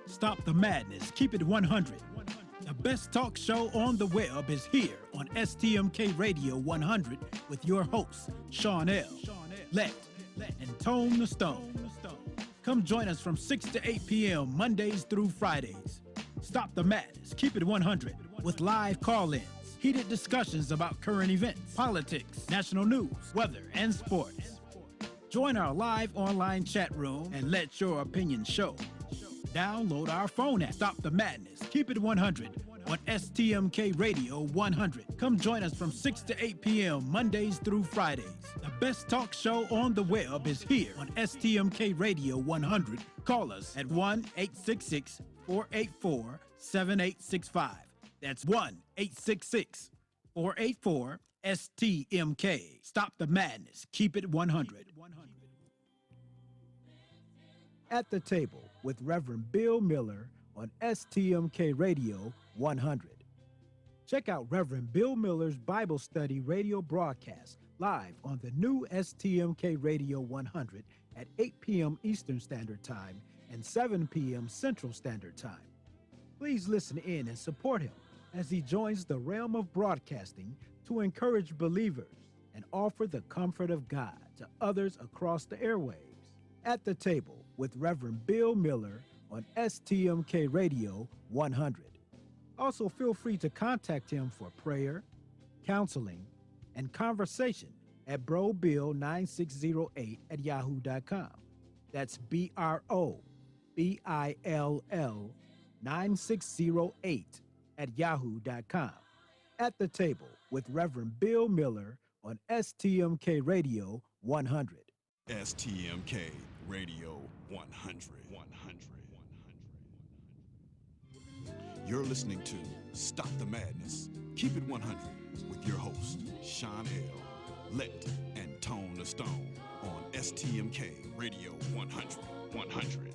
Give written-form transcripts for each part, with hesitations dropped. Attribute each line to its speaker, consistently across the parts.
Speaker 1: Stop the madness. Keep it 100. The best talk show on the web is here on STMK Radio 100 with your hosts, Sean L., Let, and Tone the Stone. Come join us from 6 to 8 p.m. Mondays through Fridays. Stop the madness. Keep it 100 with live call-ins, heated discussions about current events, politics, national news, weather, and sports. Join our live online chat room and let your opinion show. Download our phone app. Stop the madness. Keep it 100 on STMK Radio 100. Come join us from 6 to 8 p.m. Mondays through Fridays. The best talk show on the web is here on STMK Radio 100. Call us at 1-866-484-7865. That's 1-866-484-STMK. Stop the madness. Keep it 100. At the Table with Reverend Bill Miller on STMK Radio 100. Check out Reverend Bill Miller's Bible Study radio broadcast live on the new STMK Radio 100 at 8 p.m. Eastern Standard Time and 7 p.m. Central Standard Time. Please listen in and support him as he joins the realm of broadcasting to encourage believers and offer the comfort of God to others across the airwaves. At the Table with Reverend Bill Miller on STMK Radio 100. Also, feel free to contact him for prayer, counseling, and conversation at brobill9608@yahoo.com. That's BROBILL 9608@yahoo.com. At the Table with Reverend Bill Miller on STMK Radio 100.
Speaker 2: STMK Radio 100. You're listening to Stop the Madness, Keep It 100 with your hosts, Sean L., Let, and Tone the Stone on STMK Radio 100.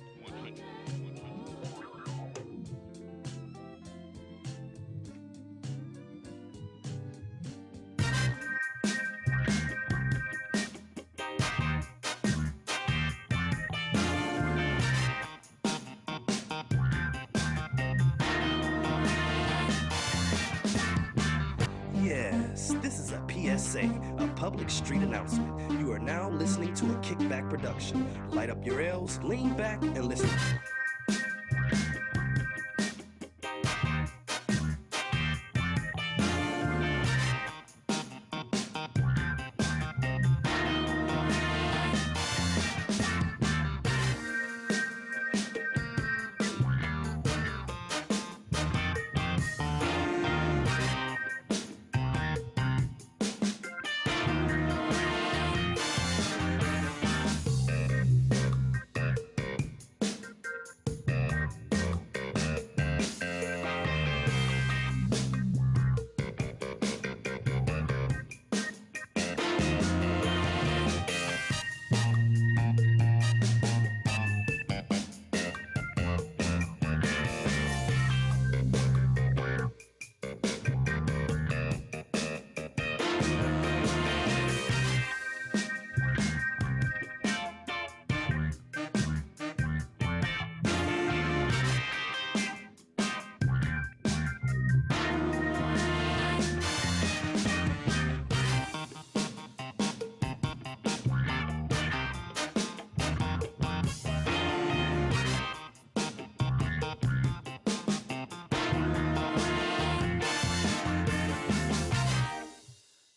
Speaker 3: Yes, this is a PSA, a public street announcement. You are now listening to a Kickback production. Light up your L's, lean back, and listen.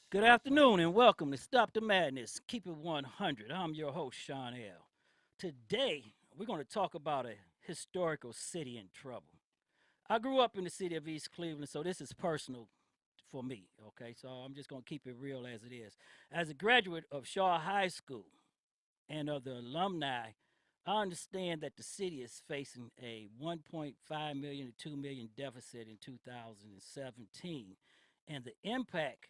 Speaker 4: Good afternoon and welcome to Stop the Madness, Keep It 100. I'm your host, Sean L. Today, we're going to talk about a historical city in trouble. I grew up in the city of East Cleveland, so this is personal for me, okay? So I'm just going to keep it real as it is. As a graduate of Shaw High School and of the alumni, I understand that the city is facing a 1.5 million to 2 million deficit in 2017, and the impact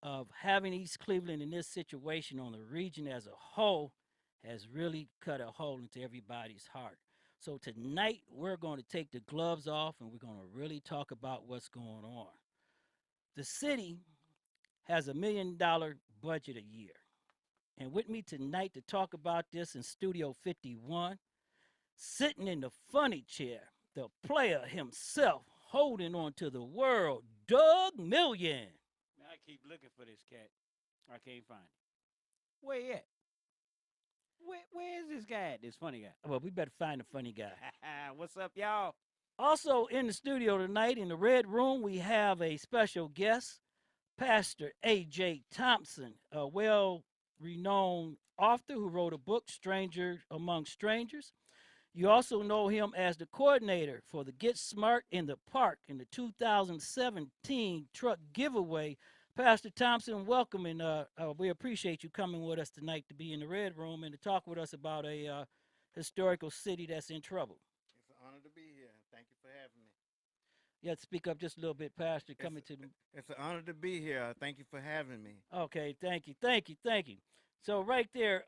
Speaker 4: of having East Cleveland in this situation on the region as a whole has really cut a hole into everybody's heart. So tonight we're going to take the gloves off and we're going to really talk about what's going on. The city has $1 million budget a year. And with me tonight to talk about this in Studio 51, sitting in the funny chair, the player himself, holding on to the world, Doug Million.
Speaker 5: Man, I keep looking for this cat. I can't find it. Where he at? Where is this guy at? This funny guy.
Speaker 4: Well, we better find the funny guy.
Speaker 5: What's up, y'all?
Speaker 4: Also in the studio tonight in the Red Room, we have a special guest, Pastor A.J. Thompson, a well-renowned author who wrote a book, Stranger Among Strangers. You also know him as the coordinator for the Get Smart in the Park in the 2017 truck giveaway. Pastor Thompson, welcome, and we appreciate you coming with us tonight to be in the Red Room and to talk with us about a historical city that's in trouble.
Speaker 6: It's an honor to be here. Thank you for having me.
Speaker 4: You have to speak up just a little bit, Pastor, coming to the...
Speaker 6: It's an honor to be here. Thank you for having me.
Speaker 4: Okay, thank you. So right there,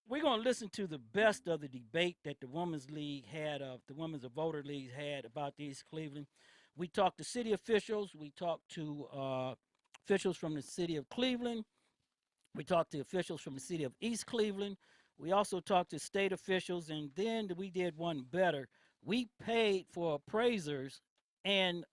Speaker 4: we're going to listen to the best of the debate that the Women's League had, the Women's Voter League had about East Cleveland. We talked to city officials. We talked to officials from the city of Cleveland. We talked to officials from the city of East Cleveland. We also talked to state officials, and then we did one better. We paid for appraisers and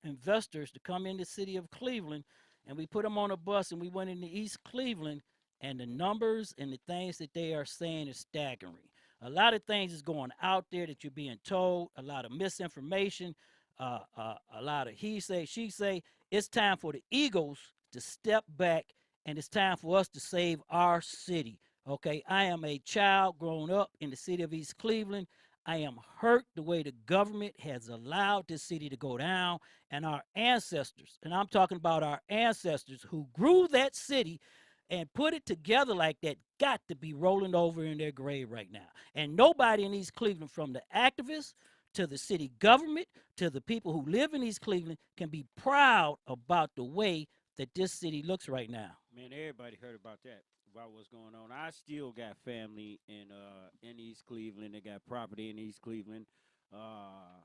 Speaker 4: investors to come in the city of Cleveland, and we put them on a bus, and we went into East Cleveland, and the numbers and the things that they are saying is staggering. A lot of things is going out there that you're being told, a lot of misinformation, a lot of he say, she say. It's time for the Eagles to step back, and it's time for us to save our city. Okay, I am a child growing up in the city of East Cleveland. I am hurt the way the government has allowed this city to go down, and our ancestors, and I'm talking about our ancestors who grew that city and put it together like that, got to be rolling over in their grave right now. And nobody in East Cleveland, from the activists to the city government to the people who live in East Cleveland, can be proud about the way that this city looks right now.
Speaker 5: Man, everybody heard about that, about what's going on. I still got family in East Cleveland. They got property in East Cleveland. I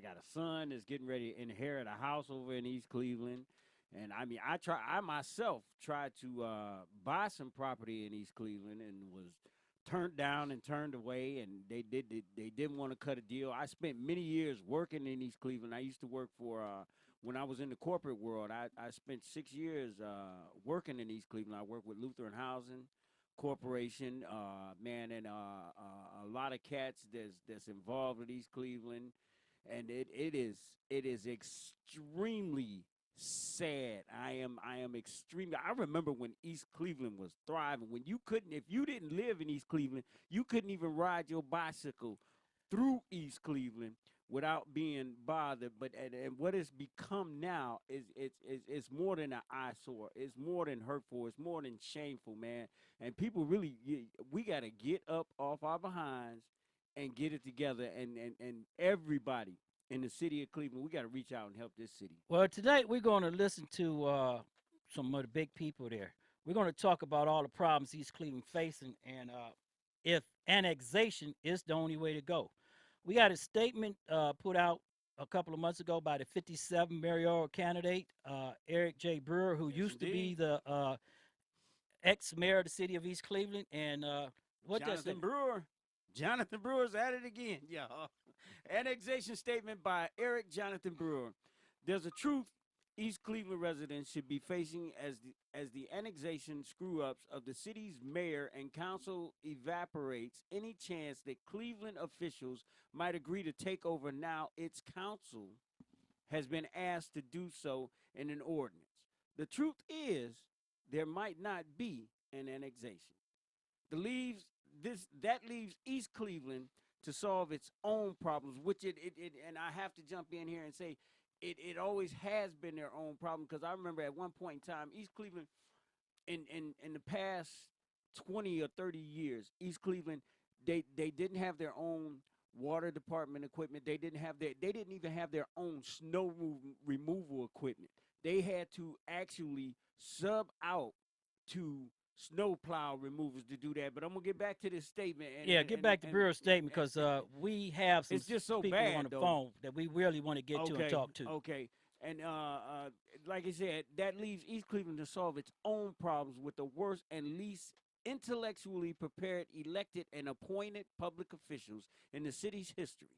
Speaker 5: got a son that's getting ready to inherit a house over in East Cleveland. And I mean, I myself tried to buy some property in East Cleveland and was turned down and turned away, and they didn't want to cut a deal. I spent many years working in East Cleveland. I used to work for when I was in the corporate world. I spent 6 years working in East Cleveland. I worked with Lutheran Housing Corporation, and a lot of cats that's involved with East Cleveland, and it is extremely sad. I am extremely. I remember when East Cleveland was thriving. When you couldn't, if you didn't live in East Cleveland, you couldn't even ride your bicycle through East Cleveland without being bothered. But and what it's become now is it's more than an eyesore. It's more than hurtful. It's more than shameful, man. And people really, we got to get up off our behinds and get it together. And everybody in the city of Cleveland, we got to reach out and help this city.
Speaker 4: Well, tonight we're going to listen to some of the big people there. We're going to talk about all the problems East Cleveland facing, and if annexation is the only way to go. We got a statement put out a couple of months ago by the 57 mayoral candidate, Eric J. Brewer, who used to be the ex-mayor of the city of East Cleveland. And
Speaker 5: Jonathan Brewer's at it again, y'all. Annexation statement by Eric Jonathan Brewer. There's a truth East Cleveland residents should be facing as the annexation screw-ups of the city's mayor and council evaporates any chance that Cleveland officials might agree to take over now its council has been asked to do so in an ordinance. The truth is, there might not be an annexation. That leaves East Cleveland to solve its own problems, which it and I have to jump in here and say it always has been their own problem, because I remember at one point in time, East Cleveland, in the past 20 or 30 years, East Cleveland, they didn't have their own water department equipment. They didn't even have their own snow removal equipment. They had to actually sub out to snowplow removers to do that. But I'm gonna get back to this statement.
Speaker 4: Get back to Brewer's statement, because we have some
Speaker 5: it's just so
Speaker 4: people
Speaker 5: bad,
Speaker 4: on the
Speaker 5: though.
Speaker 4: phone that we really want to get to and talk to.
Speaker 5: Okay. And like I said, that leaves East Cleveland to solve its own problems with the worst and least intellectually prepared, elected, and appointed public officials in the city's history.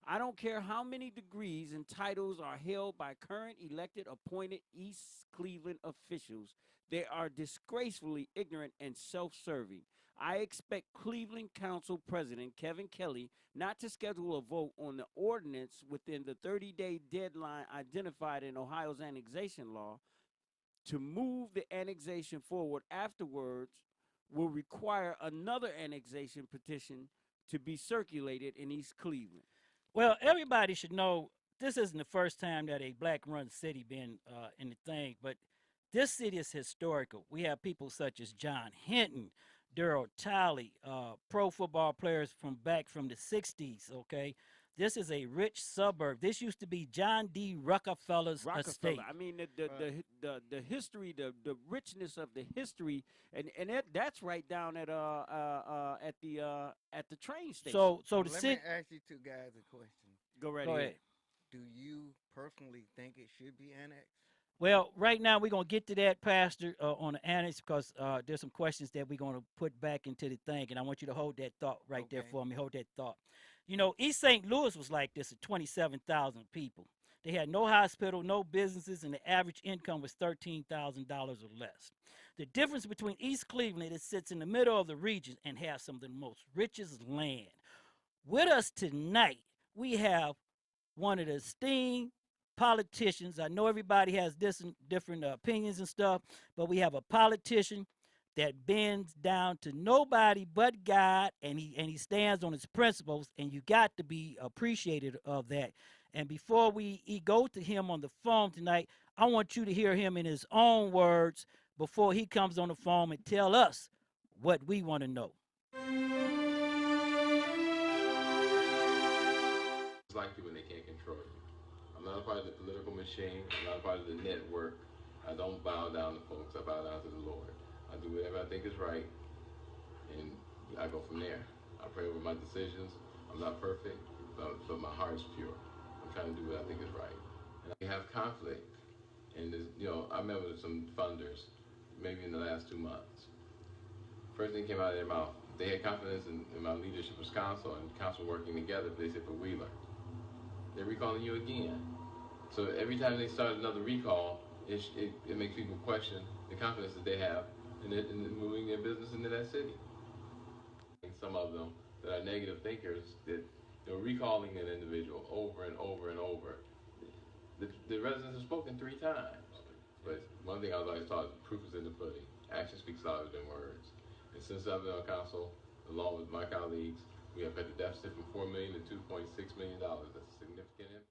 Speaker 5: I don't care how many degrees and titles are held by current elected, appointed East Cleveland officials. They are disgracefully ignorant and self serving. I expect Cleveland Council President Kevin Kelly not to schedule a vote on the ordinance within the 30-day deadline identified in Ohio's annexation law. To move the annexation forward afterwards will require another annexation petition to be circulated in East Cleveland.
Speaker 4: Well, everybody should know this isn't the first time that a black-run city been in the thing, but this city is historical. We have people such as John Hinton, Daryl Talley, pro football players from the '60s. Okay, this is a rich suburb. This used to be John D. Rockefeller's estate.
Speaker 5: I mean, the history, the richness of the history, and that's right down at the train station.
Speaker 4: So the
Speaker 6: Let
Speaker 4: city.
Speaker 6: me ask you two guys a question.
Speaker 5: Go right
Speaker 4: Go
Speaker 5: ahead.
Speaker 4: ahead.
Speaker 6: Do you personally think it should be annexed?
Speaker 4: Well, right now we're gonna get to that, Pastor, on the annex because there's some questions that we're gonna put back into the thing, and I want you to hold that thought right there
Speaker 6: Okay.
Speaker 4: for me. Hold that thought. You know, East St. Louis was like this at 27,000 people. They had no hospital, no businesses, and the average income was $13,000 or less. The difference between East Cleveland, it sits in the middle of the region and has some of the most richest land. With us tonight, we have one of the esteemed politicians. I know everybody has different opinions and stuff, but we have a politician that bends down to nobody but God, and he stands on his principles, and you got to be appreciative of that. And before we go to him on the phone tonight, I want you to hear him in his own words before he comes on the phone and tell us what we want to know.
Speaker 7: It's like you when they can't control you. I'm not a part of the political machine. I'm not a part of the network. I don't bow down to folks. I bow down to the Lord. I do whatever I think is right, and I go from there. I pray over my decisions. I'm not perfect, but my heart is pure. I'm trying to do what I think is right. And I have conflict. And I met with some funders, maybe in the last 2 months. First thing came out of their mouth, they had confidence in my leadership as council and council working together. They said for Wheeler, they're recalling you again. So every time they start another recall, it makes people question the confidence that they have in moving their business into that city. And some of them that are negative thinkers that they're recalling an individual over and over and over. The residents have spoken 3 times. But one thing I was always taught, proof is in the pudding. Action speaks louder than words. And since I've been on council, along with my colleagues, we have cut the deficit from $4 million to $2.6 million. That's a significant impact.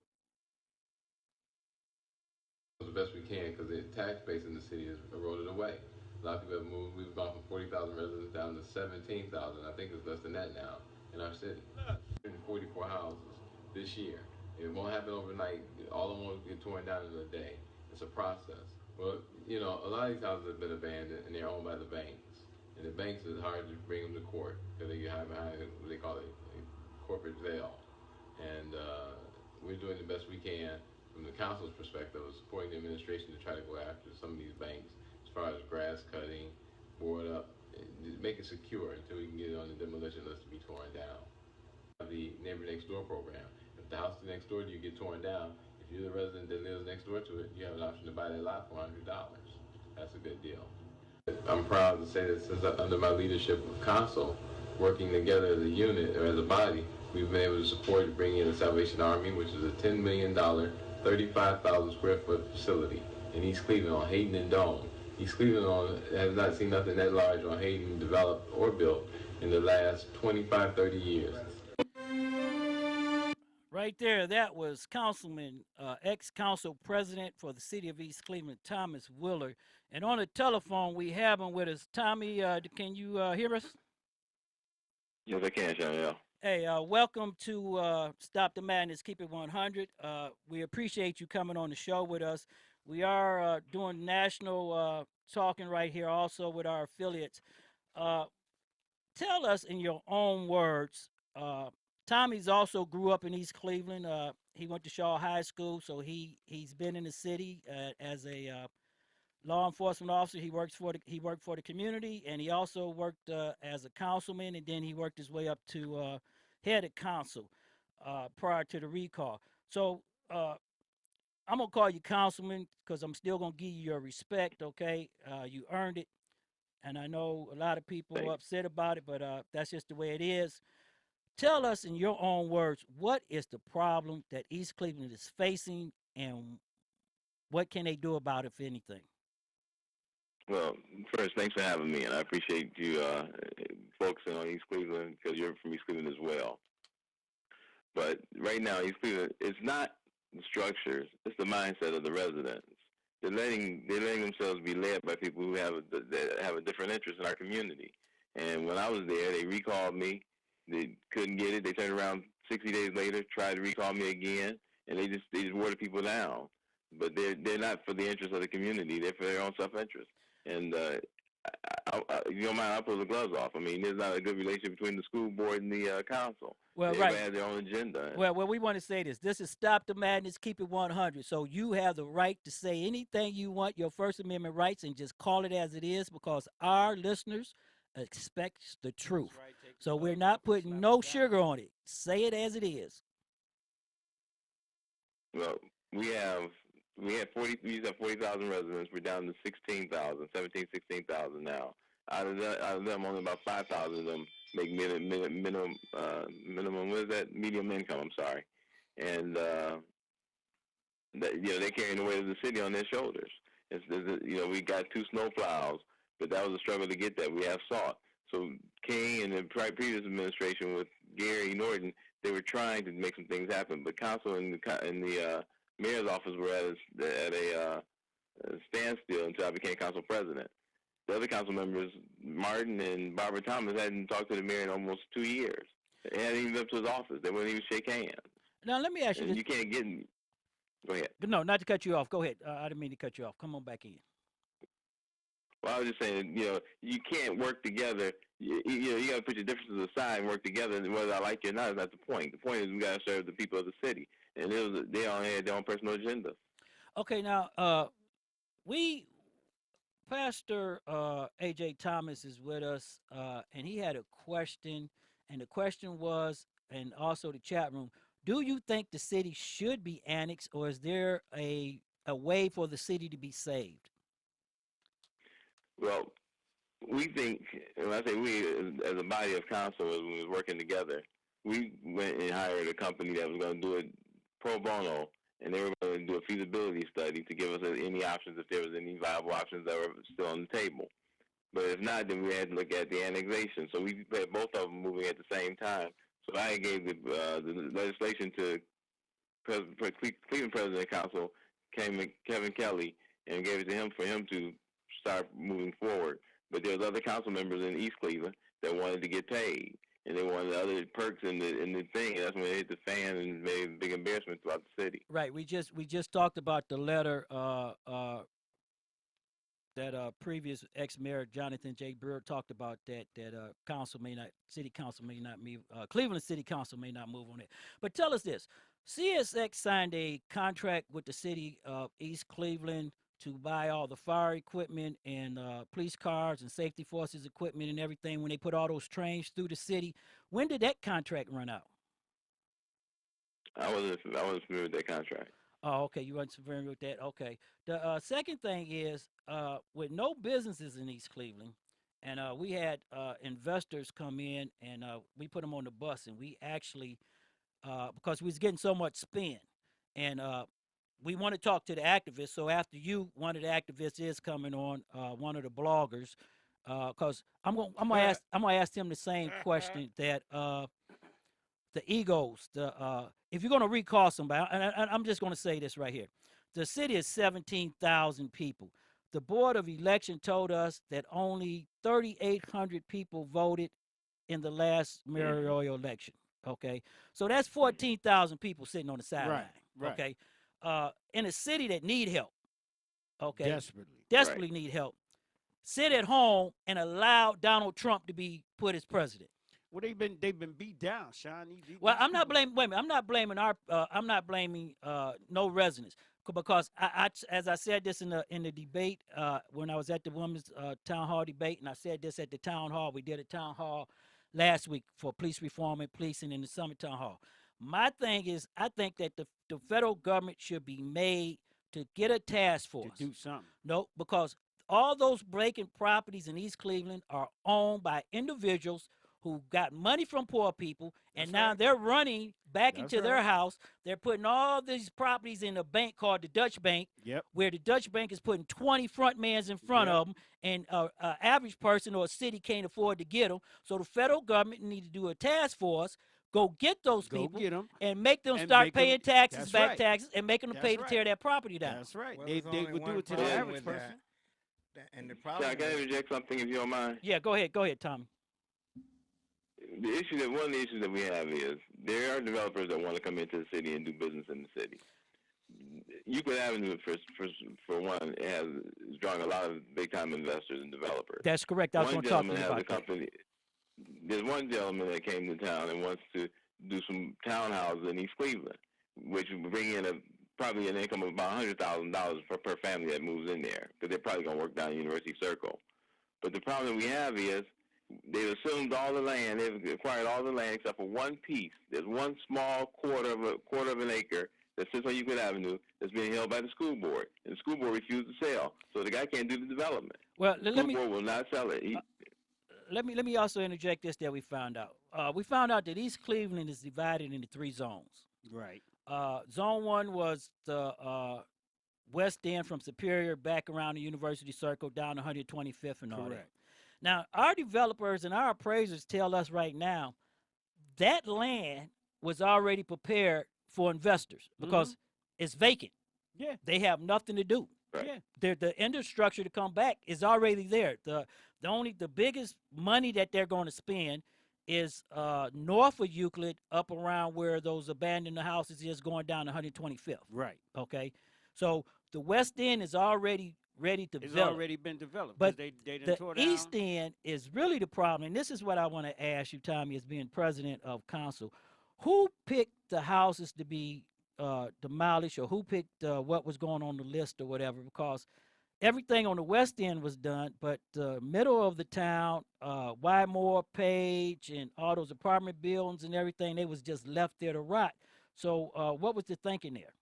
Speaker 7: The best we can because the tax base in the city is eroded away. A lot of people have moved. We've gone from 40,000 residents down to 17,000. I think it's less than that now in our city. 144 houses this year. It won't happen overnight. All of them won't get torn down in a day. It's a process. Well, a lot of these houses have been abandoned and they're owned by the banks. And the banks is hard to bring them to court because they get hide behind what they call a corporate veil. And we're doing the best we can from the council's perspective of supporting the administration to try to go after some of these banks as far as grass cutting, board up, make it secure until we can get it on the demolition list to be torn down. The neighbor next door program. If the house next door to you get torn down, if you're the resident that lives next door to it, you have an option to buy that lot for $100. That's a good deal. I'm proud to say that since under my leadership of council, working together as a unit or as a body, we've been able to support bringing in the Salvation Army, which is a $10 million, 35,000 square foot facility in East Cleveland on Hayden and Dome. East Cleveland has not seen nothing that large on Hayden developed or built in the last 25, 30 years.
Speaker 4: Right there, that was Councilman, ex-council president for the city of East Cleveland, Thomas Wheeler. And on the telephone, we have him with us. Tommy, can you hear us?
Speaker 8: Yes, I can, Sean.
Speaker 4: Hey, welcome to Stop the Madness, Keep It 100. We appreciate you coming on the show with us. We are doing national talking right here also with our affiliates. Tell us in your own words, Tommy's also grew up in East Cleveland. He went to Shaw High School, so he's been in the city as a law enforcement officer. He worked for the community, and he also worked as a councilman, and then he worked his way up to head of council prior to the recall. So I'm gonna call you councilman because I'm still gonna give you your respect. Okay, you earned it, and I know a lot of people are
Speaker 8: Thanks.
Speaker 4: upset about it, but that's just the way it is. Tell us in your own words, what is the problem that East Cleveland is facing, and what can they do about it, if anything?
Speaker 8: Well, first, thanks for having me, and I appreciate you focusing on East Cleveland because you're from East Cleveland as well. But right now, East Cleveland, it's not the structures; it's the mindset of the residents. They're letting themselves be led by people who that have a different interest in our community. And when I was there, they recalled me. They couldn't get it. They turned around 60 days later, tried to recall me again, and they just wore the people down. But they're not for the interest of the community. They're for their own self interest. And you don't mind, I'll pull the gloves off. I mean, there's not a good relationship between the school board and the council.
Speaker 4: Well,
Speaker 8: Everybody
Speaker 4: right.
Speaker 8: has their own agenda.
Speaker 4: Well, we want to say this. This is Stop the Madness, Keep It 100. So you have the right to say anything you want, your First Amendment rights, and just call it as it is because our listeners expect the truth.
Speaker 5: That's right. Take the
Speaker 4: So we're
Speaker 5: gloves
Speaker 4: not
Speaker 5: off and
Speaker 4: putting
Speaker 5: slap
Speaker 4: no
Speaker 5: them down.
Speaker 4: sugar on it. Say it as it is.
Speaker 8: Well, we have we used to have 40,000 residents. We're down to 16,000, 17, 16,000 now. Out of them, only about 5,000 of them make minimum. What is that? Medium income. I'm sorry, and they're carrying the weight of the city on their shoulders. We got 2 snowplows, but that was a struggle to get that. We have salt. So King and the previous administration with Gary Norton, they were trying to make some things happen, but council and the mayor's office were at a standstill until I became council president. The other council members, Martin and Barbara Thomas, hadn't talked to the mayor in almost 2 years. They hadn't even been up to his office. They wouldn't even shake hands.
Speaker 4: Now, let me ask you
Speaker 8: And
Speaker 4: this.
Speaker 8: you can't get. Go ahead.
Speaker 4: No, not to cut you off. Go ahead. I didn't mean to cut you off. Come on back in.
Speaker 8: Well, I was just saying, you can't work together. You got to put your differences aside and work together. And whether I like you or not is not the point. The point is we got to serve the people of the city, and they all had their own personal agenda.
Speaker 4: Okay, now, Pastor A.J. Thomas is with us, and he had a question, and the question was, and also the chat room, do you think the city should be annexed, or is there a way for the city to be saved?
Speaker 8: Well, we think, and when I say we, as a body of council, as we was working together, we went and hired a company that was going to do it pro bono, and they were going to do a feasibility study to give us any options, if there was any viable options that were still on the table. But if not, then we had to look at the annexation. So we had both of them moving at the same time. So I gave the legislation to Cleveland President Council, Kevin Kelly, and gave it to him for him to start moving forward. But there was other council members in East Cleveland that wanted to get paid, and they wanted other perks in the thing. And that's when they hit the fan and made a big embarrassment throughout the city.
Speaker 4: Right. We just talked about the letter that previous ex-mayor Jonathan J. Brewer talked about that city council may not move, Cleveland City Council may not move on it. But tell us this: CSX signed a contract with the city of East Cleveland to buy all the fire equipment and police cars and safety forces equipment and everything when they put all those trains through the city. When did that contract run out?
Speaker 8: I wasn't familiar with that contract.
Speaker 4: Oh, okay. You weren't familiar with that. Okay. The second thing is, with no businesses in East Cleveland, and we had investors come in, and we put them on the bus, and we actually, because we was getting so much spin, and we want to talk to the activists. So after you, one of the activists is coming on, one of the bloggers, because I'm gonna ask him the same question that the egos, if you're gonna recall somebody, and I'm just gonna say this right here, the city is 17,000 people. The Board of Election told us that only 3,800 people voted in the last mayoral election. Okay, so that's 14,000 people sitting on the sideline.
Speaker 5: Right.
Speaker 4: Okay, in a city that need help. Okay,
Speaker 5: Desperately.
Speaker 4: need help. Sit at home and allow Donald Trump to be put as president.
Speaker 5: Well, they've been beat down, Sean.
Speaker 4: Well, I'm not blaming. Wait a minute. I'm not blaming no residents. because as I said this in the debate when I was at the women's town hall debate, and I said this at the town hall. We did a town hall last week for police reform and policing in the Summit Town Hall. My thing is, I think that the federal government should be made to get a task force
Speaker 5: to do something.
Speaker 4: No, because all those vacant properties in East Cleveland are owned by individuals who got money from poor people, and
Speaker 5: That's
Speaker 4: now
Speaker 5: right.
Speaker 4: they're running back
Speaker 5: That's
Speaker 4: into their
Speaker 5: right.
Speaker 4: house. They're putting all these properties in a bank called the Dutch Bank,
Speaker 5: Yep.
Speaker 4: where the Dutch Bank is putting 20 front mans in front
Speaker 5: Yep.
Speaker 4: of them, and an average person or a city can't afford to get them. So the federal government need to do a task force, go get those
Speaker 5: Go
Speaker 4: people,
Speaker 5: get them.
Speaker 4: and make them
Speaker 5: and
Speaker 4: start
Speaker 5: make 'em-
Speaker 4: paying taxes,
Speaker 5: that's
Speaker 4: back
Speaker 5: right.
Speaker 4: taxes, and making them
Speaker 5: That's
Speaker 4: pay to
Speaker 5: right.
Speaker 4: tear that property down.
Speaker 5: That's right.
Speaker 6: Well,
Speaker 5: They
Speaker 6: there's only
Speaker 5: would do
Speaker 6: one
Speaker 5: it to the
Speaker 6: problem
Speaker 5: average
Speaker 6: with
Speaker 5: person.
Speaker 6: And the
Speaker 8: Can
Speaker 6: problem
Speaker 8: I
Speaker 6: is,
Speaker 8: interject something if you don't mind?
Speaker 4: Yeah, go ahead, Tommy.
Speaker 8: One of the issues that we have is there are developers that want to come into the city and do business in the city. Euclid Avenue, for one, is drawing a lot of big time investors and developers.
Speaker 4: That's correct. I was
Speaker 8: One
Speaker 4: going to talk to
Speaker 8: gentleman
Speaker 4: you
Speaker 8: has a
Speaker 4: about that.
Speaker 8: company. There's one gentleman that came to town and wants to do some townhouses in East Cleveland, which would bring in probably an income of about $100,000 per family that moves in there, because they're probably going to work down University Circle. But the problem that we have is they've assumed all the land. They've acquired all the land except for one piece. There's one small quarter of an acre that sits on Euclid Avenue that's being held by the school board, and the school board refused to sell. So the guy can't do the development.
Speaker 4: Well,
Speaker 8: The school board will not sell it.
Speaker 4: Let me also interject this that we found out. We found out that East Cleveland is divided into 3 zones.
Speaker 5: Right.
Speaker 4: Zone 1 was the west end from Superior back around the University Circle down to 125th and all that.
Speaker 5: Correct.
Speaker 4: Now, our developers and our appraisers tell us right now that land was already prepared for investors because it's vacant.
Speaker 5: Yeah.
Speaker 4: They have nothing to do.
Speaker 8: Right.
Speaker 5: Yeah.
Speaker 4: The infrastructure to come back is already there. The biggest money that they're going to spend is north of Euclid, up around where those abandoned houses is, going down to 125th.
Speaker 5: Right.
Speaker 4: Okay, so the west end is already ready to
Speaker 5: It's
Speaker 4: develop.
Speaker 5: already been developed.
Speaker 4: But
Speaker 5: they done
Speaker 4: the
Speaker 5: tore down.
Speaker 4: east end is really the problem, and this is what I want to ask you, Tommy, as being president of council. Who picked the houses to be demolished, or who picked what was going on the list or whatever? Because everything on the west end was done, but the middle of the town, Wymore, Page, and all those apartment buildings and everything, they was just left there to rot. So what was the thinking there?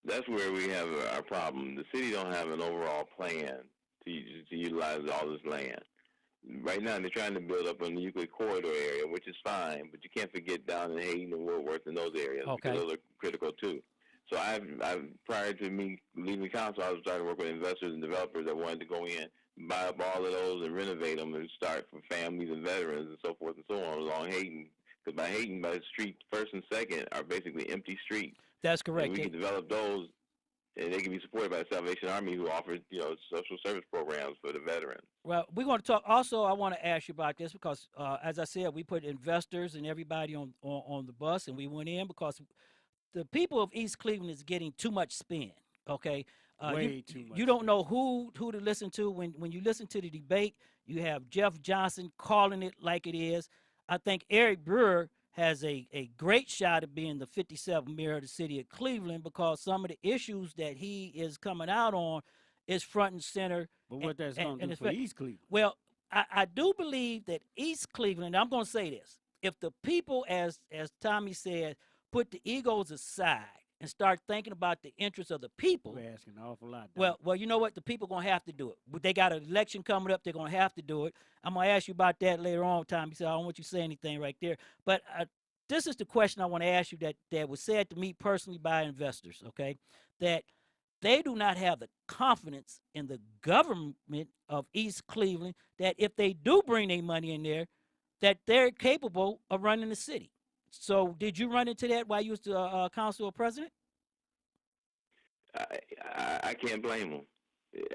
Speaker 8: That's where we have our problem. The city don't have an overall plan to utilize all this land. Right now, they're trying to build up in the Euclid corridor area, which is fine, but you can't forget down in Hayden and Woodworth and those areas,
Speaker 4: Okay.
Speaker 8: because those are critical too. So I've prior to me leaving council, I was trying to work with investors and developers that wanted to go in, buy up all of those and renovate them and start for families and veterans and so forth and so on along Hayden. Because by Hayden, by the street first and second are basically empty streets.
Speaker 4: That's correct.
Speaker 8: And we can develop those, and they can be supported by the Salvation Army, who offers, social service programs for the veterans.
Speaker 4: Well, we're going to talk. Also, I want to ask you about this because, as I said, we put investors and everybody on the bus, and we went in because the people of East Cleveland is getting too much spin. Okay,
Speaker 5: Way too much.
Speaker 4: You don't know who to listen to. When you listen to the debate, you have Jeff Johnson calling it like it is. I think Eric Brewer has a great shot at being the 57th mayor of the city of Cleveland because some of the issues that he is coming out on is front and center.
Speaker 5: But what that's going to do for East Cleveland?
Speaker 4: Well, I do believe that East Cleveland, I'm going to say this, if the people, as Tommy said, put the egos aside and start thinking about the interests of the people.
Speaker 5: We're asking an awful lot.
Speaker 4: Well, you know what? The people going to have to do it. But they got an election coming up. They're going to have to do it. I'm going to ask you about that later on, Tommy. So I don't want you to say anything right there. But this is the question I want to ask you that was said to me personally by investors, okay, that they do not have the confidence in the government of East Cleveland that if they do bring their money in there, that they're capable of running the city. So did you run into that while you was the council or president?
Speaker 8: I can't blame them.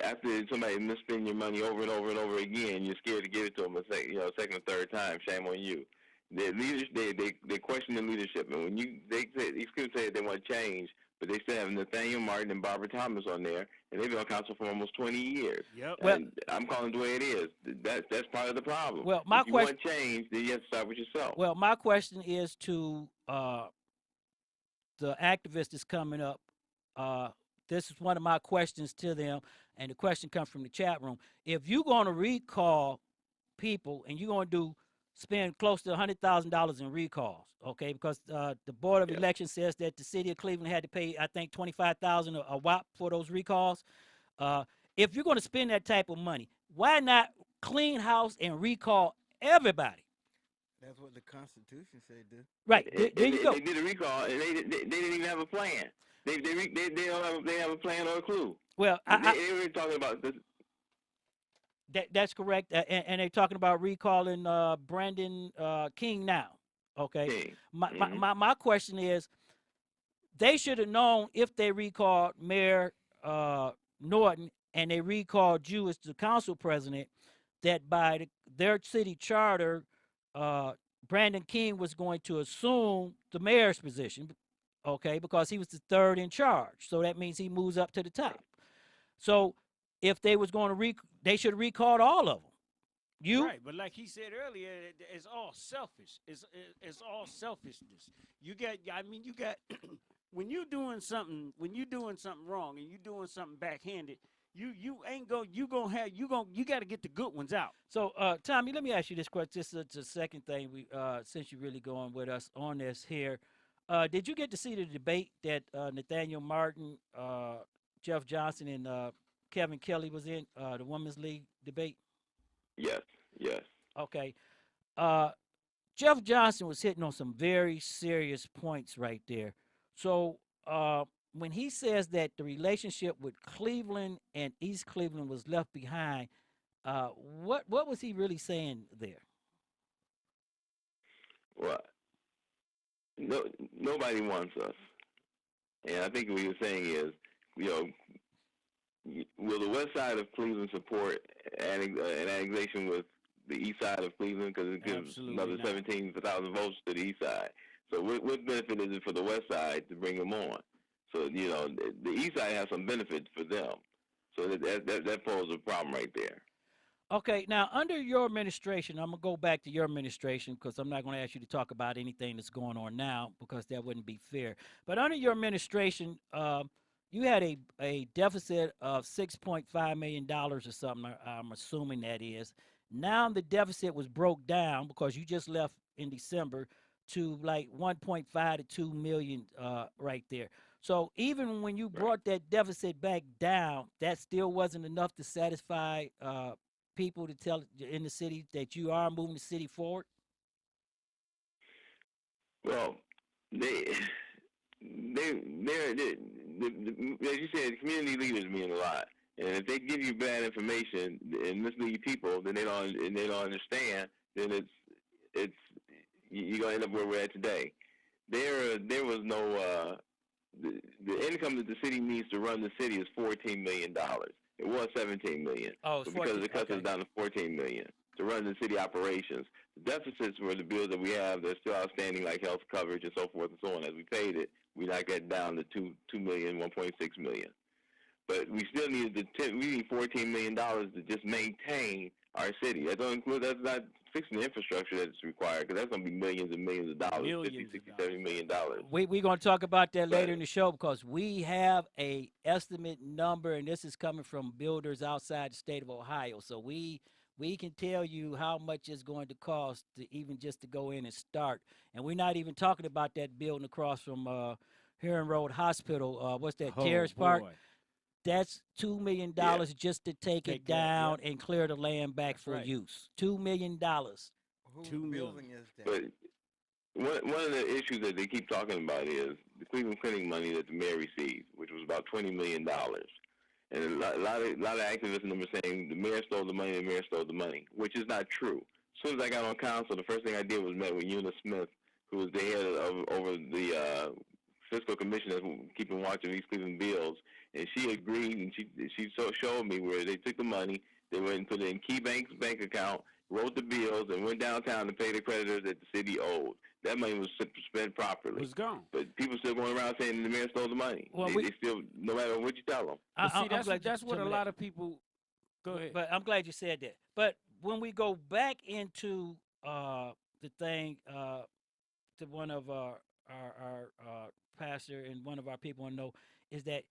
Speaker 8: After somebody misspend your money over and over and over again, you're scared to give it to them a second or third time. Shame on you. Their leaders, they question the leadership, and when these people say they want to change, but they still have Nathaniel Martin and Barbara Thomas on there, and they've been on council for almost 20 years.
Speaker 5: Yep.
Speaker 4: Well,
Speaker 8: and I'm calling it the way it is. That's part of the problem.
Speaker 4: Well, my
Speaker 8: if you want change, then you have to start with yourself.
Speaker 4: Well, my question is to the activist that's coming up uh, this is one of my questions to them, and the question comes from the chat room. If you're going to recall people and you're going to spend close to $100,000 in recalls, okay? Because the Board of
Speaker 8: Yeah.
Speaker 4: Elections says that the city of Cleveland had to pay, I think, $25,000 a whop for those recalls. Uh, if you're going to spend that type of money, why not clean house and recall everybody?
Speaker 6: That's what the Constitution said, dude.
Speaker 4: Right,
Speaker 8: And
Speaker 4: there you go.
Speaker 8: they did a recall, and they didn't even have a plan. They don't have a plan or a clue.
Speaker 4: Well,
Speaker 8: They were talking about this.
Speaker 4: that's correct. And they're talking about recalling Brandon King now. Okay.
Speaker 8: Thing.
Speaker 4: My question is, they should have known if they recalled Mayor Norton and they recalled you as the council president, that by their city charter, Brandon King was going to assume the mayor's position, okay, because he was the third in charge. So that means he moves up to the top. So if they was going to they should have recalled all of them. You
Speaker 5: Right, but like he said earlier, it's all selfish. It's all selfishness. You got, I mean, you got when you're doing something wrong and you're doing something backhanded, you got to get the good ones out.
Speaker 4: So, Tommy, let me ask you this question. This is the second thing we, since you're really going with us on this here. Did you get to see the debate that Nathaniel Martin, Jeff Johnson, and Kevin Kelly was in, the Women's League debate?
Speaker 8: Yes.
Speaker 4: Okay. Jeff Johnson was hitting on some very serious points right there. So, when he says that the relationship with Cleveland and East Cleveland was left behind, what was he really saying there?
Speaker 8: Well, nobody wants us, and I think what he was saying is, will the west side of Cleveland support an annexation with the east side of Cleveland, because it gives
Speaker 5: Absolutely
Speaker 8: another
Speaker 5: not.
Speaker 8: 17,000 votes to the east side? So what benefit is it for the west side to bring them on? So the east side has some benefits for them. So that poses a problem right there.
Speaker 4: Okay, now under your administration, I'm gonna go back to your administration because I'm not gonna ask you to talk about anything that's going on now because that wouldn't be fair. But under your administration, you had a deficit of $6.5 million or something. I'm assuming that is. Now the deficit was broke down because you just left in December to like 1.5 to 2 million right there. So even when you brought that deficit back down, that still wasn't enough to satisfy people to tell in the city that you are moving the city forward?
Speaker 8: Well, they're as you said, community leaders mean a lot. And if they give you bad information and mislead people, then they don't understand. Then you're gonna end up where we're at today. There was no the income that the city needs to run the city is $14 million. It was $17 million.
Speaker 4: Oh,
Speaker 8: but because of the cuts,
Speaker 4: okay.
Speaker 8: it's down to $14 million to run the city operations. The deficits were the bills that we have that are still outstanding, like health coverage and so forth and so on. As we paid it, we knocked that down to $2 million, $1.6 million. But we still needed we need $14 million to just maintain our city. That's not fixing the infrastructure that's required, because that's going to be millions and millions of dollars,
Speaker 5: Millions
Speaker 8: 50,
Speaker 5: of
Speaker 8: 60, $70 million.
Speaker 4: We're going to talk about that later in the show because we have a estimate number, and this is coming from builders outside the state of Ohio. So we can tell you how much it's going to cost to even just to go in and start. And we're not even talking about that building across from Heron Road Hospital. What's that, Terrace Park? That's $2 million just to take it down and clear the land back for use. $2 million.
Speaker 6: Whose building is that?
Speaker 8: But one of the issues that they keep talking about is the Cleveland Clinic money that the mayor received, which was about $20 million. And a lot of activists and them are saying the mayor stole the money, which is not true. As soon as I got on council, the first thing I did was met with Eunice Smith, who was the head over the fiscal commission that's keeping watch of East Cleveland bills, and she agreed, and she showed me where they took the money, they went and put it in Key Bank's bank account, wrote the bills, and went downtown to pay the creditors that the city owed. That money was spent properly.
Speaker 5: It was gone.
Speaker 8: But people still going around saying the mayor stole the money.
Speaker 4: Well,
Speaker 8: they still, no matter what you tell them.
Speaker 5: That's what a lot of people. Go ahead.
Speaker 4: But I'm glad you said that. But when we go back into the thing, to one of our pastor and one of our people want to know, is that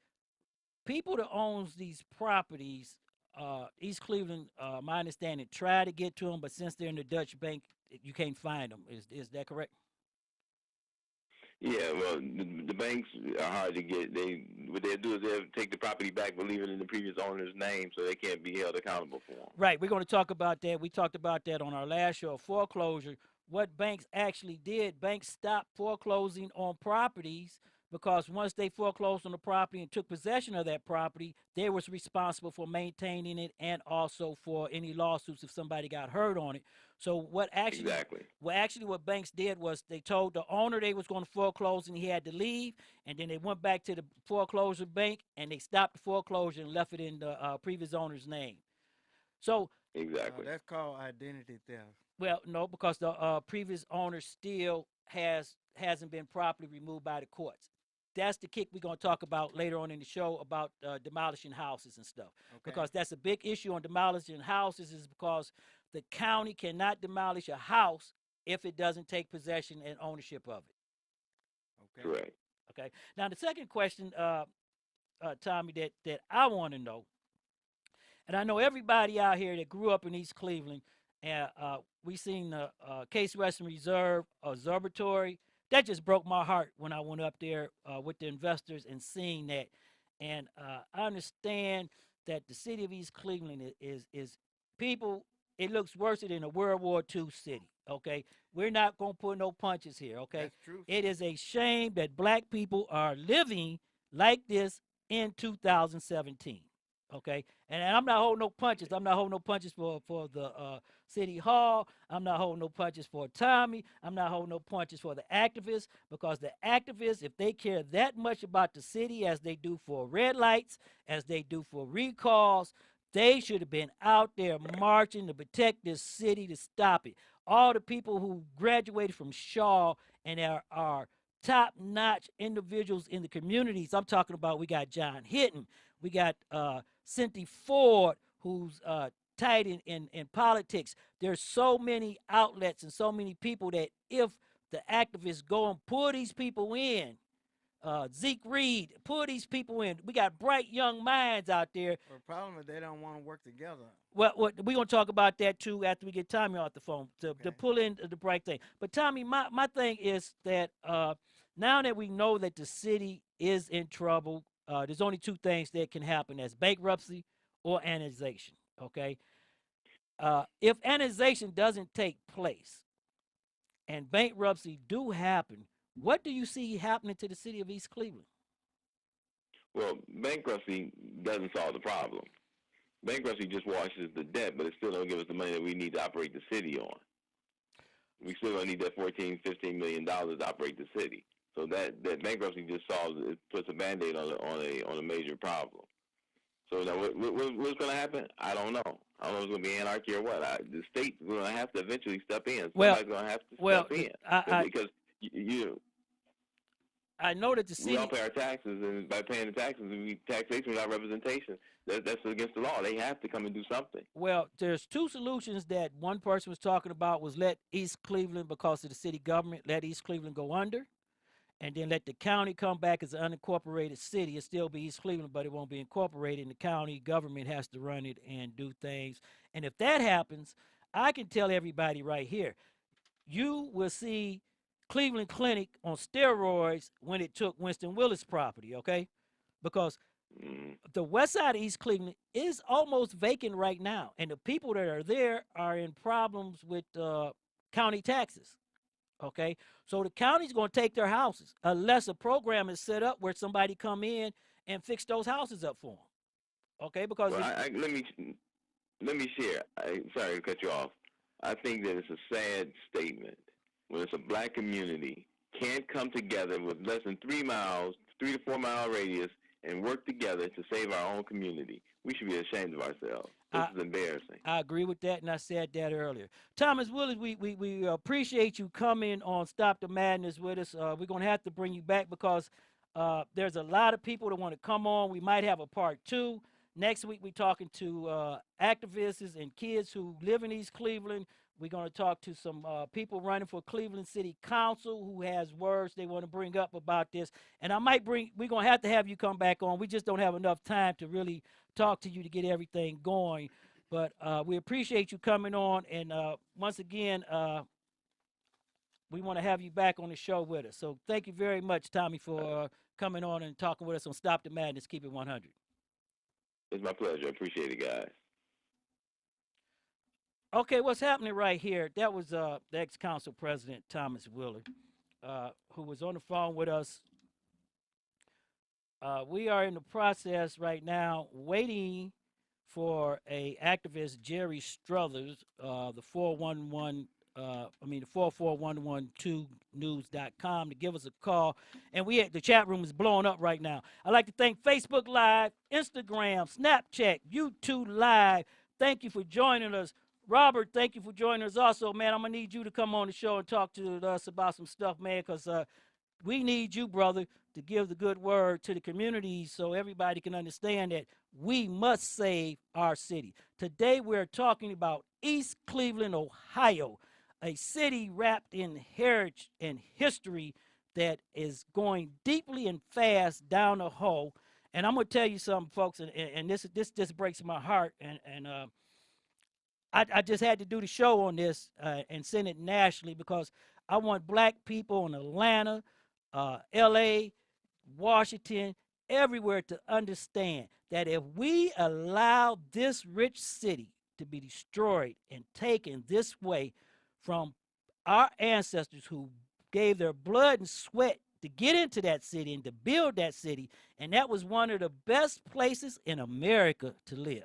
Speaker 4: people that owns these properties, East Cleveland, my understanding, try to get to them, but since they're in the Dutch bank, you can't find them. Is that correct?
Speaker 8: Yeah, well, the banks are hard to get. What they'll do is they'll take the property back, but leave it in the previous owner's name, so they can't be held accountable for them.
Speaker 4: Right. We're going to talk about that. We talked about that on our last show, foreclosure. What banks actually did, banks stopped foreclosing on properties because once they foreclosed on the property and took possession of that property, they was responsible for maintaining it and also for any lawsuits if somebody got hurt on it. So
Speaker 8: Exactly.
Speaker 4: what banks did was they told the owner they was going to foreclose and he had to leave, and then they went back to the foreclosure bank and they stopped the foreclosure and left it in the previous owner's name. So
Speaker 8: Exactly.
Speaker 6: That's called identity theft.
Speaker 4: well, no, because the previous owner still hasn't been properly removed by the courts. That's the kick we're going to talk about later on in the show about demolishing houses and stuff.
Speaker 6: Okay.
Speaker 4: Because that's a big issue on demolishing houses is because the county cannot demolish a house if it doesn't take possession and ownership of it.
Speaker 6: Okay.
Speaker 8: Correct.
Speaker 4: Okay. Now the second question, Tommy, that I want to know, and I know everybody out here that grew up in East Cleveland, and we seen the Case Western Reserve Observatory. That just broke my heart when I went up there with the investors and seeing that. And I understand that the city of East Cleveland is people. It looks worse than a World War II city. Okay, we're not gonna put no punches here. Okay,
Speaker 6: That's true.
Speaker 4: it is a shame that black people are living like this in 2017. Okay, and I'm not holding no punches. I'm not holding no punches for the city hall. I'm not holding no punches for Tommy. I'm not holding no punches for the activists because the activists, if they care that much about the city as they do for red lights, as they do for recalls, they should have been out there marching to protect this city to stop it. All the people who graduated from Shaw and are top-notch individuals in the communities. I'm talking about we got John Hitton, we got Cynthia Ford, who's tight in politics. There's so many outlets and so many people that if the activists go and pull these people in, Zeke Reed, pull these people in. We got bright young minds out there.
Speaker 6: Well, the problem is they don't want to work together.
Speaker 4: Well, we're going to talk about that too after we get Tommy off the phone to
Speaker 6: Okay.
Speaker 4: pull in the bright thing. But Tommy, my thing is that now that we know that the city is in trouble, there's only two things that can happen: that's bankruptcy or annexation. Okay, if annexation doesn't take place and bankruptcy do happen, what do you see happening to the city of East Cleveland?
Speaker 8: Well, bankruptcy doesn't solve the problem. Bankruptcy just washes the debt, but it still don't give us the money that we need to operate the city on. We still gonna need that $14-15 million to operate the city. So that bankruptcy just solves it, puts a Band-Aid on a major problem. So now what's going to happen? I don't know. I don't know if it's going to be anarchy or what. The state's going to have to eventually step in. Somebody's going to have to step in because
Speaker 4: I know that the
Speaker 8: we all
Speaker 4: city.
Speaker 8: pay our taxes, and by paying the taxes, we taxation without representation. That's against the law. They have to come and do something.
Speaker 4: Well, there's two solutions that one person was talking about was let East Cleveland, because of the city government, let East Cleveland go under, and then let the county come back as an unincorporated city. It still be East Cleveland, but it won't be incorporated, and the county government has to run it and do things. And if that happens, I can tell everybody right here, you will see Cleveland Clinic on steroids when it took Winston Willis property, okay? Because the west side of East Cleveland is almost vacant right now, and the people that are there are in problems with county taxes. Okay, so the county's going to take their houses unless a program is set up where somebody come in and fix those houses up for them. Okay, because
Speaker 8: well, let me share. Sorry to cut you off. I think that it's a sad statement when it's a black community can't come together with less than 3 to 4 mile radius, and work together to save our own community. We should be ashamed of ourselves. This is embarrassing.
Speaker 4: I agree with that, and I said that earlier. Thomas Willis, we appreciate you coming on Stop the Madness with us. We're going to have to bring you back because there's a lot of people that want to come on. We might have a part 2. Next week, we're talking to activists and kids who live in East Cleveland. We're going to talk to some people running for Cleveland City Council who has words they want to bring up about this. And we're going to have you come back on. We just don't have enough time to really talk to you to get everything going. But we appreciate you coming on. And once again, we want to have you back on the show with us. So thank you very much, Tommy, for coming on and talking with us on Stop the Madness, Keep It 100.
Speaker 8: It's my pleasure. Appreciate it, guys.
Speaker 4: Okay, what's happening right here? That was the ex-council president, Thomas Willard, who was on the phone with us. We are in the process right now waiting for a activist, Jerry Struthers, the 44112news.com, to give us a call. And the chat room is blowing up right now. I'd like to thank Facebook Live, Instagram, Snapchat, YouTube Live. Thank you for joining us. Robert, thank you for joining us also, man. I'm going to need you to come on the show and talk to us about some stuff, man, because we need you, brother, to give the good word to the community so everybody can understand that we must save our city. Today we're talking about East Cleveland, Ohio, a city wrapped in heritage and history that is going deeply and fast down the hole. And I'm going to tell you something, folks, and this just breaks my heart, and I just had to do the show on this and send it nationally because I want black people in Atlanta, L.A., Washington, everywhere to understand that if we allow this rich city to be destroyed and taken this way from our ancestors who gave their blood and sweat to get into that city and to build that city, and that was one of the best places in America to live,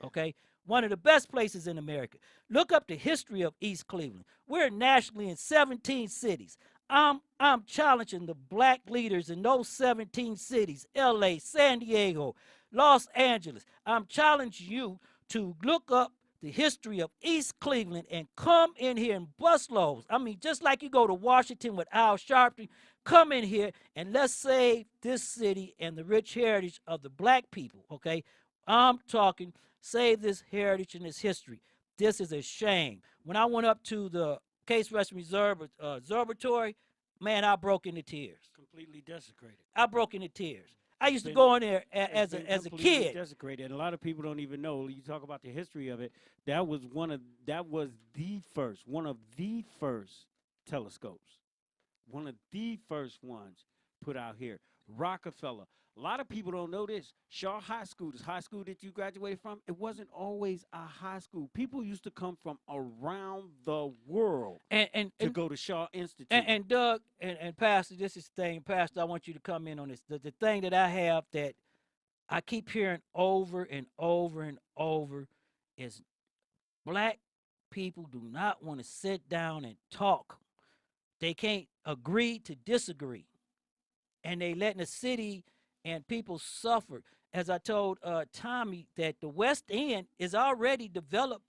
Speaker 4: okay? One of the best places in America. Look up the history of East Cleveland. We're nationally in 17 cities. I'm challenging the black leaders in those 17 cities, LA, San Diego, Los Angeles. I'm challenging you to look up the history of East Cleveland and come in here and bust loads. I mean, just like you go to Washington with Al Sharpton, come in here and let's save this city and the rich heritage of the black people, okay? I'm talking save this heritage and this history. This is a shame. When I went up to the Case Western Reserve Observatory, man, I broke into tears.
Speaker 5: Completely desecrated.
Speaker 4: I broke into tears. I used to go in there as a kid.
Speaker 5: Desecrated, and a lot of people don't even know. You talk about the history of it. That was one of the first telescopes, one of the first ones put out here. Rockefeller. A lot of people don't know this. Shaw High School, this high school that you graduated from, it wasn't always a high school. People used to come from around the world to go to Shaw Institute.
Speaker 4: And Doug and Pastor, this is the thing. Pastor, I want you to come in on this. The thing that I have that I keep hearing over and over and over is black people do not want to sit down and talk. They can't agree to disagree. And they letting the city and people suffer. As I told Tommy, that the West End is already developed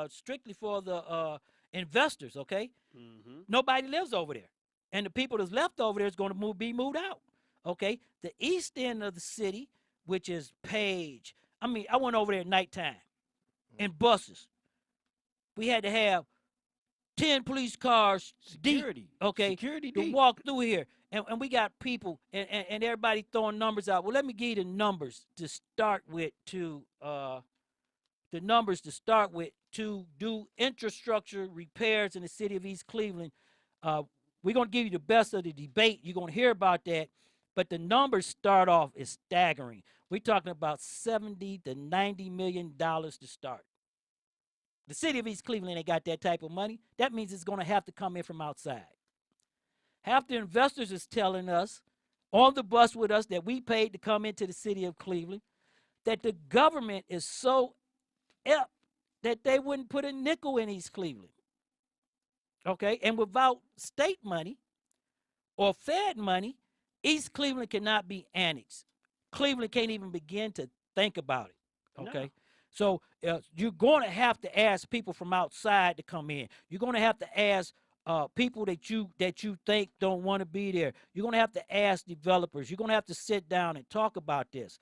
Speaker 4: strictly for the investors, okay?
Speaker 5: Mm-hmm.
Speaker 4: Nobody lives over there. And the people that's left over there is going to be moved out, okay? The east end of the city, which is Page. I mean, I went over there at nighttime in buses. We had to have 10 police cars
Speaker 5: Security.
Speaker 4: deep, okay,
Speaker 5: Security
Speaker 4: to
Speaker 5: deep.
Speaker 4: walk through here. And we got people and everybody throwing numbers out. Well, let me give you the numbers to start with to do infrastructure repairs in the city of East Cleveland. We're going to give you the best of the debate. You're going to hear about that. But the numbers start off is staggering. We're talking about $70 to $90 million to start. The city of East Cleveland ain't got that type of money. That means it's going to have to come in from outside. Half the investors is telling us on the bus with us that we paid to come into the city of Cleveland that the government is so up that they wouldn't put a nickel in East Cleveland. Okay, and without state money or Fed money, East Cleveland cannot be annexed. Cleveland can't even begin to think about it. Okay,
Speaker 5: No.
Speaker 4: so you're going to have to ask people from outside to come in. You're going to have to ask people that you think don't want to be there. You're going to have to ask developers. You're going to have to sit down and talk about this.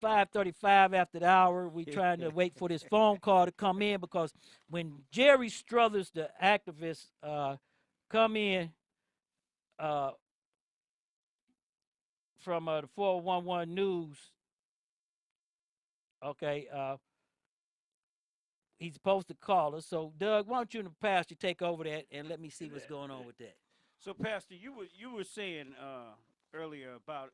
Speaker 4: 5:35 after the hour. We trying to wait for this phone call to come in because when Jerry Struthers, the activist, come in uh, from the 411 News, okay, he's supposed to call us. So, Doug, why don't you and the pastor take over that and let me see what's going on with that?
Speaker 5: So, Pastor, you were saying earlier about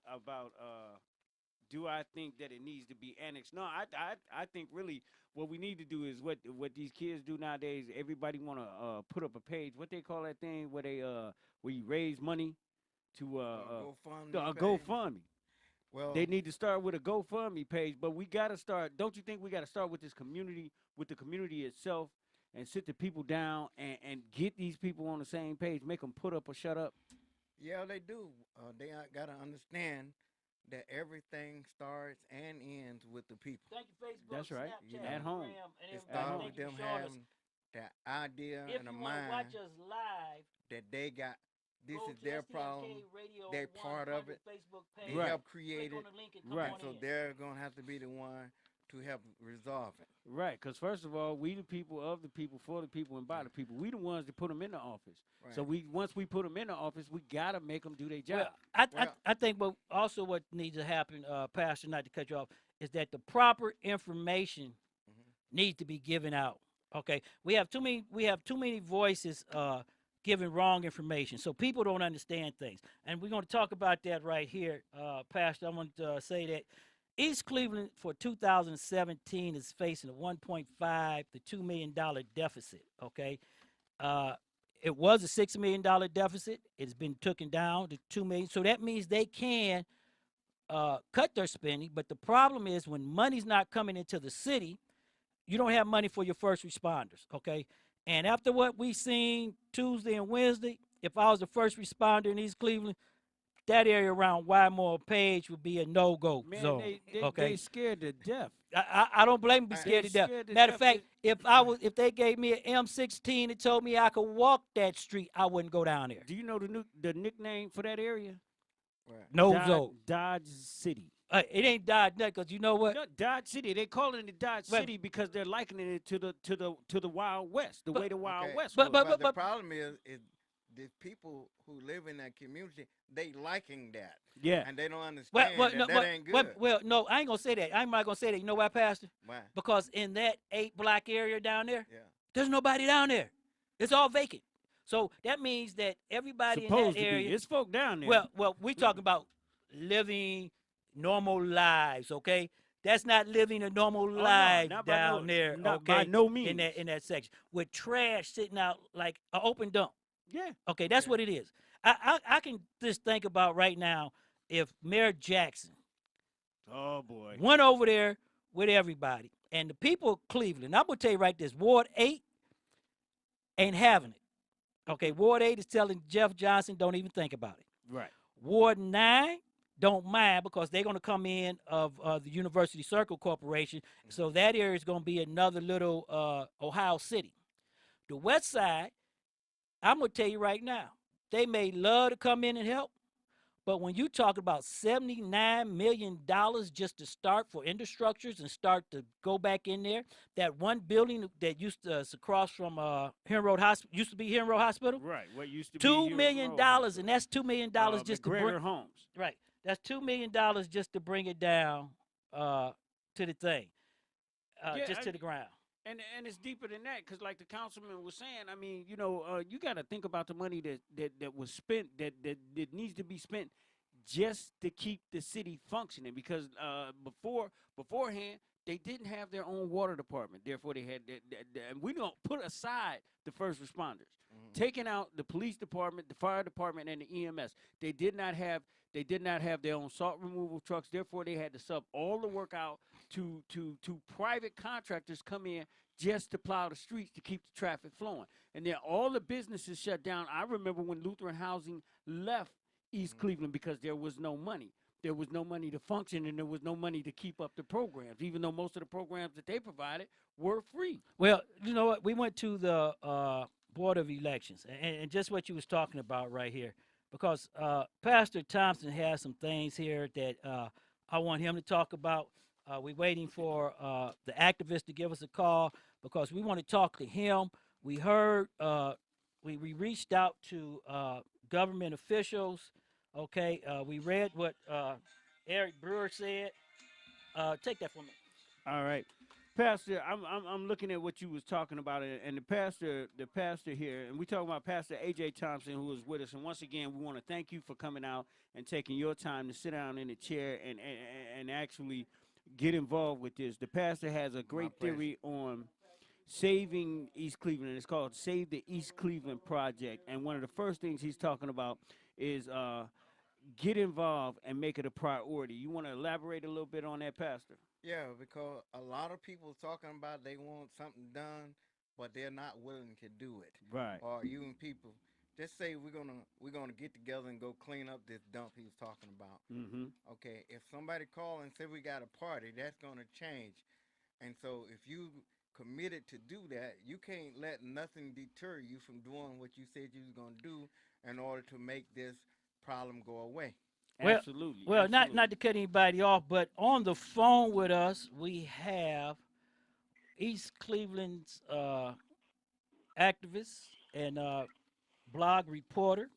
Speaker 5: do I think that it needs to be annexed? No, I think really what we need to do is what these kids do nowadays. Everybody want to put up a page. What they call that thing where they where you raise money to
Speaker 6: GoFundMe
Speaker 5: a
Speaker 6: page.
Speaker 5: GoFundMe.
Speaker 6: Well,
Speaker 5: They need to start with a GoFundMe page, but we got to start. Don't you think we got to start with this community, with the community itself, and sit the people down and get these people on the same page, make them put up or shut up?
Speaker 6: yeah, they do. They got to understand that everything starts and ends with the people.
Speaker 4: Thank you, Facebook.
Speaker 5: That's right.
Speaker 4: Snapchat,
Speaker 5: At home.
Speaker 4: Instagram, and
Speaker 6: It
Speaker 4: everybody.
Speaker 6: starts
Speaker 5: home.
Speaker 6: with
Speaker 4: Thank you
Speaker 6: them
Speaker 4: for showing us.
Speaker 6: having that idea
Speaker 4: If
Speaker 6: and a
Speaker 4: you want to
Speaker 6: mind
Speaker 4: watch us live,
Speaker 6: that they got. This
Speaker 4: go
Speaker 6: is
Speaker 4: to
Speaker 6: their
Speaker 4: STMK
Speaker 6: problem.
Speaker 4: Radio
Speaker 6: They're part of
Speaker 4: 100
Speaker 6: it.
Speaker 4: Facebook
Speaker 6: They
Speaker 4: page.
Speaker 5: Right.
Speaker 6: help
Speaker 4: Click
Speaker 6: create
Speaker 4: on
Speaker 6: it,
Speaker 4: the link and come
Speaker 5: Right.
Speaker 4: on
Speaker 6: so
Speaker 4: in.
Speaker 6: they're gonna have to be the one to help resolve it.
Speaker 5: Right, because first of all, we the people, of the people, for the people, and by the people. We the ones that put them in the office.
Speaker 6: Right.
Speaker 5: So once we put them in the office, we gotta make them do their job.
Speaker 4: Well,
Speaker 6: Well-
Speaker 4: I think what needs to happen, Pastor, not to cut you off, is that the proper information needs to be given out. Okay, we have too many voices giving wrong information, so people don't understand things. And we're going to talk about that right here, Pastor. I want to say that East Cleveland for 2017 is facing a 1.5 to $2 million deficit. Okay, uh, it was a $6 million deficit. It's been taken down to $2 million. So that means they can cut their spending. But the problem is when money's not coming into the city, you don't have money for your first responders. Okay, and after what we seen Tuesday and Wednesday, if I was a first responder in East Cleveland, that area around Wymore Page would be a no-go
Speaker 5: Man,
Speaker 4: zone.
Speaker 5: they
Speaker 4: Okay,
Speaker 5: scared to death.
Speaker 4: I don't blame them. Be
Speaker 6: They
Speaker 4: scared to death.
Speaker 5: scared to
Speaker 4: Matter of
Speaker 5: death.
Speaker 4: fact, if they gave me an M16 and told me I could walk that street, I wouldn't go down there.
Speaker 5: Do you know the nickname for that area?
Speaker 6: Right.
Speaker 4: No
Speaker 5: Dodge,
Speaker 4: zone.
Speaker 5: Dodge City.
Speaker 4: It ain't Dodge nothing, because you know what?
Speaker 5: No, Dodge City. They call it the Dodge
Speaker 4: But-
Speaker 5: City because they're likening it to the Wild West, the
Speaker 4: But-
Speaker 5: way the Wild
Speaker 6: Okay.
Speaker 5: West
Speaker 4: But-
Speaker 5: was.
Speaker 6: But the problem is the people who live in that community, they liking that,
Speaker 5: Yeah.
Speaker 6: and they don't
Speaker 4: Well,
Speaker 6: understand that ain't good.
Speaker 4: well, no, I ain't gonna say that. I'm not gonna say that. You know why, Pastor?
Speaker 6: Why?
Speaker 4: Because in that 8 block area down there,
Speaker 6: Yeah.
Speaker 4: there's nobody down there. It's all vacant. So that means that everybody in
Speaker 5: Supposed
Speaker 4: that
Speaker 5: to
Speaker 4: area.
Speaker 5: be. It's folk down there.
Speaker 4: Well, we talking about living normal lives, okay? That's not living a normal
Speaker 5: no,
Speaker 4: life
Speaker 5: not by
Speaker 4: down
Speaker 5: no-
Speaker 4: there,
Speaker 5: not
Speaker 4: okay?
Speaker 5: by no means.
Speaker 4: in that section with trash sitting out like an open dump.
Speaker 5: Yeah.
Speaker 4: Okay, that's
Speaker 6: Okay.
Speaker 4: what it is. I can just think about right now if Mayor Jackson
Speaker 5: Oh boy.
Speaker 4: went over there with everybody and the people of Cleveland. I'm gonna tell you right this: Ward 8 ain't having it. Okay, Ward 8 is telling Jeff Johnson, don't even think about it.
Speaker 5: Right.
Speaker 4: Ward 9 don't mind because they're going to come in of the University Circle Corporation. So that area is going to be another little Ohio City. The West Side, I'm going to tell you right now, they may love to come in and help, but when you talk about $79 million just to start for infrastructures and start to go back in there, that one building that used to across from Heron Road Hospital, used to be Heron Road Hospital,
Speaker 5: Right. What used to be
Speaker 4: $2
Speaker 5: Hero
Speaker 4: million,
Speaker 5: Road
Speaker 4: and
Speaker 5: Hospital.
Speaker 4: that's $2 million just to
Speaker 5: McGregor
Speaker 4: bring.
Speaker 5: Homes.
Speaker 4: Right. That's $2 million just to bring it down to the thing,
Speaker 5: Yeah,
Speaker 4: just to the ground.
Speaker 5: And it's deeper than that, because like the councilman was saying, I mean, you know, you got to think about the money that was spent, that needs to be spent just to keep the city functioning. Because beforehand, they didn't have their own water department. Therefore, they had and we don't put aside the first responders, taking out the police department, the fire department, and the EMS. They did not have their own salt removal trucks. Therefore, they had to sub all the work out to private contractors come in just to plow the streets to keep the traffic flowing. And then all the businesses shut down. I remember when Lutheran Housing left East Cleveland because there was no money. There was no money to function, and there was no money to keep up the programs, even though most of the programs that they provided were free.
Speaker 4: Well, you know what? We went to the Board of Elections, and just what you was talking about right here, because Pastor Thompson has some things here that I want him to talk about. We're waiting for the activist to give us a call because we want to talk to him. We heard, we reached out to government officials. Okay, we read what Eric Brewer said. Take that from me.
Speaker 5: All right, Pastor. I'm looking at what you was talking about, and the pastor here, and we talking about Pastor A.J. Thompson, who is with us. And once again, we want to thank you for coming out and taking your time to sit down in the chair and actually get involved with this. The pastor has a great theory on saving East Cleveland. It's called Save the East Cleveland Project. And one of the first things he's talking about is get involved and make it a priority. You want to elaborate a little bit on that, Pastor?
Speaker 6: Yeah, because a lot of people talking about they want something done, but they're not willing to do it.
Speaker 5: Right.
Speaker 6: Or even people just say we're gonna get together and go clean up this dump he was talking about.
Speaker 5: Mm-hmm.
Speaker 6: Okay, if somebody call and say we got a party, that's gonna change. And so if you committed to do that, you can't let nothing deter you from doing what you said you was gonna do in order to make this problem go away.
Speaker 4: Well,
Speaker 5: Absolutely.
Speaker 4: well,
Speaker 5: Absolutely.
Speaker 4: not to cut anybody off, but on the phone with us, we have East Cleveland's activist and blog reporter,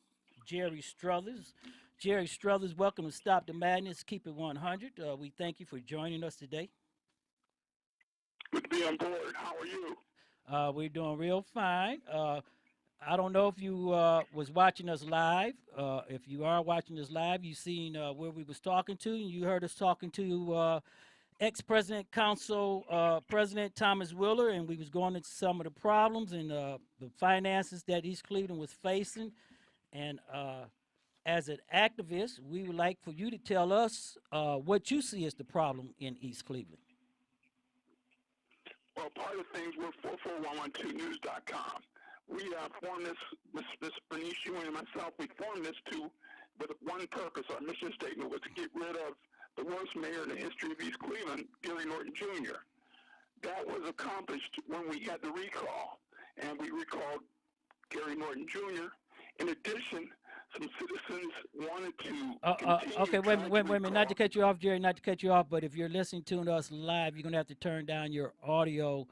Speaker 4: Jerry Struthers. Jerry Struthers, welcome to Stop the Madness, Keep It 100. We thank you for joining us today.
Speaker 9: Good to be on board. How are you?
Speaker 4: We're doing real fine. I don't know if you was watching us live. If you are watching us live, you seen where we was talking to, and you heard us talking to ex-president council President Thomas Wheeler, and we was going into some of the problems and the finances that East Cleveland was facing. And as an activist, we would like for you to tell us what you see as the problem in East Cleveland.
Speaker 9: Well, part of things, we're 44112news.com. We formed this Bernice Ewing and myself, we formed this with one purpose. Our mission statement was to get rid of the worst mayor in the history of East Cleveland, Gary Norton Jr. That was accomplished when we had the recall, and we recalled Gary Norton Jr. In addition, some citizens wanted to
Speaker 4: okay, wait a minute. Not to cut you off, Jerry, not to cut you off, but if you're listening to us live, you're going to have to turn down your audio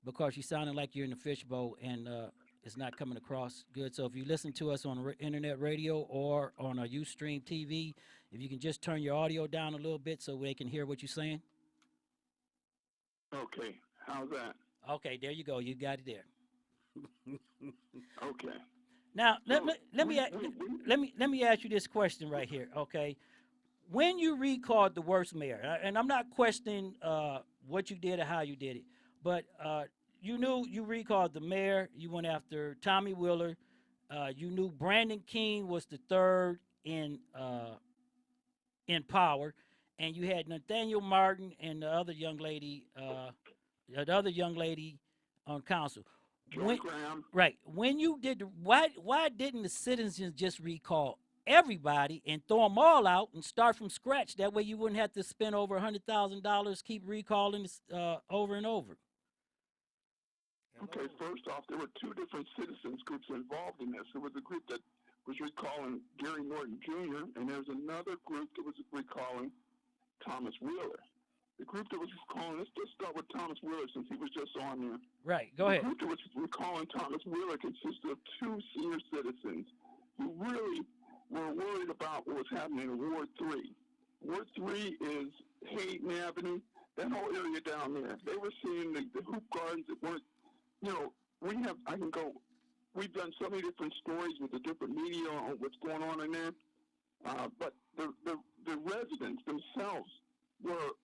Speaker 4: because you're sounding like you're in the fishbowl and it's not coming across good. So if you listen to us on internet radio or on a Ustream TV, if you can just turn your audio down a little bit so they can hear what you're saying.
Speaker 9: Okay, how's that?
Speaker 4: Okay, there you go. You got it there.
Speaker 9: Okay.
Speaker 4: Now let me ask you this question right here. Okay, when you recalled the worst mayor, and I'm not questioning what you did or how you did it, but you knew you recalled the mayor. You went after Tommy Wheeler. You knew Brandon King was the third in power, and you had Nathaniel Martin and the other young lady on council. Right. When you did, why didn't the citizens just recall everybody and throw them all out and start from scratch? That way you wouldn't have to spend over $100,000 keep recalling over and over.
Speaker 9: Okay, first off, there were two different citizens groups involved in this. There was a group that was recalling Gary Norton Jr., and there was another group that was recalling Thomas Wheeler. The group that was recalling, let's just start with Thomas Wheeler since he was just on there.
Speaker 4: Right, go ahead.
Speaker 9: The group that was recalling Thomas Wheeler consisted of two senior citizens who really were worried about what was happening in Ward 3. Ward 3 is Hayden Avenue, that whole area down there. They were seeing the hoop gardens that weren't, we've done so many different stories with the different media on what's going on in there, but the residents themselves were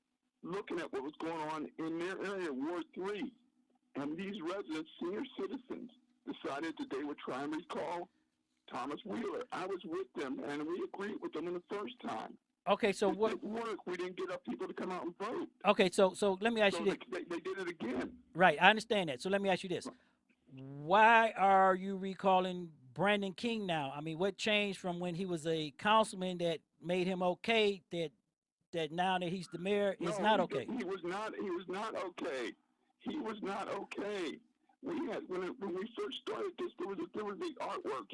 Speaker 9: looking at what was going on in their area, Ward 3. And these residents, senior citizens, decided that they would try and recall Thomas Wheeler. I was with them, and we agreed with them in the first time.
Speaker 4: Okay, so
Speaker 9: it didn't work. We didn't get enough people to come out and vote.
Speaker 4: Okay, so let me ask you this.
Speaker 9: They did it again.
Speaker 4: Right, I understand that. So let me ask you this. Why are you recalling Brandon King now? I mean, what changed from when he was a councilman that made him okay that now that he's the mayor is not okay?
Speaker 9: He was not okay. He was not okay. We had when we first started this, there was the artwork.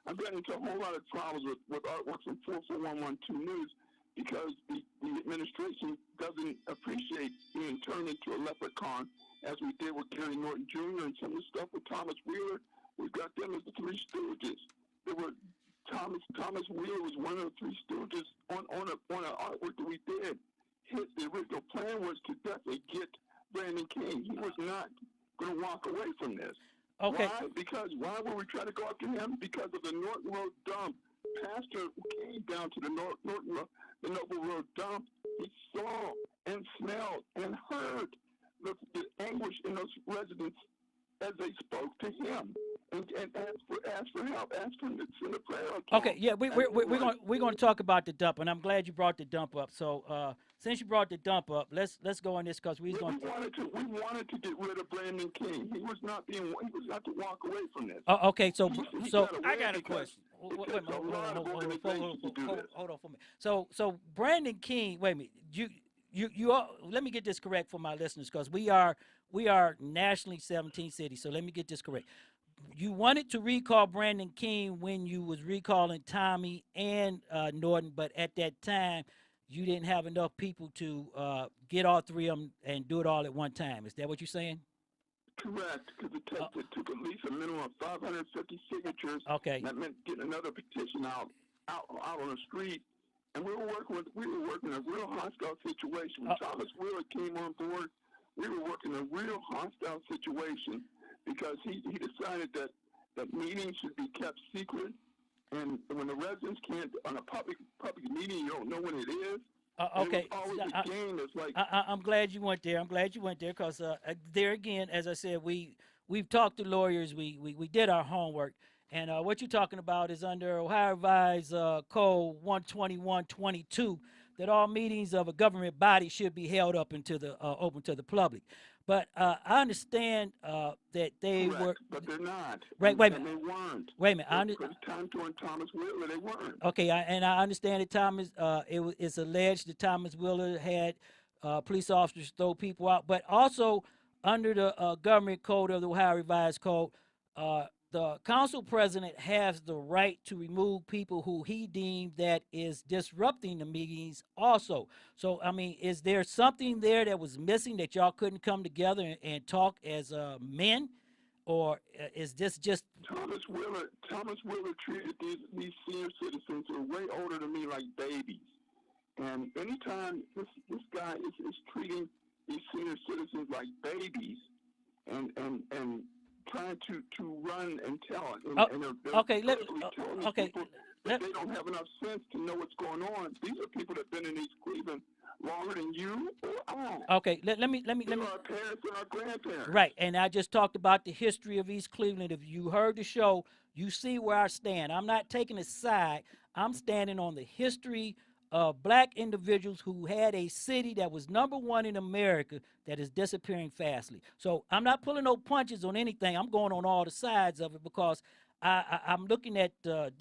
Speaker 9: I've gotten into a whole lot of problems with artworks from 44112 News because the administration doesn't appreciate being turned into a leprechaun, as we did with Gary Norton Jr. and some of the stuff with Thomas Wheeler. We got them as the Three Stooges. There were Thomas Wheeler was one of the Three Stooges on an artwork that we did. The original plan was to definitely get Brandon King. He was not going to walk away from this.
Speaker 4: Okay.
Speaker 9: Why? Because why would we try to go after him? Because of the Norton Road dump. Pastor came down to the Noble Road dump. He saw and smelled and heard the anguish in those residents as they spoke to him and asked for help, asked for him to send a prayer.
Speaker 4: Okay, yeah, we're going to talk about the dump, and I'm glad you brought the dump up. So since you brought the dump up, let's go on this because we wanted
Speaker 9: to get rid of Brandon King. He was not to walk away from this.
Speaker 4: Okay, so
Speaker 5: I got a question.
Speaker 4: Hold on for me. So Brandon King, wait a minute. You let me get this correct for my listeners because we are nationally 17 cities. So let me get this correct. You wanted to recall Brandon King when you was recalling Tommy and Norton, but at that time you didn't have enough people to get all three of them and do it all at one time. Is that what you're saying?
Speaker 9: Correct, because it took at least a minimum of 550 signatures.
Speaker 4: Okay.
Speaker 9: That meant getting another petition out on the street. And we were working in a real hostile situation. When Thomas Wheeler came on board, we were working in a real hostile situation because he decided that meetings should be kept secret. And when the residents can't, on a public meeting, you don't know when it is.
Speaker 4: Okay.
Speaker 9: Like
Speaker 4: I'm glad you went there. Because there again, as I said, we've talked to lawyers. We did our homework. And what you're talking about is under Ohio Revised Code 12122 that all meetings of a government body should be held up into the open to the public. But I understand that they were,
Speaker 9: but they're not.
Speaker 4: Right, wait a minute.
Speaker 9: They weren't.
Speaker 4: Wait a minute.
Speaker 9: Time during Thomas Wheeler, they weren't.
Speaker 4: Okay, and I understand that Thomas. It's alleged that Thomas Wheeler had police officers throw people out, but also under the government code of the Ohio Revised Code, the council president has the right to remove people who he deemed that is disrupting the meetings also. So, I mean, is there something there that was missing that y'all couldn't come together and talk as men? Or is this just...
Speaker 9: Thomas Wheeler treated these senior citizens who are way older than me like babies. And anytime this guy is treating these senior citizens like babies and trying to run and tell it. They don't have enough sense to know what's going on. These are people that have been in East Cleveland longer than you or I.
Speaker 4: Okay, let me.
Speaker 9: Our parents and our grandparents.
Speaker 4: Right, and I just talked about the history of East Cleveland. If you heard the show, you see where I stand. I'm not taking a side. I'm standing on the history of black individuals who had a city that was #1 in America that is disappearing fastly. So I'm not pulling no punches on anything. I'm going on all the sides of it because I'm looking at the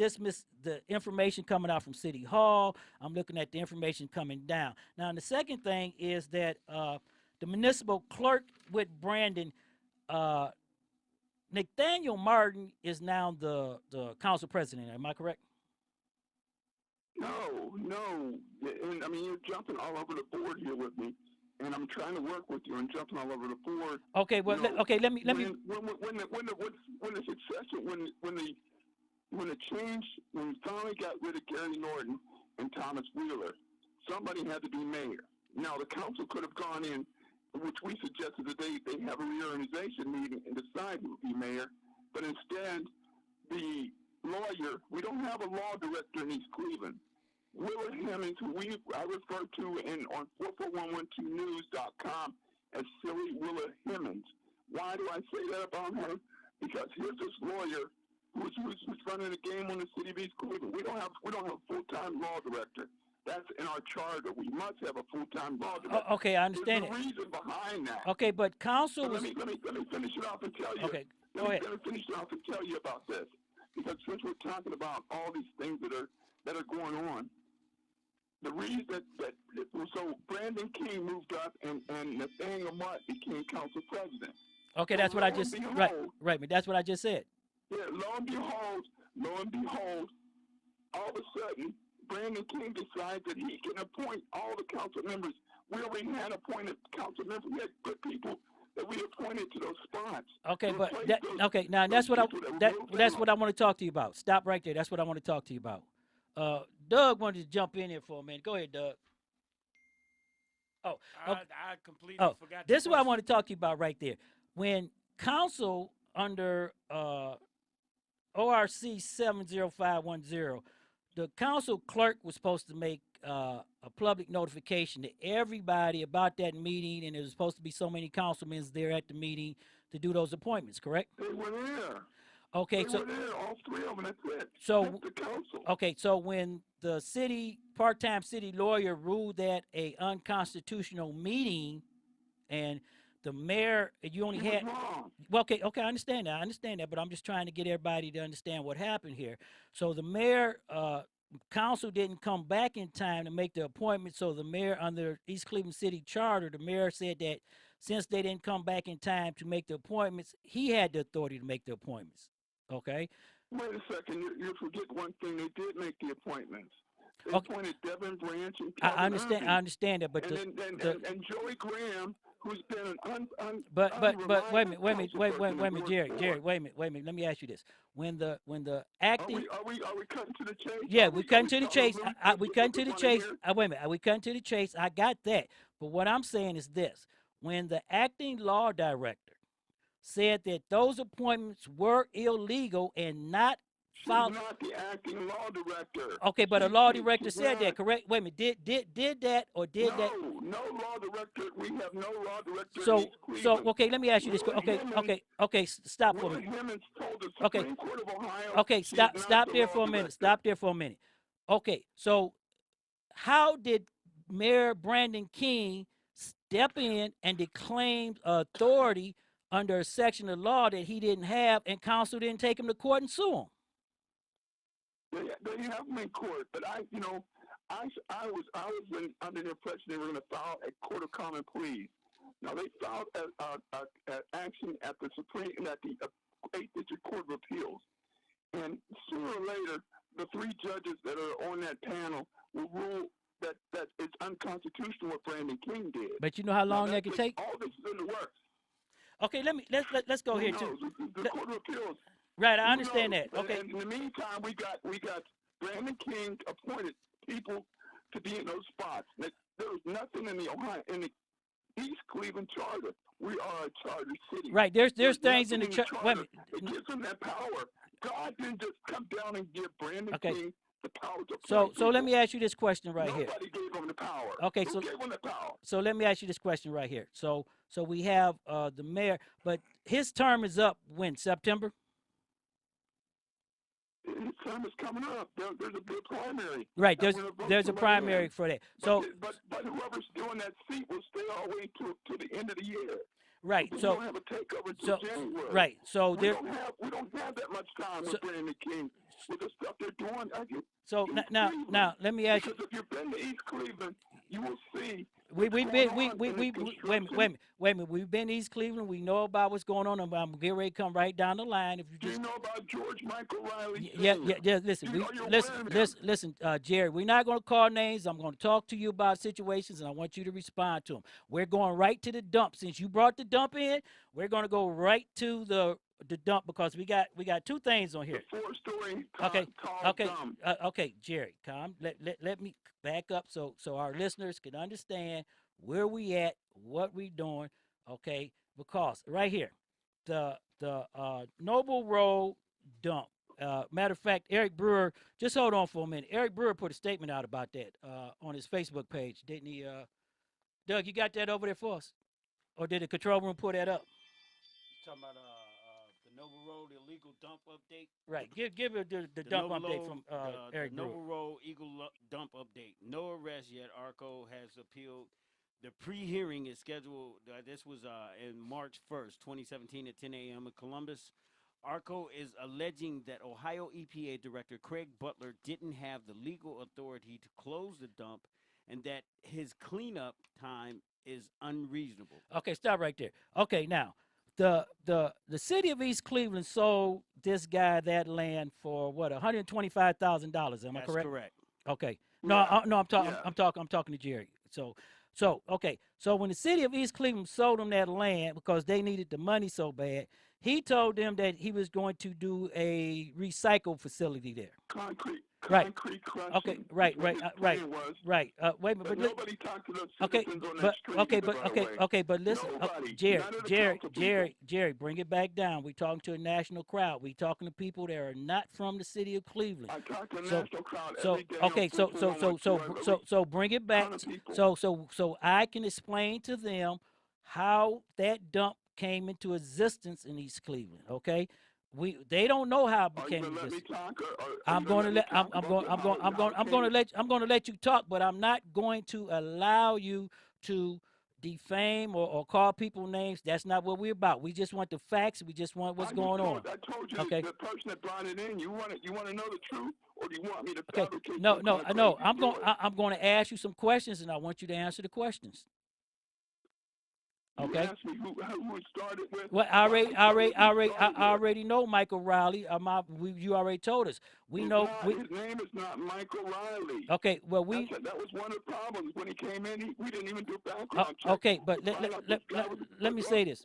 Speaker 4: information coming out from City Hall. I'm looking at the information coming down. Now, and the second thing is that the municipal clerk with Brandon, Nathaniel Martin is now the council president. Am I correct?
Speaker 9: No. And I mean, you're jumping all over the board here with me, and I'm trying to work with you and jumping all over the board.
Speaker 4: Okay, well, let me.
Speaker 9: When the succession, when we finally got rid of Gary Norton and Thomas Wheeler, somebody had to be mayor. Now the council could have gone in, which we suggested that they have a reorganization meeting and decide who would be mayor, but instead the lawyer, we don't have a law director in East Cleveland. Willa Hemmings, who I refer to on 44112news.com as Silly Willa Hemmings. Why do I say that about her? Because here's this lawyer who's running a game on the city of East Cleveland. We don't have a full-time law director. That's in our charter. We must have a full-time law director.
Speaker 4: Okay, I understand
Speaker 9: There's a reason behind that.
Speaker 4: Okay, but council was...
Speaker 9: Let me finish it off and tell you.
Speaker 4: Okay, go ahead.
Speaker 9: Let me finish it off and tell you about this. Because since we're talking about all these things that are going on, the reason so Brandon King moved up and Nathaniel Martin became council president.
Speaker 4: Okay, that's what I just right. That's what I just said.
Speaker 9: Yeah, lo and behold, all of a sudden, Brandon King decides that he can appoint all the council members, we already had appointed council members. We had good people that we appointed to those spots.
Speaker 4: Okay,
Speaker 9: to
Speaker 4: but
Speaker 9: replace
Speaker 4: that,
Speaker 9: those-
Speaker 4: okay, now
Speaker 9: those
Speaker 4: that's what I
Speaker 9: people that were
Speaker 4: that
Speaker 9: moved
Speaker 4: that's
Speaker 9: out.
Speaker 4: what I want to talk to you about. Stop right there. That's what I want to talk to you about. Doug wanted to jump in here for a minute. Go ahead, Doug. Oh, okay.
Speaker 5: I completely
Speaker 4: Oh,
Speaker 5: forgot.
Speaker 4: this is what I want to talk to you about right there. When council under ORC 70510, the council clerk was supposed to make a public notification to everybody about that meeting, and there was supposed to be so many councilmen there at the meeting to do those appointments, correct?
Speaker 9: They were there.
Speaker 4: Okay,
Speaker 9: They
Speaker 4: so
Speaker 9: were there, all three of them. That's it.
Speaker 4: So-
Speaker 9: That's the council.
Speaker 4: okay, so when the city part-time city lawyer ruled that a unconstitutional meeting, and the mayor, you only
Speaker 9: He was
Speaker 4: had
Speaker 9: wrong.
Speaker 4: well, okay, I understand that, but I'm just trying to get everybody to understand what happened here. So the mayor, council didn't come back in time to make the appointment. So the mayor, under East Cleveland City Charter, the mayor said that since they didn't come back in time to make the appointments, he had the authority to make the appointments. Okay.
Speaker 9: Wait a second. You forget one thing. They did make the appointments. They
Speaker 4: Okay.
Speaker 9: appointed Devin Branch and
Speaker 4: I
Speaker 9: Calvin
Speaker 4: understand.
Speaker 9: Irving.
Speaker 4: I understand that, but
Speaker 9: And then and Joey Graham, who's been an
Speaker 4: But wait a minute,
Speaker 9: unreliable
Speaker 4: wait a minute, wait a
Speaker 9: councilperson in
Speaker 4: minute,
Speaker 9: Ward
Speaker 4: Jerry,
Speaker 9: 4.
Speaker 4: wait a minute. Let me ask you this: when the
Speaker 9: Are
Speaker 4: acting,
Speaker 9: we cutting to the chase?
Speaker 4: yeah,
Speaker 9: Are
Speaker 4: we cutting to the chase. We
Speaker 9: we
Speaker 4: cutting to the
Speaker 9: wanna
Speaker 4: chase.
Speaker 9: hear?
Speaker 4: Wait a minute, we cutting to the chase. I got that, but what I'm saying is this: when the acting law director said that those appointments were illegal and not
Speaker 9: She's
Speaker 4: filed.
Speaker 9: not the acting law director.
Speaker 4: Okay, but a
Speaker 9: She-
Speaker 4: law
Speaker 9: she-
Speaker 4: director
Speaker 9: she's
Speaker 4: said that,
Speaker 9: not.
Speaker 4: correct? Wait a minute, did that or did that?
Speaker 9: No law director. We have no law director in
Speaker 4: So
Speaker 9: East Cleveland.
Speaker 4: okay, let me ask you this.
Speaker 9: Willie
Speaker 4: Okay,
Speaker 9: Hemmons-
Speaker 4: okay, stop for a
Speaker 9: Willie
Speaker 4: minute.
Speaker 9: Hemmons told the
Speaker 4: Okay.
Speaker 9: Supreme Court of Ohio.
Speaker 4: Okay,
Speaker 9: he is
Speaker 4: stop
Speaker 9: not the
Speaker 4: there
Speaker 9: law
Speaker 4: for a minute.
Speaker 9: director.
Speaker 4: Stop there for a minute. Okay, so how did Mayor Brandon King step in and declaim authority under a section of law that he didn't have, and council didn't take him to court and sue him?
Speaker 9: They have them in court, but I was under the impression they were going to file a court of common pleas. Now they filed an action at the at the 8th District Court of Appeals, and sooner or later, the three judges that are on that panel will rule that it's unconstitutional what Brandon King did.
Speaker 4: But you know how long
Speaker 9: Now,
Speaker 4: that could take?
Speaker 9: all this is in the works.
Speaker 4: Okay, let's go
Speaker 9: Who
Speaker 4: here
Speaker 9: knows?
Speaker 4: too.
Speaker 9: The
Speaker 4: Let-
Speaker 9: Court of Appeals.
Speaker 4: Right, I
Speaker 9: Who
Speaker 4: understand
Speaker 9: knows?
Speaker 4: that. Okay,
Speaker 9: And in the meantime, we got Brandon King appointed people to be in those spots. There was nothing in the East Cleveland Charter. We are a charter city.
Speaker 4: right. There's things in
Speaker 9: nothing
Speaker 4: the wait a minute.
Speaker 9: It gives them that power. God didn't just come down and give Brandon
Speaker 4: Okay.
Speaker 9: King the power to
Speaker 4: So
Speaker 9: appoint
Speaker 4: let
Speaker 9: people.
Speaker 4: me ask you this question right here.
Speaker 9: Nobody gave him the power.
Speaker 4: Okay,
Speaker 9: Who
Speaker 4: so-
Speaker 9: gave him the power?
Speaker 4: So let me ask you this question right here. So we have the mayor, but his term is up when? September?
Speaker 9: His term is coming up. There's a big primary.
Speaker 4: Right.
Speaker 9: That we're gonna vote
Speaker 4: There's a
Speaker 9: somebody in.
Speaker 4: primary for that. So
Speaker 9: but whoever's doing that seat will stay all the way to the end of the year.
Speaker 4: right.
Speaker 9: We
Speaker 4: So
Speaker 9: don't have a takeover until
Speaker 4: so
Speaker 9: January.
Speaker 4: right. So
Speaker 9: We
Speaker 4: there.
Speaker 9: don't have that much time
Speaker 4: So-
Speaker 9: with Brandon King with the stuff they're doing.
Speaker 4: So
Speaker 9: East
Speaker 4: now
Speaker 9: Cleveland.
Speaker 4: let me ask you.
Speaker 9: Because if you've been to East Cleveland, you will see.
Speaker 4: We've
Speaker 9: what's
Speaker 4: been
Speaker 9: going
Speaker 4: we
Speaker 9: on
Speaker 4: we
Speaker 9: in
Speaker 4: we
Speaker 9: the
Speaker 4: we- wait a minute,
Speaker 9: construction.
Speaker 4: wait a minute. We've been to East Cleveland. We know about what's going on. I'm getting ready to come right down the line. If you
Speaker 9: Do you
Speaker 4: just
Speaker 9: know about George Michael Riley?
Speaker 4: yeah,
Speaker 9: Sr.?
Speaker 4: yeah. Listen,
Speaker 9: Are you aware of him?
Speaker 4: listen, Jerry. We're not going to call names. I'm going to talk to you about situations, and I want you to respond to them. We're going right to the dump. Since you brought the dump in, we're going to go right to the dump because we got two things on here.
Speaker 9: The four-story
Speaker 4: Okay,
Speaker 9: tall
Speaker 4: okay,
Speaker 9: dump.
Speaker 4: okay, Jerry, calm. Let me back up so our listeners can understand where we at, what we doing. Okay, because right here, the Noble Road dump. Matter of fact, Eric Brewer. Just hold on for a minute. Eric Brewer put a statement out about that on his Facebook page, didn't he? Doug, you got that over there for us, or did the control room put that up?
Speaker 5: Talking about the Noble Road illegal dump update.
Speaker 4: Right. Give it the
Speaker 5: The
Speaker 4: dump
Speaker 5: Noble
Speaker 4: update
Speaker 5: Road,
Speaker 4: from
Speaker 5: the
Speaker 4: Eric Brewer.
Speaker 5: Noble Road dump update. No arrest yet. ARCO has appealed. The pre-hearing is scheduled. This was in March 1st, 2017 at 10 a.m. in Columbus. ARCO is alleging that Ohio EPA Director Craig Butler didn't have the legal authority to close the dump and that his cleanup time is unreasonable.
Speaker 4: Okay, stop right there. Okay, now the city of East Cleveland sold this guy that land for what, $125,000. Am I
Speaker 5: That's
Speaker 4: correct?
Speaker 5: correct.
Speaker 4: Okay. No,
Speaker 9: Yeah.
Speaker 4: no, I'm talking.
Speaker 9: Yeah.
Speaker 4: I'm talking to Jerry. So okay. So when the city of East Cleveland sold them that land because they needed the money so bad, he told them that he was going to do a recycle facility there.
Speaker 9: Concrete
Speaker 4: Right.
Speaker 9: crushing.
Speaker 4: Okay.
Speaker 9: Is
Speaker 4: Right.
Speaker 9: what
Speaker 4: Right.
Speaker 9: his
Speaker 4: Right.
Speaker 9: plan was.
Speaker 4: Right. Wait a minute.
Speaker 9: But
Speaker 4: But
Speaker 9: nobody talked to those
Speaker 4: okay.
Speaker 9: citizens on that
Speaker 4: But
Speaker 9: street
Speaker 4: okay.
Speaker 9: either,
Speaker 4: But
Speaker 9: by the way.
Speaker 4: okay. But listen,
Speaker 9: Nobody.
Speaker 4: Jerry,
Speaker 9: None of the
Speaker 4: Jerry,
Speaker 9: council people.
Speaker 4: Jerry, bring it back down. We talking to a national crowd. We talking to people that are not from the city of Cleveland.
Speaker 9: I talk to a
Speaker 4: So
Speaker 9: national crowd
Speaker 4: so
Speaker 9: every day
Speaker 4: okay.
Speaker 9: on
Speaker 4: So
Speaker 9: 44112.
Speaker 4: so bring it back.
Speaker 9: Ton of people.
Speaker 4: So I can explain to them how that dump came into existence in East Cleveland. Okay. They don't know how it
Speaker 9: Are you
Speaker 4: became
Speaker 9: gonna let me
Speaker 4: existence.
Speaker 9: talk, or are
Speaker 4: I'm
Speaker 9: you
Speaker 4: going
Speaker 9: gonna
Speaker 4: to
Speaker 9: let me
Speaker 4: let
Speaker 9: talk about
Speaker 4: I'm going to let you talk, but I'm not going to allow you to defame or call people names. That's not what we're about. We just want the facts. We just want what's going on.
Speaker 9: I told you
Speaker 4: Okay.
Speaker 9: the person that brought it in. You want to know the truth, or do you want me to
Speaker 4: Okay.
Speaker 9: fabricate
Speaker 4: No,
Speaker 9: some
Speaker 4: no,
Speaker 9: kind of
Speaker 4: no.
Speaker 9: crazy story?
Speaker 4: I'm going to ask you some questions, and I want you to answer the questions.
Speaker 9: You
Speaker 4: Okay.
Speaker 9: asked me who it started with.
Speaker 4: Well, I already know Michael Riley. You already told us. We know.
Speaker 9: His name is not Michael Riley.
Speaker 4: Okay. Well,
Speaker 9: that was one of the problems when he came in. We didn't even do background check.
Speaker 4: okay, but let me say this.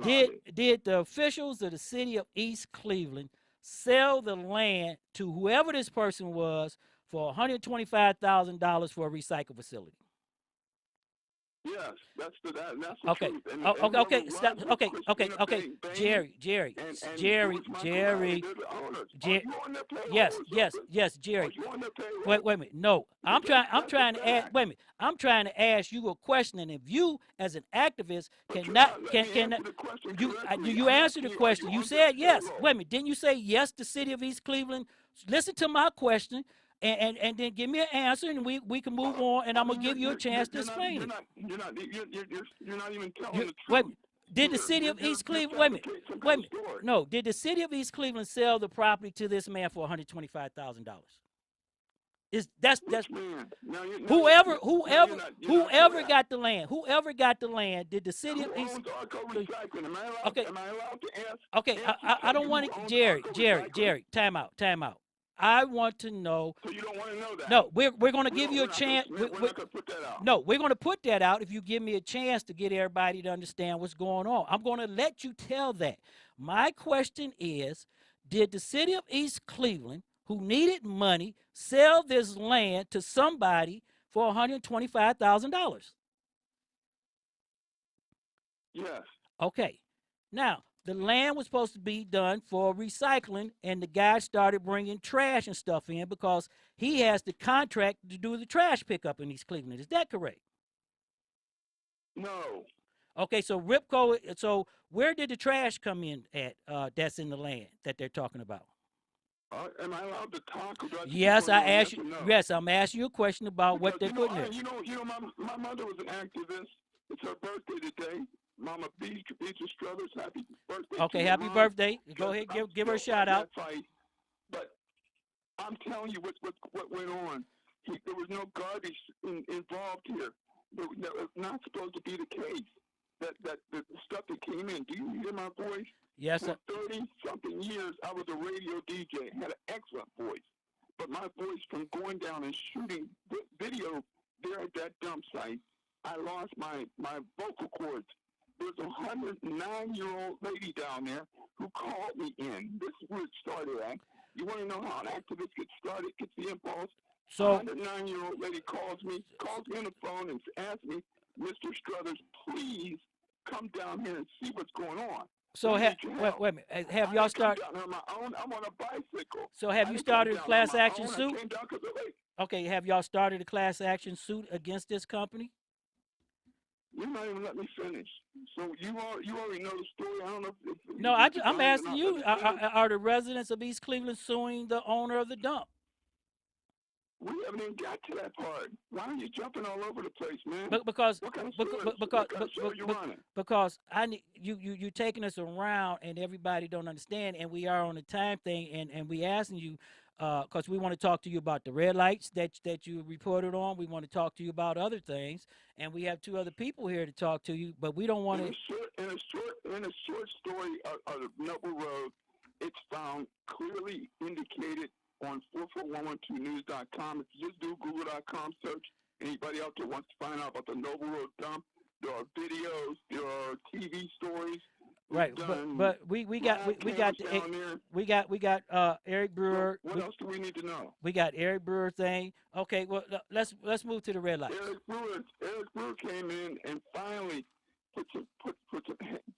Speaker 4: Did the officials of the city of East Cleveland sell the land to whoever this person was for $125,000 for a recycle facility?
Speaker 9: Yes, that's the
Speaker 4: Okay.
Speaker 9: truth. And
Speaker 4: Okay. Stop. Okay. Jerry. Jerry. Yes, Jerry. Wait a minute. No, I'm trying to ask. Wait a minute. I'm trying to ask you a question, and if you, as an activist, you answer the question? You said yes. Wait a minute. Didn't you say yes? The city of East Cleveland. Listen to my question. And then give me an answer, and we can move on. And I'm gonna give you a chance to explain it.
Speaker 9: You're not even telling the truth.
Speaker 4: Wait, did the city of East Cleveland? Wait a minute. No, did the city of East Cleveland sell the property to this man for $125,000? That's whoever got the land. Whoever got the land, did the city of East? Okay.
Speaker 9: Am I allowed to ask?
Speaker 4: Okay, I don't want to. Jerry, time out. I want to know.
Speaker 9: So you don't want to know that?
Speaker 4: No, we're going to give you a chance.
Speaker 9: We're not going to put that out.
Speaker 4: No, we're going to put that out if you give me a chance to get everybody to understand what's going on. I'm going to let you tell that. My question is, did the city of East Cleveland, who needed money, sell this land to somebody for $125,000?
Speaker 9: Yes.
Speaker 4: Okay. Now, the land was supposed to be done for recycling, and the guy started bringing trash and stuff in because he has the contract to do the trash pickup in East Cleveland. Is that correct?
Speaker 9: No.
Speaker 4: Okay, so Ripco. So where did the trash come in at? That's in the land that they're talking about.
Speaker 9: Am I allowed to talk about?
Speaker 4: Yes, I asked you. No? Yes, I'm asking you a question about what they're putting there.
Speaker 9: My mother was an activist. It's her birthday today. Mama Beatrice Struthers, happy birthday.
Speaker 4: Okay, happy birthday. Go ahead, give her a shout out.
Speaker 9: But I'm telling you what went on. There was no garbage involved here. That was not supposed to be the case. That the stuff that came in. Do you hear my voice?
Speaker 4: Yes, sir.
Speaker 9: For 30-something years, I was a radio DJ. Had an excellent voice. But my voice from going down and shooting video there at that dump site, I lost my vocal cords. There's a 109-year-old lady down there who called me in. This is where it started at. You want to know how an activist gets started, gets the impulse?
Speaker 4: So,
Speaker 9: a 109-year-old lady calls me on the phone and asks me, Mr. Struthers, please come down here and see what's going on.
Speaker 4: So, wait a minute. Have y'all started?
Speaker 9: I'm on a bicycle.
Speaker 4: So, have you started a class action suit? Okay, have y'all started a class action suit against this company?
Speaker 9: You're not even letting me finish. So you already know the story. I don't know if
Speaker 4: no, I'm asking you. Are the residents of East Cleveland suing the owner of the dump?
Speaker 9: We haven't even got to that part. Why are you jumping all over the place, man?
Speaker 4: Because you're taking us around, and everybody don't understand, and we are on a time thing, and we asking you. Because we want to talk to you about the red lights that you reported on. We want to talk to you about other things, and we have two other people here to talk to you. But we don't want to.
Speaker 9: In a short story of Noble Road, it's found clearly indicated on 44112news.com. If you just do google.com search, anybody out there wants to find out about the Noble Road dump, there are videos, there are TV stories.
Speaker 4: Right, but we got Eric Brewer.
Speaker 9: So what else do we need to know?
Speaker 4: We got Eric Brewer thing. Okay, well let's move to the red lights.
Speaker 9: Eric Brewer came in and finally put some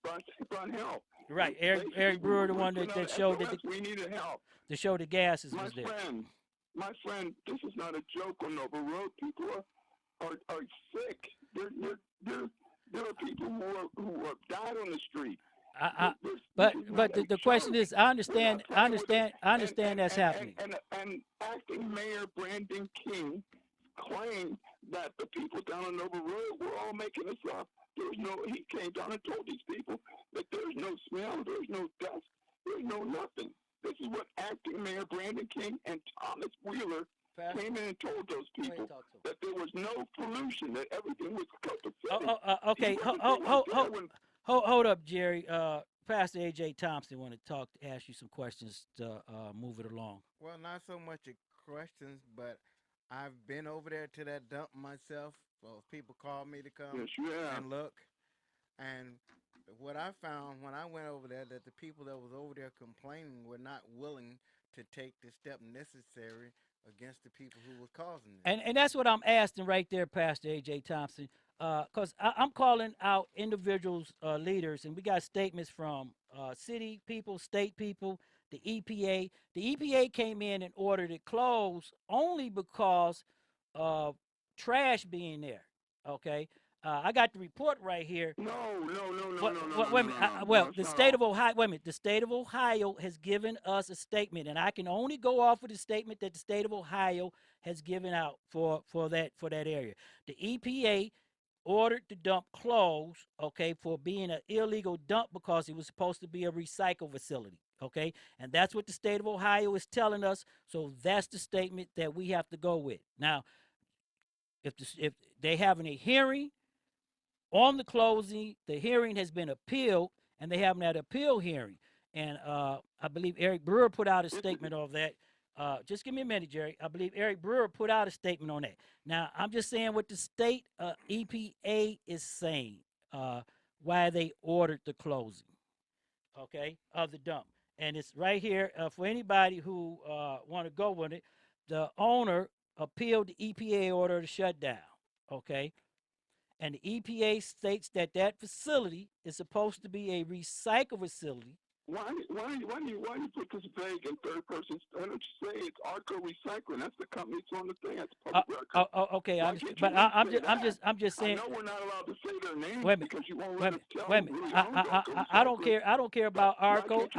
Speaker 9: brought help.
Speaker 4: Right, Eric Brewer, the one that showed that
Speaker 9: we needed help.
Speaker 4: To show the gases was there.
Speaker 9: My friend, this is not a joke on Noble Road. People are sick. There are people who have died on the street.
Speaker 4: But the question is, I understand that's happening.
Speaker 9: And acting Mayor Brandon King claimed that the people down on Noble Road were all making this up. He came down and told these people that there's no smell, there's no dust, there's no nothing. This is what acting Mayor Brandon King and Thomas Wheeler came in and told those people that there was no pollution, that everything was copacetic.
Speaker 4: Okay, hold up, Jerry. Pastor A.J. Thompson want to ask you some questions to move it along.
Speaker 6: Well, not so much questions, but I've been over there to that dump myself. Well, people called me to come and look. And what I found when I went over there, that the people that was over there complaining were not willing to take the step necessary against the people who was causing it.
Speaker 4: And that's what I'm asking right there, Pastor A.J. Thompson, because I'm calling out individuals, leaders, and we got statements from city people, state people, the EPA. The EPA came in and ordered it closed only because of trash being there, okay? I got the report right here.
Speaker 9: No.
Speaker 4: Wait a minute. Well, the state of Ohio. Wait a minute. The state of Ohio has given us a statement, and I can only go off of the statement that the state of Ohio has given out for that area. The EPA ordered the dump closed, okay, for being an illegal dump because it was supposed to be a recycle facility, okay, and that's what the state of Ohio is telling us. So that's the statement that we have to go with. Now, if they having a hearing on the closing, the hearing has been appealed, and they haven't had an appeal hearing. And I believe Eric Brewer put out a statement of that. Just give me a minute, Jerry. I believe Eric Brewer put out a statement on that. Now, I'm just saying what the state EPA is saying, why they ordered the closing, okay, of the dump. And it's right here for anybody who want to go with it. The owner appealed the EPA order to shut down, okay? And the EPA states that facility is supposed to be a recycle facility.
Speaker 9: Why do you put this vague in third person? Why don't you say it's Arco Recycling? That's the company that's on the thing. That's public record.
Speaker 4: Okay, but I'm just saying.
Speaker 9: I know we're not allowed to say their names because you won't
Speaker 4: let
Speaker 9: us tell
Speaker 4: wait a minute. I don't care. I don't care about Arco.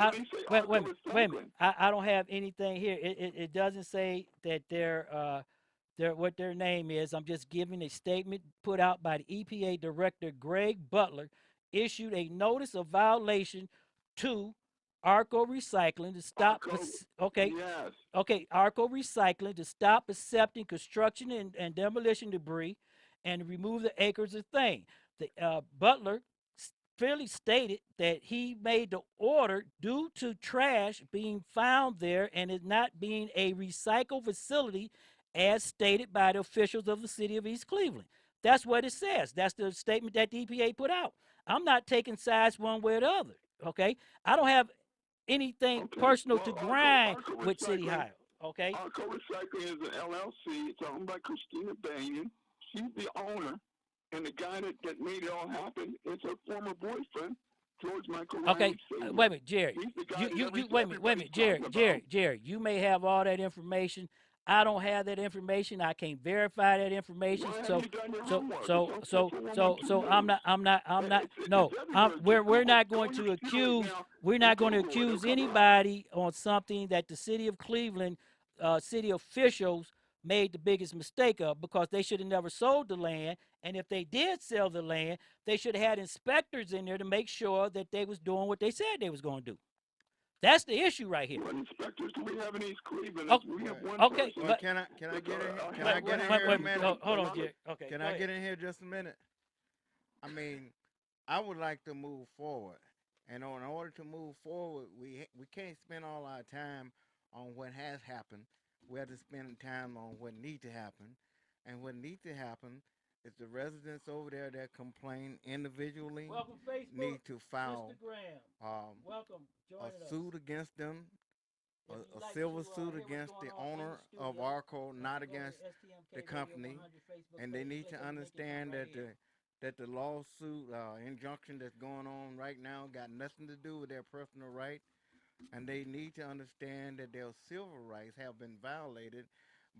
Speaker 4: Wait a minute. I don't have anything here. It doesn't say that what their name is. I'm just giving a statement put out by the EPA Director Greg Butler, issued a notice of violation to Arco Recycling to stop. Arco Recycling to stop accepting construction and demolition debris, and remove the acres of thing. The Butler clearly stated that he made the order due to trash being found there and it not being a recycle facility, as stated by the officials of the city of East Cleveland. That's what it says. That's the statement that the EPA put out. I'm not taking sides one way or the other, okay? I don't have anything personal to grind with City Ohio, okay?
Speaker 9: Arco Recycling is an LLC. It's owned by Christina Banyan. She's the owner, and the guy that made it all happen is her former boyfriend, George Michael Ryan.
Speaker 4: Okay, wait a minute, Jerry. Wait a minute, Jerry. You may have all that information. I don't have that information. I can't verify that information. We're not going to accuse anybody on something that the city of Cleveland, city officials made the biggest mistake of, because they should have never sold the land. And if they did sell the land, they should have had inspectors in there to make sure that they was doing what they said they was going to do. That's the issue right here.
Speaker 9: What inspectors do we have in East Cleveland? We have one
Speaker 6: okay,
Speaker 9: person.
Speaker 6: but can I get in? Can I get in here a minute?
Speaker 4: Hold on, Jerry. Okay.
Speaker 6: Can I get in here just a minute? I mean, I would like to move forward, and in order to move forward, we can't spend all our time on what has happened. We have to spend time on what needs to happen. And what needs to happen is the residents over there that complain individually
Speaker 4: Welcome, Facebook,
Speaker 6: need to file
Speaker 4: Instagram. Welcome,
Speaker 6: a
Speaker 4: joining us.
Speaker 6: suit against them,
Speaker 4: If you'd
Speaker 6: a
Speaker 4: like
Speaker 6: civil
Speaker 4: to
Speaker 6: suit
Speaker 4: hear what's
Speaker 6: against
Speaker 4: going
Speaker 6: the
Speaker 4: on in
Speaker 6: owner
Speaker 4: the
Speaker 6: of
Speaker 4: studio,
Speaker 6: Arco,
Speaker 4: you
Speaker 6: not
Speaker 4: can go to
Speaker 6: against
Speaker 4: STMK
Speaker 6: the
Speaker 4: Radio
Speaker 6: company.
Speaker 4: 100 Facebook
Speaker 6: And they
Speaker 4: page,
Speaker 6: need
Speaker 4: click
Speaker 6: to
Speaker 4: on the link, it come
Speaker 6: understand
Speaker 4: right
Speaker 6: that
Speaker 4: here.
Speaker 6: the lawsuit injunction that's going on right now got nothing to do with their personal right, and they need to understand that their civil rights have been violated,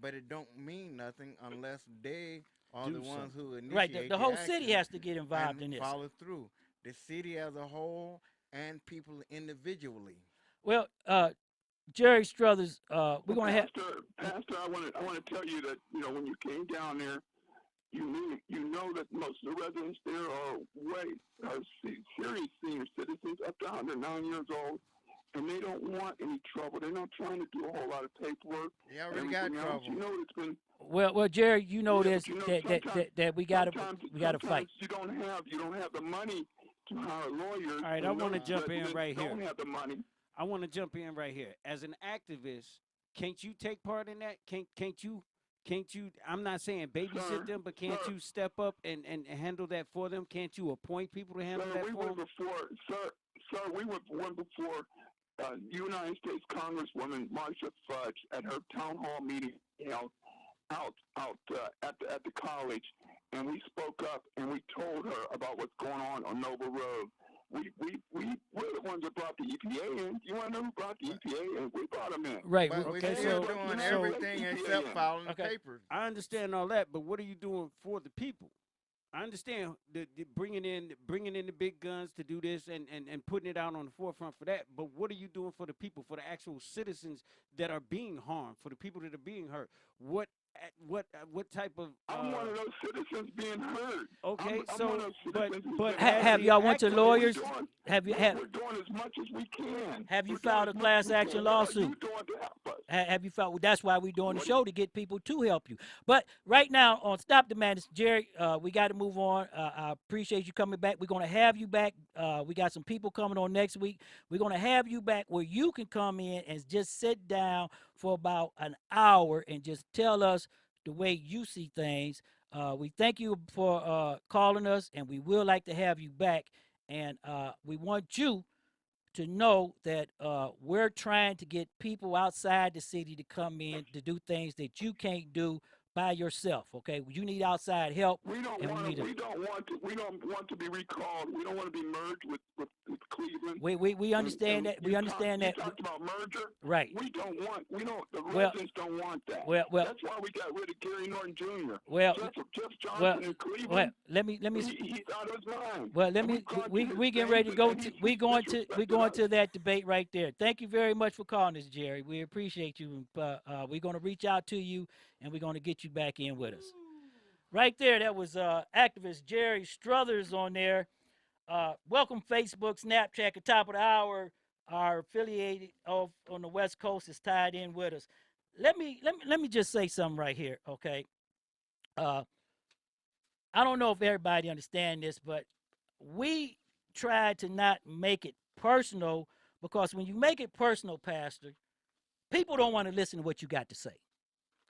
Speaker 6: but it don't mean nothing unless they are
Speaker 5: Do
Speaker 6: the ones who
Speaker 4: Right,
Speaker 6: initiate
Speaker 4: the
Speaker 6: the
Speaker 4: whole city
Speaker 6: action
Speaker 4: has to get involved
Speaker 6: and
Speaker 4: in this.
Speaker 6: follow through. The city as a whole and people individually.
Speaker 4: Well, Jerry Struthers, we're going to have.
Speaker 9: Pastor, I want to tell you that when you came down there, you know that most of the residents there are serious senior citizens up to 109 years old, and they don't want any trouble. They're not trying to do a whole lot of paperwork.
Speaker 6: They already got trouble.
Speaker 9: You know it's been.
Speaker 4: Well, Jerry, you know this that we got to fight.
Speaker 9: You don't have the money to hire lawyers.
Speaker 5: All right, I want to jump in right here.
Speaker 9: Don't have the money.
Speaker 5: I want to jump in right here. As an activist, can't you take part in that? Can't you? I'm not saying babysit them, but can't you step up and handle that for them? Can't you appoint people to handle that for them?
Speaker 9: We went before United States Congresswoman Marcia Fudge at her town hall meeting out at the college, and we spoke up and we told her about what's going on Noble Road. We're the ones that brought the EPA in. You want to know who brought the EPA in? We brought them in.
Speaker 4: Right.
Speaker 6: But
Speaker 5: Okay,
Speaker 6: we're still
Speaker 5: so
Speaker 6: doing everything except filing the papers.
Speaker 5: I understand all that, but what are you doing for the people? I understand the bringing in the big guns to do this and putting it out on the forefront for that. But what are you doing for the people, for the actual citizens that are being harmed, for the people that are being hurt? What type of?
Speaker 9: I'm one of those citizens being hurt.
Speaker 5: Okay,
Speaker 9: I'm
Speaker 5: but
Speaker 4: have y'all went to lawyers?
Speaker 9: We're doing as much as we can.
Speaker 4: Have you filed a class action lawsuit? Have you filed? That's why we're doing the show, to get people to help you. But right now on Stop the Madness, Jerry, we got to move on. I appreciate you coming back. We're going to have you back. We got some people coming on next week. We're going to have you back where you can come in and just sit down for about an hour and just tell us the way you see things. We thank you for calling us, and we will like to have you back. And we want you to know that we're trying to get people outside the city to come in to do things that you can't do by yourself. Okay, you need outside help.
Speaker 9: We don't want to be recalled. We don't want to be merged with Cleveland.
Speaker 4: We understand that. We understand that.
Speaker 9: You talked about merger.
Speaker 4: Right.
Speaker 9: The residents don't want that.
Speaker 4: Well,
Speaker 9: that's why we got rid of Gary Norton Jr.
Speaker 4: Well,
Speaker 9: Jeff Johnson in Cleveland.
Speaker 4: Well, let me.
Speaker 9: He's out of his mind.
Speaker 4: Well, we getting ready to go to. We going to that debate right there. Thank you very much for calling us, Jerry. We appreciate you. We're going to reach out to you, and we're going to get you back in with us. Right there, that was activist Jerry Struthers on there. Welcome, Facebook, Snapchat, at the top of the hour. Our affiliated on the West Coast is tied in with us. Let me just say something right here, okay? I don't know if everybody understands this, but we try to not make it personal, because when you make it personal, Pastor, people don't want to listen to what you got to say.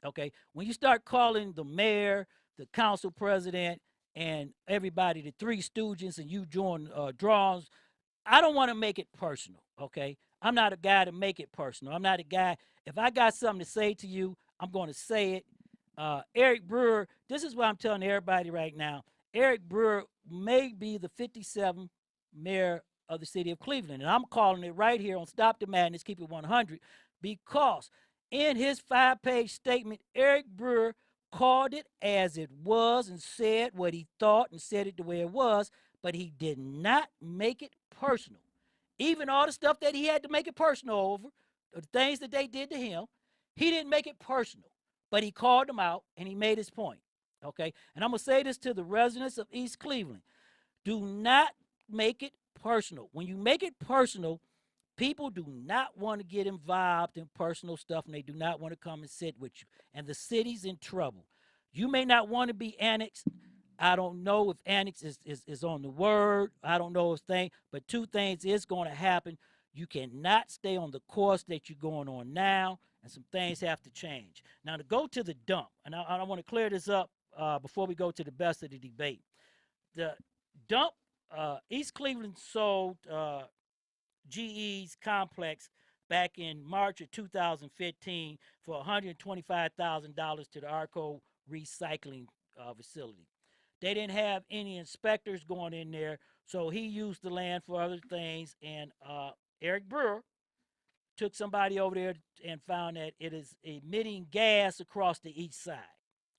Speaker 4: Okay, when you start calling the mayor, the council president, and everybody the Three Stooges, and you join draws, I don't want to make it personal. Okay, I'm not a guy to make it personal. I'm not a guy. If I got something to say to you, I'm going to say it. Eric Brewer, this is what I'm telling everybody right now. Eric Brewer may be the 57th mayor of the city of Cleveland, and I'm calling it right here on Stop the Madness, Keep It 100, because in his 5-page statement, Eric Brewer called it as it was and said what he thought and said it the way it was, but he did not make it personal. Even all the stuff that he had to make it personal over, the things that they did to him, he didn't make it personal, but he called them out and he made his point. Okay, and I'm going to say this to the residents of East Cleveland. Do not make it personal. When you make it personal, people do not want to get involved in personal stuff, and they do not want to come and sit with you. And the city's in trouble. You may not want to be annexed. I don't know if annex is on the word. I don't know if thing, but two things is going to happen. You cannot stay on the course that you're going on now, and some things have to change. Now, to go to the dump, and I want to clear this up before we go to the best of the debate. The dump, East Cleveland sold GE's complex back in March of 2015 for $125,000 to the Arco recycling facility. They didn't have any inspectors going in there, so he used the land for other things. And Eric Brewer took somebody over there and found that it is emitting gas across the east side.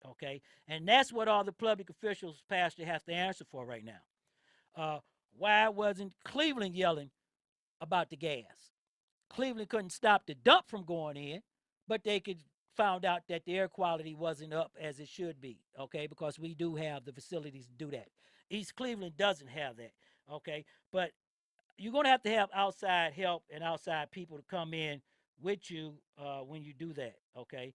Speaker 4: Okay, and that's what all the public officials, Pastor, have to answer for right now. Why wasn't Cleveland yelling about the gas? Cleveland couldn't stop the dump from going in, but they could found out that the air quality wasn't up as it should be, okay, because we do have the facilities to do that. East Cleveland doesn't have that, okay, but you're going to have outside help and outside people to come in with you when you do that, okay.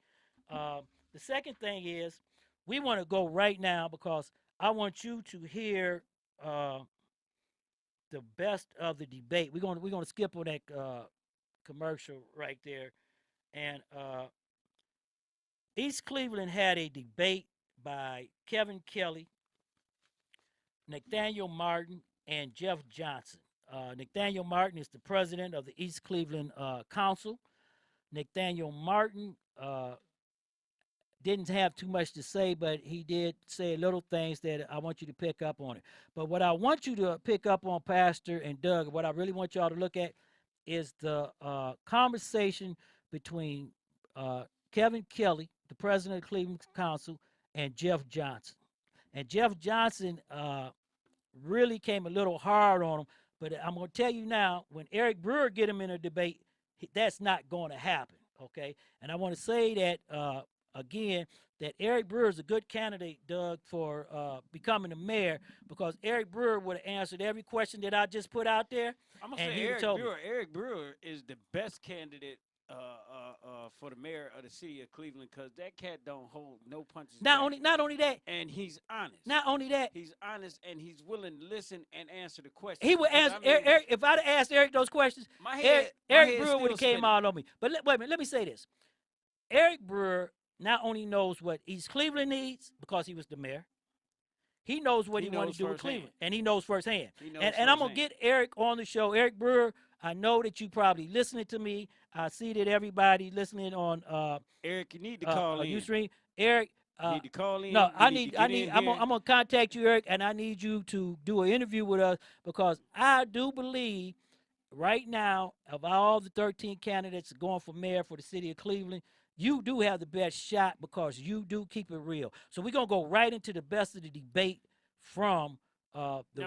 Speaker 4: The second thing is we want to go right now because I want you to hear the best of the debate. We're going to skip on that commercial right there, and East Cleveland had a debate by Kevin Kelly, Nathaniel Martin, and Jeff Johnson. Nathaniel Martin is the president of the East Cleveland Council. Nathaniel Martin didn't have too much to say, but he did say little things that I want you to pick up on it. But what I want you to pick up on, Pastor and Doug, what I really want y'all to look at is the conversation between Kevin Kelly, the president of Cleveland Council, and Jeff Johnson. And Jeff Johnson really came a little hard on him, but I'm going to tell you now, when Eric Brewer get him in a debate, that's not going to happen, okay? And I want to say that, again, that Eric Brewer is a good candidate, Doug, for becoming the mayor, because Eric Brewer would have answered every question that I just put out there.
Speaker 5: I'm going to say Eric Brewer is the best candidate for the mayor of the city of Cleveland, because that cat don't hold no punches.
Speaker 4: Not only that,
Speaker 5: and he's honest.
Speaker 4: Not only that,
Speaker 5: he's honest and he's willing to listen and answer the questions.
Speaker 4: He would answer. Eric, if I'd have asked Eric those questions, Eric Brewer would have came out on me. But wait a minute, let me say this: Eric Brewer not only knows what East Cleveland needs because he was the mayor. He knows what he wanted to do with Cleveland, and he knows firsthand. And I'm gonna get Eric on the show. Eric Brewer, I know that you probably listening to me. I see that everybody listening on
Speaker 5: Eric, you need to call in.
Speaker 4: Ustream. Eric,
Speaker 5: you need to call in.
Speaker 4: No, I'm gonna contact you, Eric, and I need you to do an interview with us because I do believe right now of all the 13 candidates going for mayor for the city of Cleveland, you do have the best shot because you do keep it real. So we're gonna go right into the best of the debate from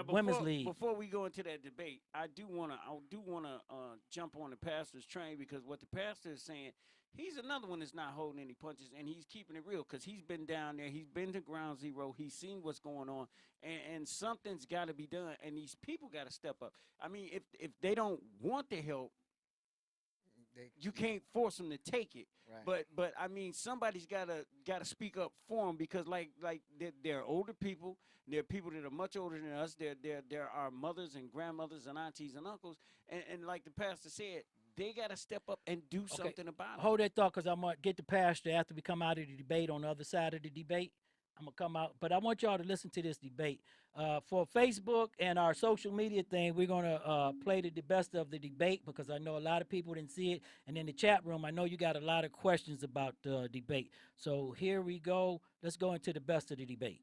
Speaker 4: Women's League.
Speaker 5: Before we go into that debate, I do wanna jump on the pastor's train, because what the pastor is saying, he's another one that's not holding any punches, and he's keeping it real because he's been down there, he's been to ground zero, he's seen what's going on, and something's got to be done, and these people got to step up. I mean, if they don't want the help, you can't force them to take it. Right. But I mean, somebody's gotta speak up for them, because like they're older people. They're people that are much older than us. There are mothers and grandmothers and aunties and uncles. And like the pastor said, they got to step up and do something about it.
Speaker 4: Hold that thought, because I'm going to get the pastor after we come out of the debate on the other side of the debate. I'm going to come out. But I want y'all to listen to this debate. For Facebook and our social media thing, we're going to play the best of the debate, because I know a lot of people didn't see it. And in the chat room, I know you got a lot of questions about the debate. So here we go. Let's go into the best of the debate.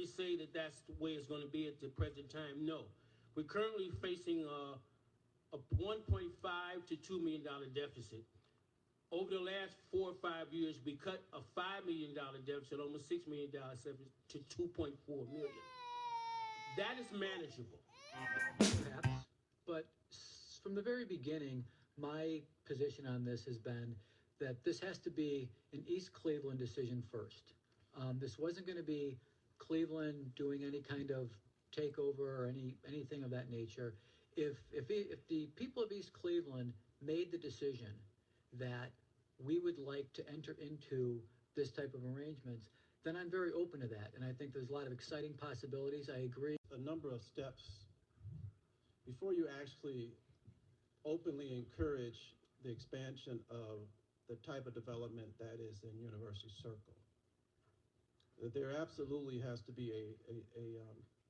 Speaker 10: simply say that that's the way it's going to be at the present time. No. We're currently facing a $1.5 to $2 million deficit. Over the last 4 or 5 years, we cut a $5 million deficit, almost $6 million deficit, to $2.4 million. That is manageable.
Speaker 11: Perhaps, but from the very beginning, my position on this has been that this has to be an East Cleveland decision first. This wasn't going to be Cleveland doing any kind of takeover or anything of that nature. If the people of East Cleveland made the decision that we would like to enter into this type of arrangements, then I'm very open to that. And I think there's a lot of exciting possibilities. I agree.
Speaker 12: A number of steps before you actually openly encourage the expansion of the type of development that is in University Circle. There absolutely has to be a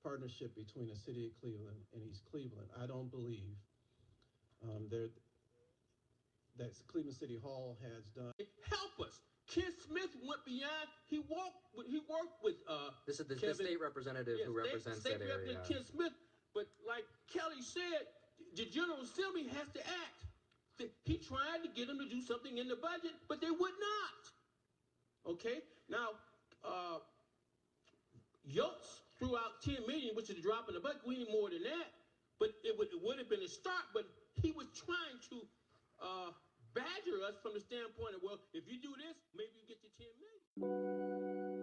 Speaker 12: partnership between the city of Cleveland and East Cleveland. I don't believe that Cleveland City Hall has done.
Speaker 10: Help us. Ken Smith went beyond. He worked with
Speaker 11: This is the
Speaker 10: Kevin,
Speaker 11: state representative who represents
Speaker 10: state
Speaker 11: that area.
Speaker 10: Ken Smith, but like Kelly said, the General Assembly has to act. He tried to get them to do something in the budget, but they would not. Okay, now Yotes threw out $10 million, which is a drop in the bucket. We need more than that, but it would have been a start. But he was trying to badger us from the standpoint of, well, if you do this, maybe you get your $10 million.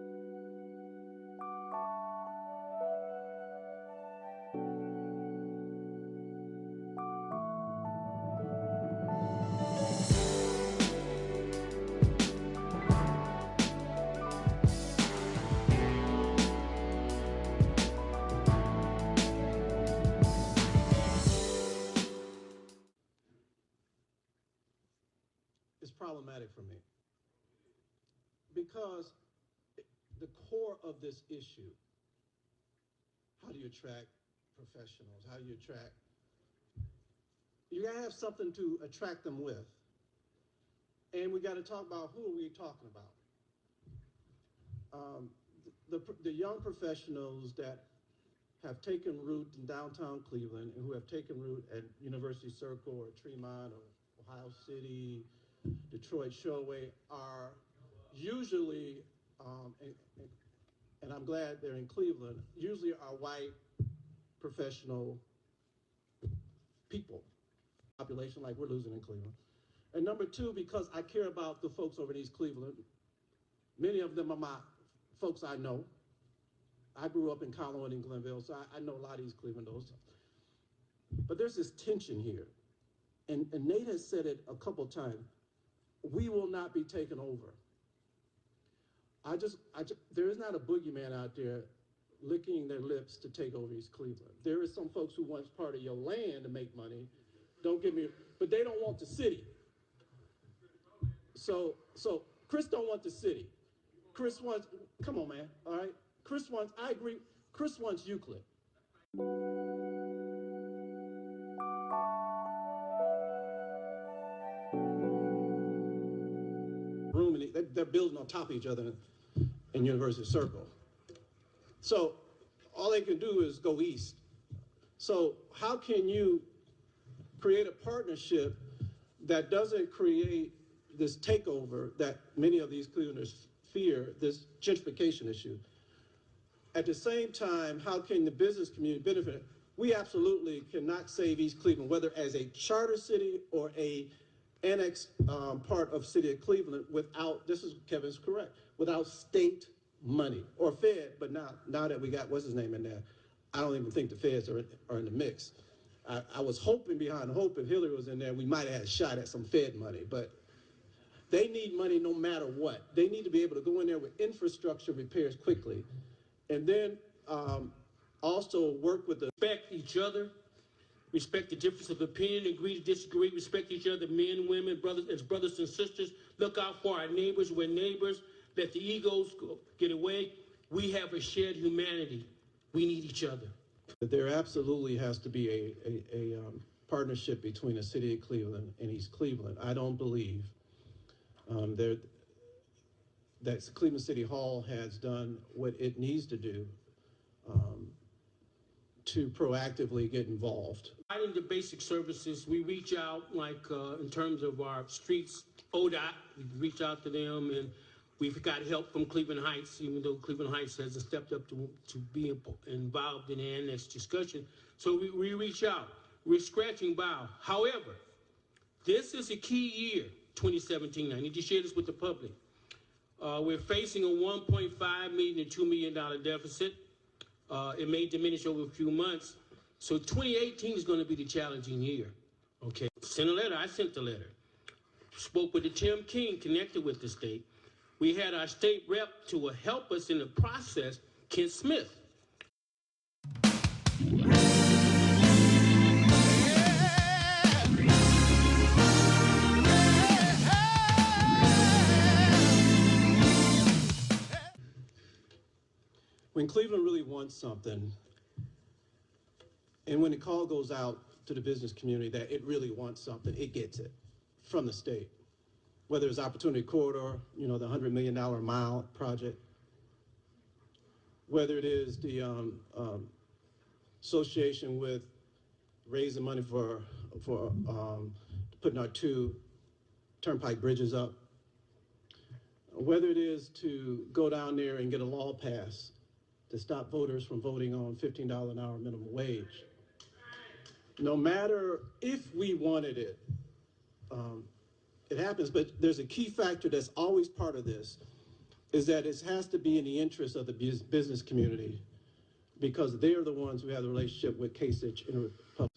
Speaker 12: Problematic for me because the core of this issue, how do you attract professionals? How do you attract? You gotta have something to attract them with, and we got to talk about who are we talking about. The young professionals that have taken root in downtown Cleveland and who have taken root at University Circle or Tremont or Ohio City, Detroit Showway are usually, and I'm glad they're in Cleveland, usually are white professional people, population like we're losing in Cleveland. And number two, because I care about the folks over in East Cleveland, many of them are my folks I know. I grew up in Collinwood and Glenville, so I know a lot of East Clevelanders. But there's this tension here. And Nate has said it a couple times. We will not be taken over. There is not a boogeyman out there licking their lips to take over East Cleveland. There is some folks who want part of your land to make money. Don't get me, but they don't want the city. So Chris don't want the city. Chris wants, come on, man, all right? Chris wants, I agree, Chris wants Euclid. They're building on top of each other in University Circle. So all they can do is go east. So how can you create a partnership that doesn't create this takeover that many of these Clevelanders fear, this gentrification issue? At the same time, how can the business community benefit? We absolutely cannot save East Cleveland, whether as a charter city or a annexed part of city of Cleveland without, this is, Kevin's correct, without state money or Fed, but now that we got, what's his name in there, I don't even think the Feds are in the mix. I was hoping behind hope if Hillary was in there, we might have had a shot at some Fed money, but they need money no matter what. They need to be able to go in there with infrastructure repairs quickly. And then also work with the—
Speaker 10: Respect each other. Respect the difference of opinion, agree to disagree, respect each other, men, women, brothers and sisters. Look out for our neighbors. We're neighbors. Let the egos get away. We have a shared humanity. We need each other.
Speaker 12: There absolutely has to be a partnership between the city of Cleveland and East Cleveland. I don't believe that Cleveland City Hall has done what it needs to do to proactively get involved?
Speaker 10: Providing the basic services, we reach out, like in terms of our streets, ODOT, we reach out to them, and we've got help from Cleveland Heights, even though Cleveland Heights hasn't stepped up to be involved in the annex discussion. So we reach out. We're scratching by. However, this is a key year, 2017. I need to share this with the public. We're facing a $1.5 million to $2 million deficit. It may diminish over a few months. So 2018 is going to be the challenging year. Okay. Send a letter. I sent the letter. Spoke with the Tim King, connected with the state. We had our state rep to help us in the process, Ken Smith.
Speaker 12: When Cleveland really wants something, and when the call goes out to the business community that it really wants something, it gets it from the state. Whether it's Opportunity Corridor, you know, the $100 million mile project, whether it is the association with raising money for putting our 2 turnpike bridges up, whether it is to go down there and get a law passed to stop voters from voting on $15 an hour minimum wage. No matter if we wanted it, it happens, but there's a key factor that's always part of this, is that it has to be in the interest of the business community, because they're the ones who have the relationship with Kasich and Republic.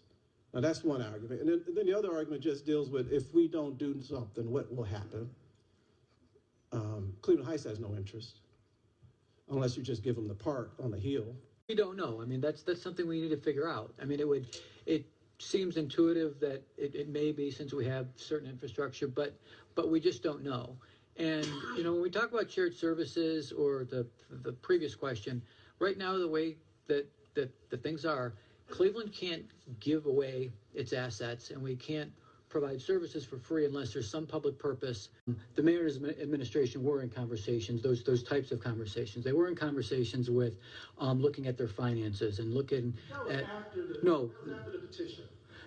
Speaker 12: Now that's one argument. And then the other argument just deals with, if we don't do something, what will happen? Cleveland Heights has no interest, unless you just give them the park on the hill.
Speaker 11: We don't know. I mean, that's something we need to figure out. I mean, it seems intuitive that it may be, since we have certain infrastructure, but we just don't know. And, you know, when we talk about shared services or the previous question, right now the way that the things are, Cleveland can't give away its assets, and we can't provide services for free unless there's some public purpose. The mayor's administration were in conversations, those types of conversations. They were in conversations with looking at their finances and looking at
Speaker 12: After the petition.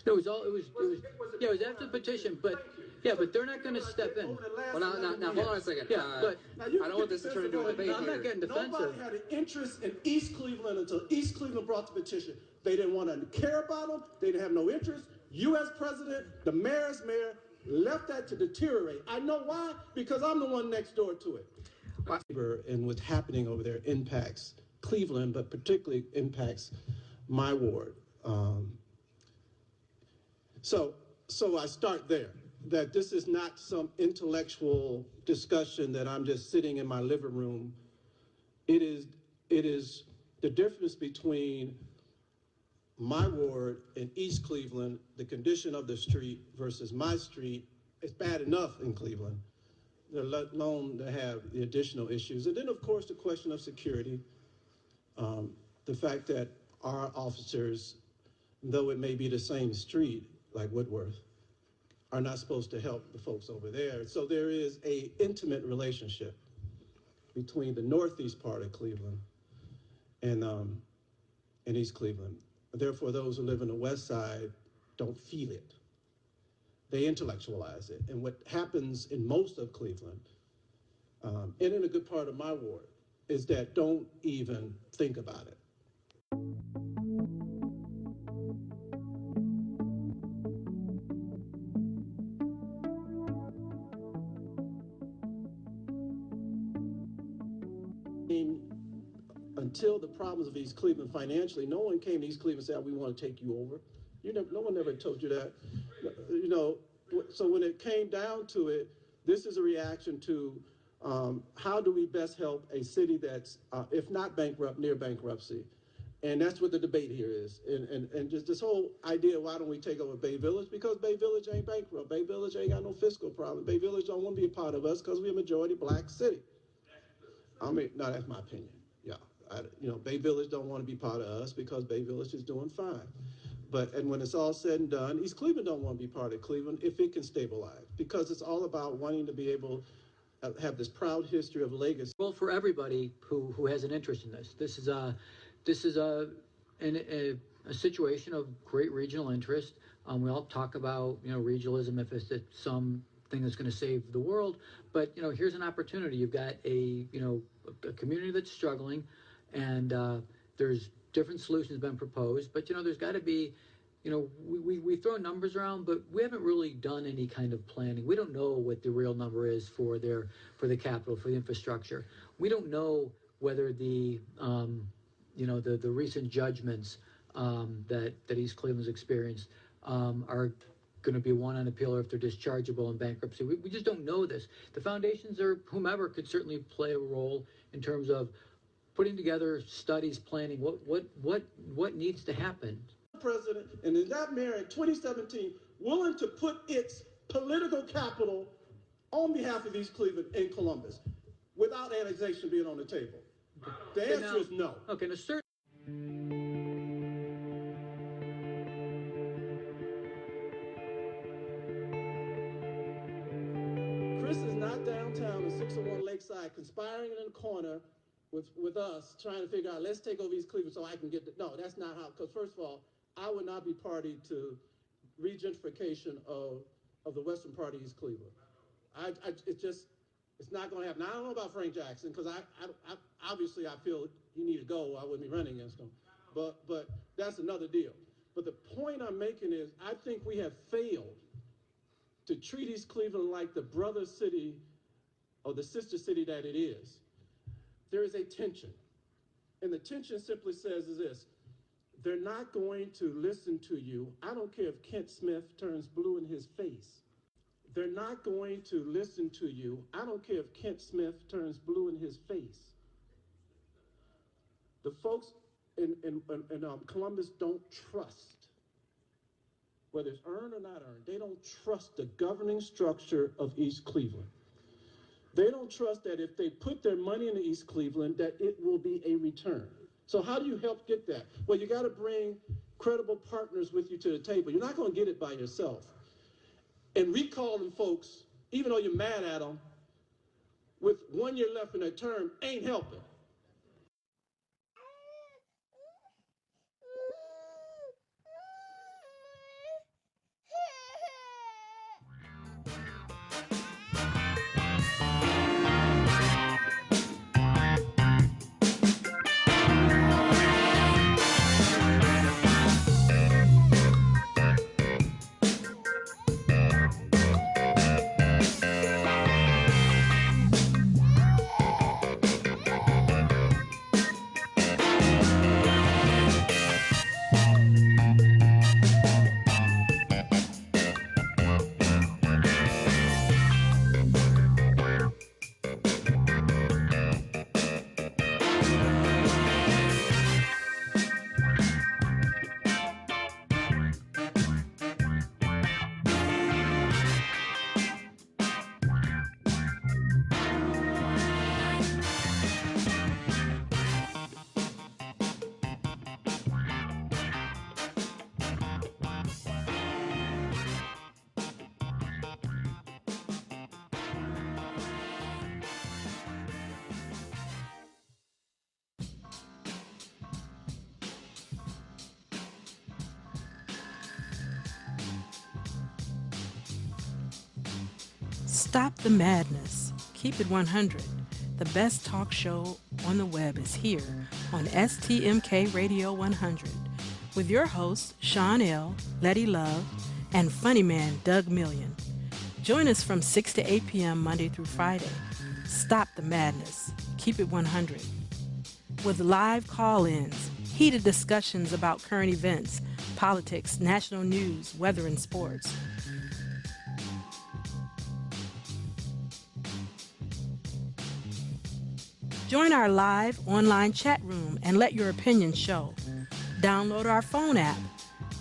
Speaker 11: No, it was after the petition, but they're not going to step in.
Speaker 13: Well, now, hold on a second.
Speaker 11: Yeah, but
Speaker 13: I don't want this to turn into a debate.
Speaker 11: I'm not getting defensive.
Speaker 12: Nobody had an interest in East Cleveland until East Cleveland brought the petition. They didn't want to care about them. They didn't have no interest. You as president, the mayor's mayor, left that to deteriorate. I know why, because I'm the one next door to it. And what's happening over there impacts Cleveland, but particularly impacts my ward. So I start there, that this is not some intellectual discussion that I'm just sitting in my living room. It is the difference between my ward in East Cleveland, the condition of the street versus my street. It's bad enough in Cleveland, let alone to have the additional issues. And then, of course, the question of security, the fact that our officers, though it may be the same street, like Woodworth, are not supposed to help the folks over there. So there is an intimate relationship between the northeast part of Cleveland and East Cleveland. Therefore, those who live in the west side don't feel it. They intellectualize it. And what happens in most of Cleveland, and in a good part of my ward, is that don't even think about it. Until the problems of East Cleveland financially, no one came to East Cleveland and said, we want to take you over. No one ever told you that. So when it came down to it, this is a reaction to how do we best help a city that's, if not bankrupt, near bankruptcy. And that's what the debate here is. And just this whole idea, why don't we take over Bay Village? Because Bay Village ain't bankrupt. Bay Village ain't got no fiscal problem. Bay Village don't want to be a part of us because we're a majority black city. I mean, no, that's my opinion. Yeah. Bay Village don't want to be part of us because Bay Village is doing fine. And when it's all said and done, East Cleveland don't want to be part of Cleveland if it can stabilize, because it's all about wanting to be able to have this proud history of legacy.
Speaker 11: Well, for everybody who has an interest in this, this is a situation of great regional interest. We all talk about, regionalism if it's some thing that's going to save the world, but here's an opportunity. You've got a community that's struggling, and there's different solutions been proposed, but there's got to be, we throw numbers around, but we haven't really done any kind of planning. We don't know what the real number is for the capital, for the infrastructure. We don't know whether the recent judgments that East Cleveland's experienced are going to be won on appeal, or if they're dischargeable in bankruptcy. We just don't know this. The foundations or whomever could certainly play a role in terms of putting together studies, planning what needs to happen.
Speaker 12: President and is that mayor in 2017 willing to put its political capital on behalf of East Cleveland and Columbus without annexation being on the table? The answer is no.
Speaker 11: Okay, now certain.
Speaker 12: Chris is not downtown in 601 Lakeside conspiring in a corner with us trying to figure out, let's take over East Cleveland so I can get no, that's not how, because first of all, I would not be party to regentrification of the western part of East Cleveland. It's not going to happen. Now, I don't know about Frank Jackson, because I obviously I feel he need to go. I wouldn't be running against him, but that's another deal. But the point I'm making is, I think we have failed to treat East Cleveland like the brother city or the sister city that it is. There is a tension, and the tension simply says is this: they're not going to listen to you. I don't care if Kent Smith turns blue in his face. They're not going to listen to you. I don't care if Kent Smith turns blue in his face. The folks in Columbus don't trust, whether it's earned or not earned, they don't trust the governing structure of East Cleveland. They don't trust that if they put their money into East Cleveland, that it will be a return. So how do you help get that? Well, you got to bring credible partners with you to the table. You're not going to get it by yourself. And recalling folks, even though you're mad at them, with 1 year left in their term, ain't helping.
Speaker 14: Stop the madness. Keep it 100. The best talk show on the web is here on STMK Radio 100 with your hosts Sean L., Letty Love, and funny man Doug Million. Join us from 6 to 8 p.m. Monday through Friday. Stop the madness. Keep it 100. With live call-ins, heated discussions about current events, politics, national news, weather, and sports. Join our live online chat room and let your opinion show. Download our phone app.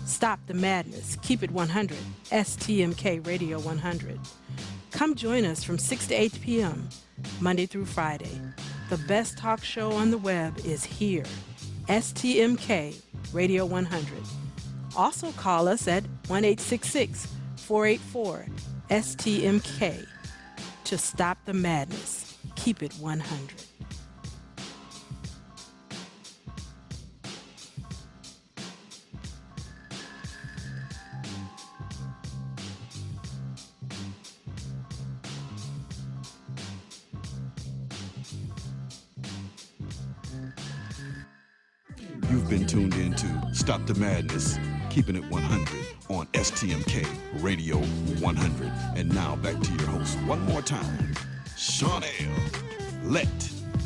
Speaker 14: Stop the madness. Keep it 100. STMK Radio 100. Come join us from 6 to 8 p.m. Monday through Friday. The best talk show on the web is here. STMK Radio 100. Also call us at 1-866-484-STMK to stop the madness. Keep it 100.
Speaker 2: You've been tuned in to Stop the Madness, keeping it 100 on STMK Radio 100. And now back to your host one more time, Sean L., Let,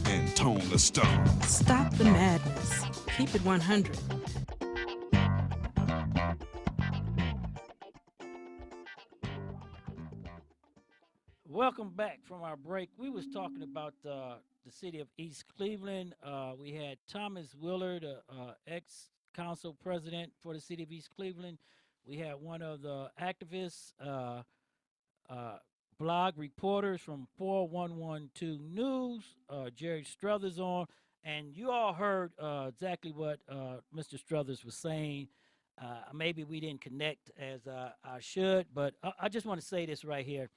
Speaker 2: and Tone the Stone.
Speaker 14: Stop the madness. Keep it 100.
Speaker 4: Welcome back from our break. We was talking about the city of East Cleveland. We had Thomas Willard, ex-council president for the city of East Cleveland. We had one of the activists, blog reporters from 4112 News, Jerry Struthers on. And you all heard exactly what Mr. Struthers was saying. Maybe we didn't connect as I should, but I just want to say this right here.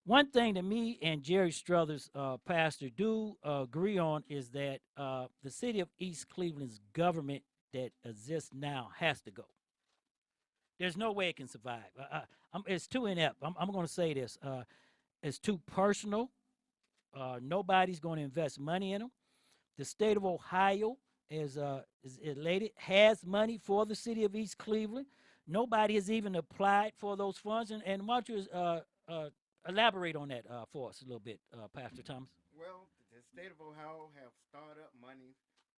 Speaker 4: One thing that me and Jerry Struthers, pastor, do agree on is that the city of East Cleveland's government that exists now has to go. There's no way it can survive. It's too inept. I'm going to say this. It's too personal. Nobody's going to invest money in them. The state of Ohio is elated, has money for the city of East Cleveland. Nobody has even applied for those funds. And why don't you elaborate on that for us a little bit, Pastor Thomas?
Speaker 6: Well, the state of Ohio have startup money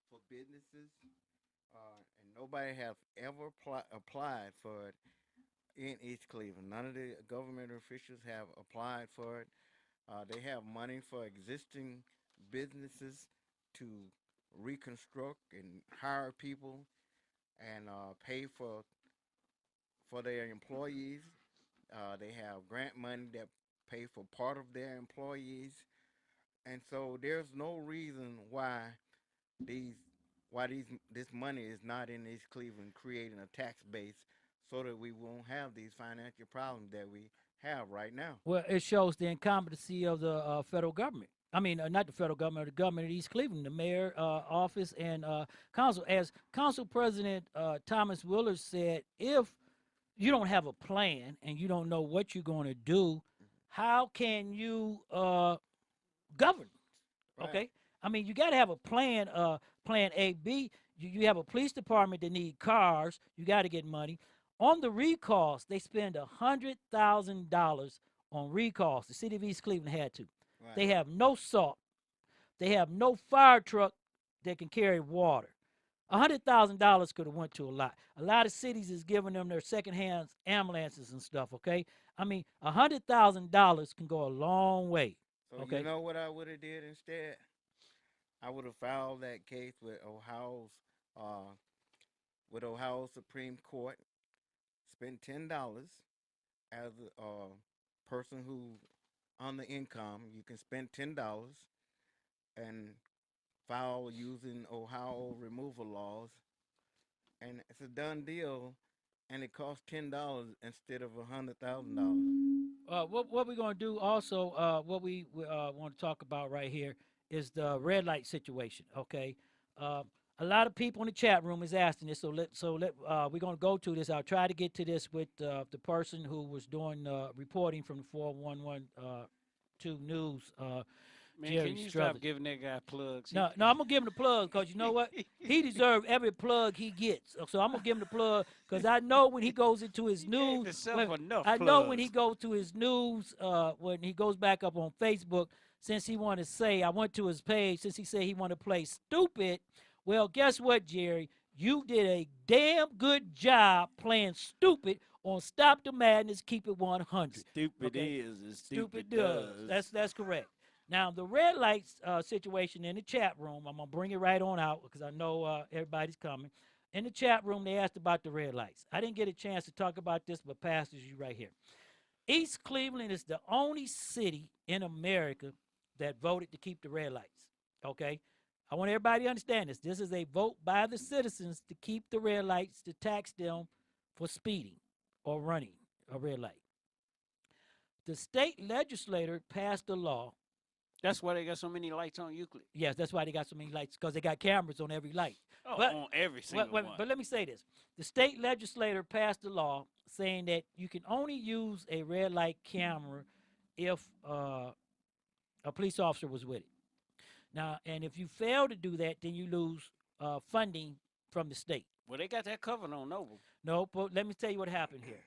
Speaker 6: for businesses, and nobody have ever applied for it in East Cleveland. None of the government officials have applied for it. They have money for existing businesses to reconstruct and hire people and pay for their employees. They have grant money that pay for part of their employees, and so there's no reason why this money is not in East Cleveland, creating a tax base so that we won't have these financial problems that we have right now.
Speaker 4: Well, it shows the incompetency of the federal government. I mean, not the federal government, the government of East Cleveland, the mayor office and council. As Council President Thomas Willard said, if you don't have a plan and you don't know what you're going to do, how can you govern?
Speaker 6: Right.
Speaker 4: Okay, I mean, you got to have a plan. Plan A, B. You have a police department that need cars. You got to get money. On the recalls, they spend $100,000 on recalls. The city of East Cleveland had to.
Speaker 6: Right.
Speaker 4: They have no salt. They have no fire truck that can carry water. $100,000 could have went to a lot. A lot of cities is giving them their secondhand ambulances and stuff. Okay, I mean, $100,000 can go a long way.
Speaker 6: So
Speaker 4: Okay.
Speaker 6: you know what I would have did instead? I would have filed that case with Ohio's Supreme Court. Spend $10 as a person who on the income. You can spend $10 and file using Ohio removal laws, and it's a done deal. And it costs $10 instead of $100,000.
Speaker 4: What we're going to do also, what we want to talk about right here is the red light situation. Okay, a lot of people in the chat room is asking this, we're going to go to this. I'll try to get to this with the person who was doing reporting from the 4112 News.
Speaker 5: Man,
Speaker 4: Jerry
Speaker 5: can you
Speaker 4: Struthers.
Speaker 5: stop giving that guy plugs?
Speaker 4: No, I'm gonna give him the plug because you know what? He deserves every plug he gets. So I'm gonna give him the plug because I know when he goes into his news. I know when he goes to his news, when he goes back up on Facebook, since he want to say, I went to his page, since he said he want to play stupid. Well, guess what, Jerry? You did a damn good job playing stupid on Stop the Madness, Keep It 100.
Speaker 5: Stupid
Speaker 4: Okay?
Speaker 5: is as
Speaker 4: Stupid
Speaker 5: stupid
Speaker 4: does.
Speaker 5: does.
Speaker 4: That's correct. Now, the red lights situation in the chat room, I'm going to bring it right on out because I know everybody's coming. In the chat room, they asked about the red lights. I didn't get a chance to talk about this, but pastors, you right here. East Cleveland is the only city in America that voted to keep the red lights, okay? I want everybody to understand this. This is a vote by the citizens to keep the red lights, to tax them for speeding or running a red light. The state legislature passed a law.
Speaker 5: That's why they got so many lights on Euclid.
Speaker 4: Yes, that's why they got so many lights, because they got cameras on every light.
Speaker 5: Oh, on every single one.
Speaker 4: But let me say this. The state legislature passed a law saying that you can only use a red light camera if a police officer was with it. Now, and if you fail to do that, then you lose funding from the state.
Speaker 5: Well, they got that covered on Noble.
Speaker 4: No, but let me tell you what happened here.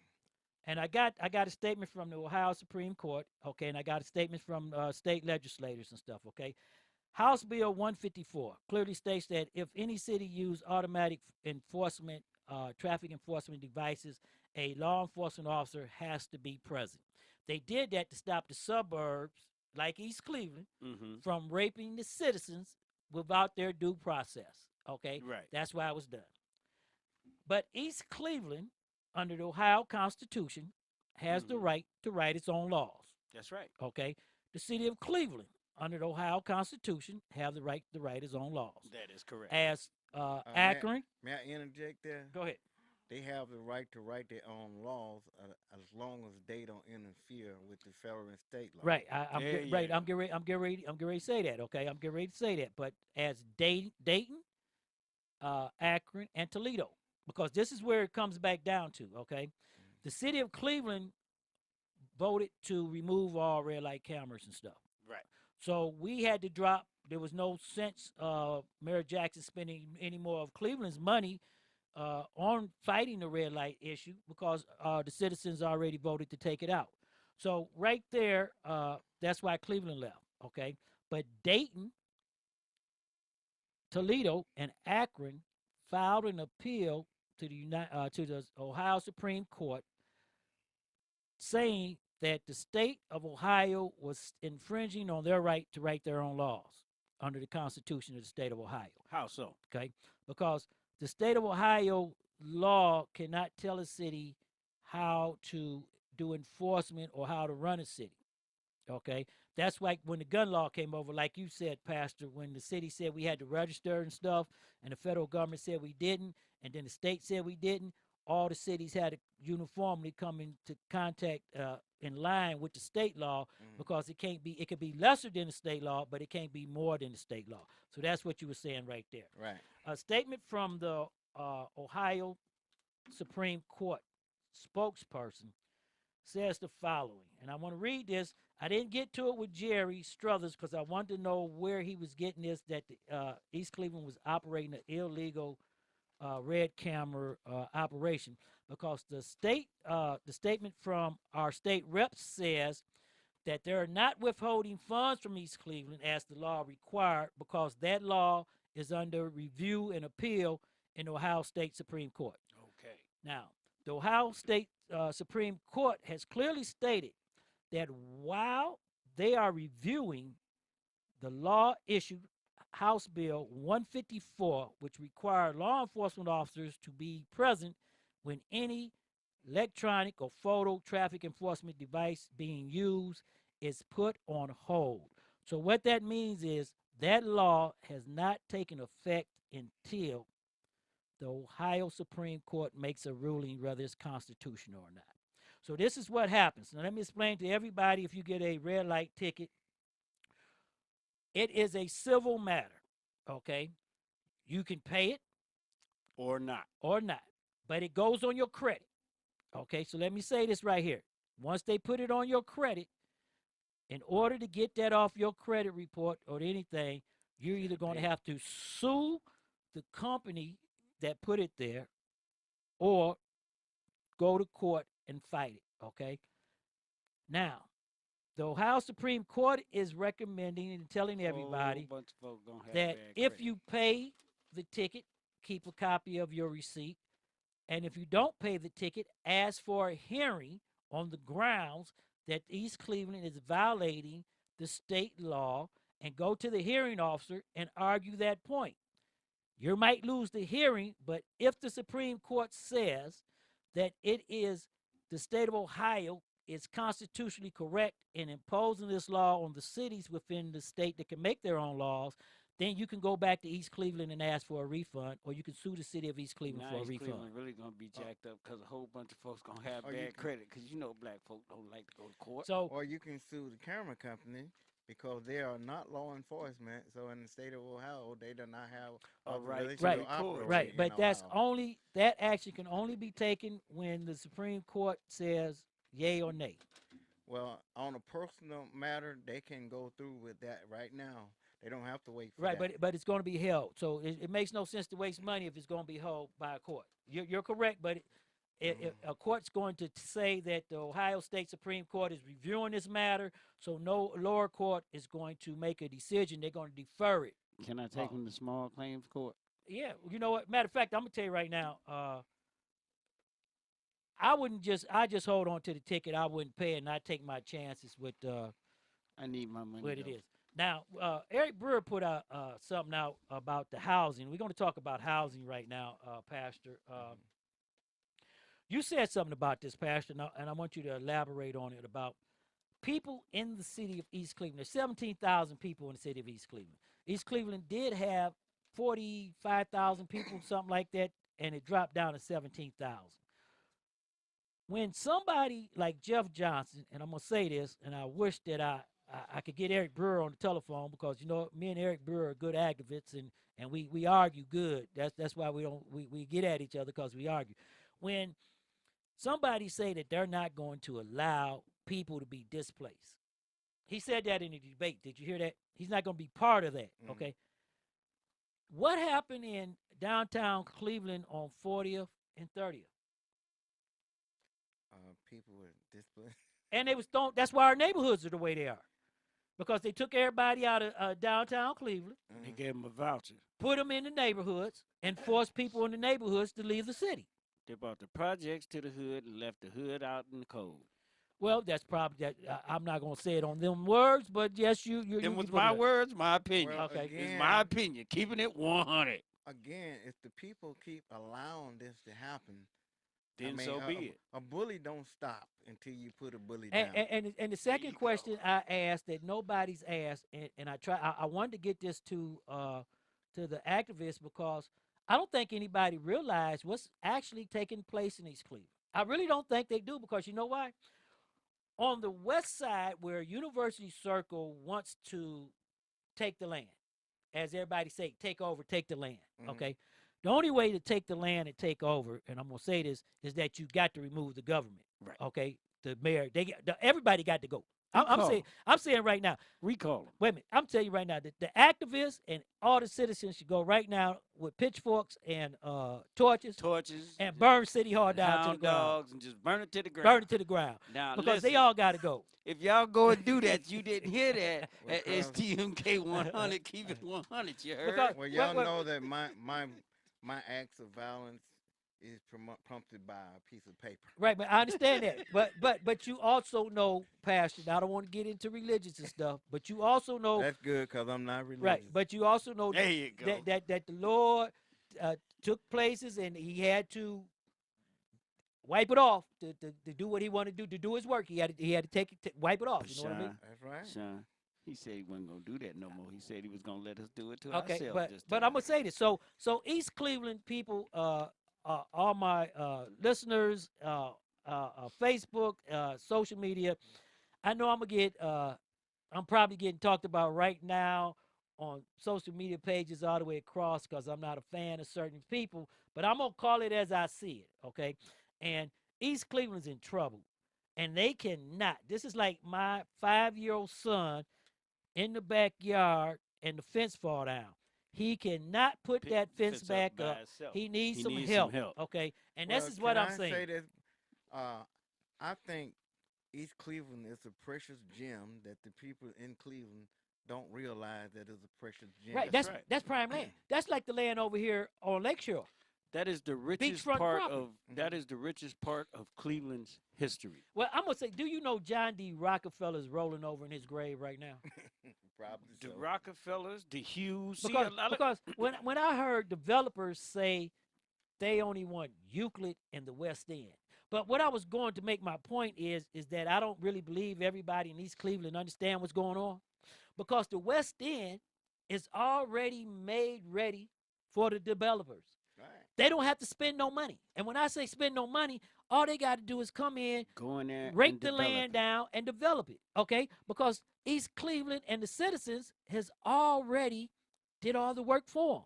Speaker 4: And I got a statement from the Ohio Supreme Court, okay, and I got a statement from state legislators and stuff, okay. House Bill 154 clearly states that if any city use automatic enforcement, traffic enforcement devices, a law enforcement officer has to be present. They did that to stop the suburbs, like East Cleveland, from raping the citizens without their due process, okay?
Speaker 5: Right.
Speaker 4: That's why it was done. But East Cleveland, under the Ohio Constitution, has the right to write its own laws.
Speaker 5: That's right.
Speaker 4: Okay. The city of Cleveland, under the Ohio Constitution, have the right to write its own laws.
Speaker 5: That is correct.
Speaker 4: As Akron.
Speaker 6: May I interject there?
Speaker 4: Go ahead.
Speaker 6: They have the right to write their own laws as long as they don't interfere with the federal and state laws.
Speaker 4: Right. I'm getting ready to say that. Okay. I'm getting ready to say that. But as Dayton, Akron, and Toledo, because this is where it comes back down to. Okay. The city of Cleveland voted to remove all red light cameras and stuff.
Speaker 5: Right.
Speaker 4: So we had to drop. There was no sense Mayor Jackson spending any more of Cleveland's money on fighting the red light issue because the citizens already voted to take it out. So right there, that's why Cleveland left. Okay. But Dayton, Toledo, and Akron filed an appeal to the Ohio Supreme Court, saying that the state of Ohio was infringing on their right to write their own laws under the Constitution of the state of Ohio.
Speaker 5: How so?
Speaker 4: Okay, because the state of Ohio law cannot tell a city how to do enforcement or how to run a city. Okay, that's like when the gun law came over, like you said, Pastor, when the city said we had to register and stuff, and the federal government said we didn't, and then the state said we didn't. All the cities had to uniformly come into contact in line with the state law because it could be lesser than the state law, but it can't be more than the state law. So that's what you were saying right there.
Speaker 6: Right.
Speaker 4: A statement from the Ohio Supreme Court spokesperson says the following, and I want to read this. I didn't get to it with Jerry Struthers because I wanted to know where he was getting this, that East Cleveland was operating an illegal red camera operation, because the statement from our state rep says that they're not withholding funds from East Cleveland as the law required, because that law is under review and appeal in the Ohio State Supreme Court.
Speaker 5: Okay.
Speaker 4: Now, the Ohio State Supreme Court has clearly stated that while they are reviewing the law issued House Bill 154, which required law enforcement officers to be present when any electronic or photo traffic enforcement device being used is put on hold. So what that means is that law has not taken effect until the Ohio Supreme Court makes a ruling whether it's constitutional or not. So this is what happens. Now let me explain to everybody, if you get a red light ticket, it is a civil matter, okay? You can pay it
Speaker 5: or not.
Speaker 4: But it goes on your credit, okay? So let me say this right here. Once they put it on your credit, in order to get that off your credit report or anything, you're either going to have to sue the company that put it there or go to court and fight it, okay? Now, the Ohio Supreme Court is recommending and telling everybody that if you pay the ticket, keep a copy of your receipt. And if you don't pay the ticket, ask for a hearing on the grounds that East Cleveland is violating the state law, and go to the hearing officer and argue that point. You might lose the hearing, but if the Supreme Court says that it is the state of Ohio is constitutionally correct in imposing this law on the cities within the state that can make their own laws, then you can go back to East Cleveland and ask for a refund, or you can sue the city of East Cleveland for a refund.
Speaker 5: Cleveland really going to be jacked up because a whole bunch of folks going to have bad credit, because you know black folk don't like to go to court.
Speaker 4: So,
Speaker 6: or you can sue the camera company because they are not law enforcement. So in the state of Ohio, they do not have
Speaker 4: right. But that's only, that action can only be taken when the Supreme Court says yay or nay.
Speaker 6: Well, on a personal matter, they can go through with that right now. They don't have to wait for
Speaker 4: Right,
Speaker 6: that.
Speaker 4: but it's going to be held. So it makes no sense to waste money if it's going to be held by a court. You're correct, but a court's going to say that the Ohio State Supreme Court is reviewing this matter, so no lower court is going to make a decision. They're going to defer it.
Speaker 5: Can I take him to small claims court?
Speaker 4: Yeah, you know what? Matter of fact, I'm gonna tell you right now. I just hold on to the ticket. I wouldn't pay it, and I take my chances with
Speaker 5: I need my money.
Speaker 4: what it
Speaker 5: though.
Speaker 4: is. Now, Eric Brewer put out something out about the housing. We're going to talk about housing right now, Pastor. You said something about this, Pastor, and I want you to elaborate on it about people in the city of East Cleveland. There's 17,000 people in the city of East Cleveland. East Cleveland did have 45,000 people, something like that, and it dropped down to 17,000. When somebody like Jeff Johnson, and I'm going to say this, and I wish that I could get Eric Brewer on the telephone because, you know, me and Eric Brewer are good activists, and we argue good. That's why we get at each other, because we argue. When somebody say that they're not going to allow people to be displaced, he said that in the debate. Did you hear that? He's not going to be part of that, okay? What happened in downtown Cleveland on 40th and 30th?
Speaker 6: People were displaced.
Speaker 4: And they was thrown. That's why our neighborhoods are the way they are, because they took everybody out of downtown Cleveland,
Speaker 5: They gave him a voucher.
Speaker 4: put them in the neighborhoods, and forced people in the neighborhoods to leave the city.
Speaker 5: They brought the projects to the hood and left the hood out in the cold.
Speaker 4: Well, that's probably that. I'm not gonna say it on them words, but yes, you.
Speaker 5: Them
Speaker 4: you
Speaker 5: was
Speaker 4: put
Speaker 5: my
Speaker 4: it-
Speaker 5: words, my opinion.
Speaker 6: Well,
Speaker 4: Okay.
Speaker 5: It's my opinion. Keeping it 100.
Speaker 6: Again, if the people keep allowing this to happen,
Speaker 5: Then so be it.
Speaker 6: A bully don't stop until you put a bully
Speaker 4: And,
Speaker 6: down.
Speaker 4: and the second question I asked that nobody's asked, and I wanted to get this to the activists, because I don't think anybody realized what's actually taking place in East Cleveland. I really don't think they do, because you know why? On the west side, where University Circle wants to take the land, as everybody say, take over, take the land. Okay, the only way to take the land and take over, and I'm gonna say this, is that you got to remove the government.
Speaker 5: Right.
Speaker 4: Okay, the mayor, everybody got to go. I'm saying right now.
Speaker 5: Recall them.
Speaker 4: Wait a minute. I'm telling you right now that the activists and all the citizens should go right now with pitchforks and torches and burn City Hall down to the
Speaker 5: Hound
Speaker 4: ground.
Speaker 5: dogs and just burn it to the ground.
Speaker 4: Burn it to the ground.
Speaker 5: Now,
Speaker 4: because they
Speaker 5: listen,
Speaker 4: all got to go.
Speaker 5: If y'all go and do that, you didn't hear that at STMK 100. Keep it 100. You heard?
Speaker 6: Well, y'all know that my acts of violence is prompted by a piece of paper.
Speaker 4: Right, but I understand that. But you also know, Pastor, and I don't want to get into religious and stuff, but you also know
Speaker 6: That's good, because I'm not religious.
Speaker 4: right. But you also know
Speaker 5: There you go.
Speaker 4: that the Lord took places, and he had to wipe it off to do what he wanted to do his work. He had to take it, wipe it off. You know what I mean?
Speaker 6: That's right.
Speaker 5: Sean, he said he wasn't going to do that no more. He said he was going to let us do it to
Speaker 4: Okay,
Speaker 5: ourselves. this
Speaker 4: but
Speaker 5: time.
Speaker 4: I'm gonna say this. So East Cleveland people, all my listeners, Facebook, social media. I know I'm gonna get. I'm probably getting talked about right now on social media pages all the way across, because I'm not a fan of certain people. But I'm gonna call it as I see it. Okay, and East Cleveland's in trouble, and they cannot. This is like my 5-year-old son in the backyard, and the fence fall down. He cannot put that fence back
Speaker 5: by
Speaker 4: up.
Speaker 5: itself.
Speaker 4: He needs,
Speaker 5: He
Speaker 4: some,
Speaker 5: needs
Speaker 4: help,
Speaker 5: some help.
Speaker 4: Okay, and
Speaker 6: Well,
Speaker 4: this is what
Speaker 6: can
Speaker 4: I'm
Speaker 6: I
Speaker 4: saying.
Speaker 6: Say this? I think East Cleveland is a precious gem that the people in Cleveland don't realize that it's a precious gem.
Speaker 4: Right, that's prime land. That's like the land over here on Lakeshore.
Speaker 5: That is the richest
Speaker 4: Beachfront
Speaker 5: part
Speaker 4: property.
Speaker 5: of that is the richest part of Cleveland's history.
Speaker 4: Well, I'm gonna say, do you know John D. Rockefeller's rolling over in his grave right now?
Speaker 6: Probably
Speaker 5: The
Speaker 6: so.
Speaker 5: Rockefellers, the Hughes,
Speaker 4: Because when I heard developers say they only want Euclid and the West End. But what I was going to make my point is that I don't really believe everybody in East Cleveland understand what's going on, because the West End is already made ready for the developers.
Speaker 6: Right.
Speaker 4: They don't have to spend no money. And when I say spend no money, all they got to do is come in,
Speaker 5: go in there,
Speaker 4: rake
Speaker 5: and
Speaker 4: the
Speaker 5: develop
Speaker 4: land
Speaker 5: it.
Speaker 4: down, and develop it. Okay? Because East Cleveland and the citizens has already did all the work for them.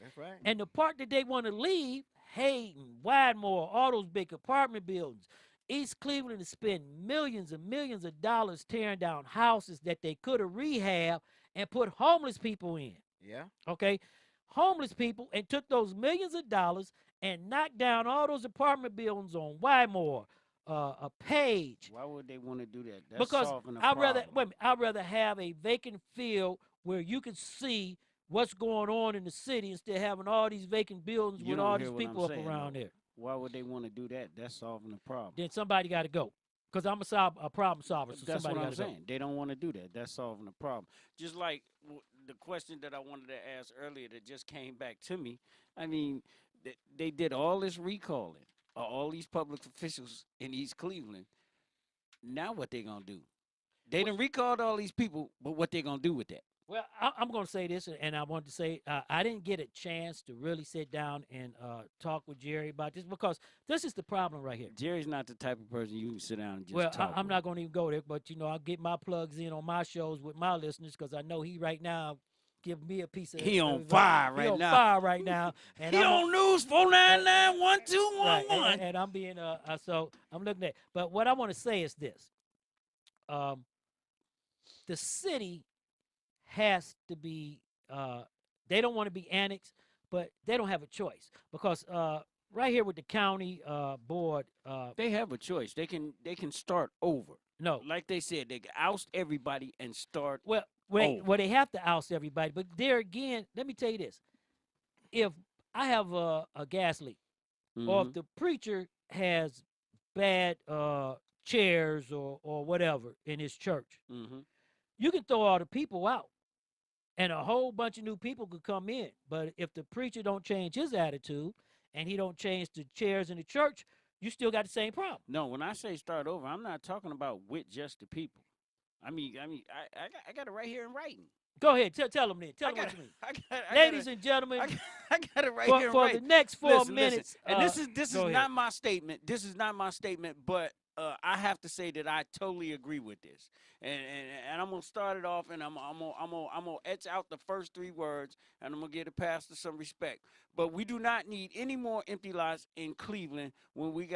Speaker 6: That's right.
Speaker 4: And the part that they want to leave, Hayden, Widemore, all those big apartment buildings, East Cleveland has spent millions and millions of dollars tearing down houses that they could have rehabbed and put homeless people in.
Speaker 6: Yeah.
Speaker 4: Okay, homeless people, and took those millions of dollars and knocked down all those apartment buildings on Wymore, a Page.
Speaker 5: Why would they want to do that? That's
Speaker 4: Because
Speaker 5: solving a
Speaker 4: I'd rather
Speaker 5: problem.
Speaker 4: wait a minute, I'd rather have a vacant field where you can see what's going on in the city instead of having all these vacant buildings
Speaker 5: You
Speaker 4: with
Speaker 5: don't
Speaker 4: all
Speaker 5: hear
Speaker 4: these
Speaker 5: what I'm
Speaker 4: people up
Speaker 5: saying,
Speaker 4: around
Speaker 5: though.
Speaker 4: there.
Speaker 5: Why would they want to do that? That's solving the problem.
Speaker 4: Then somebody got to go. Because I'm a problem solver, so
Speaker 5: That's
Speaker 4: somebody
Speaker 5: what I'm
Speaker 4: got to go.
Speaker 5: saying. They don't want to do that. That's solving the problem. Just like the question that I wanted to ask earlier that just came back to me. I mean, they did all this recalling of all these public officials in East Cleveland. Now what they gonna do? They done recalled all these people, but what they gonna do with that?
Speaker 4: Well, I'm going to say this, and I want to say I didn't get a chance to really sit down and talk with Jerry about this because this is the problem right here.
Speaker 5: Jerry's not the type of person you can sit down and just
Speaker 4: Well,
Speaker 5: talk
Speaker 4: I'm
Speaker 5: with.
Speaker 4: not going to even go there, but I'll get my plugs in on my shows with my listeners because I know he right now give me a piece of.
Speaker 5: He on
Speaker 4: advice.
Speaker 5: fire
Speaker 4: He
Speaker 5: right
Speaker 4: on
Speaker 5: now.
Speaker 4: fire right now, and
Speaker 5: He
Speaker 4: I'm
Speaker 5: on news 499-1211.
Speaker 4: right, and I'm being so I'm looking at. But what I want to say is this: the city has to be. They don't want to be annexed, but they don't have a choice because right here with the county board,
Speaker 5: They have a choice. They can start over.
Speaker 4: no,
Speaker 5: Like they said, they can oust everybody and start.
Speaker 4: well, well, they have to oust everybody. But there again, let me tell you this: if I have a gas leak, or if
Speaker 5: Mhm.
Speaker 4: the preacher has bad chairs or whatever in his church,
Speaker 5: Mhm.
Speaker 4: you can throw all the people out, and a whole bunch of new people could come in. But if the preacher don't change his attitude and he don't change the chairs in the church, you still got the same problem.
Speaker 5: No, when I say start over, I'm not talking about with just the people. I got it right here in writing.
Speaker 4: Go ahead, tell them then. Tell
Speaker 5: I
Speaker 4: them what
Speaker 5: got
Speaker 4: you mean.
Speaker 5: I
Speaker 4: Ladies
Speaker 5: got
Speaker 4: and gentlemen,
Speaker 5: I got it right
Speaker 4: for,
Speaker 5: here in
Speaker 4: for the
Speaker 5: writing.
Speaker 4: next 4
Speaker 5: Listen,
Speaker 4: minutes,
Speaker 5: and this is
Speaker 4: go ahead.
Speaker 5: not my statement. This is not my statement, but I have to say that I totally agree with this. And I'm gonna start it off, and I'm gonna etch out the first 3 words, and I'm gonna give the pastor some respect. But we do not need any more empty lots in Cleveland when we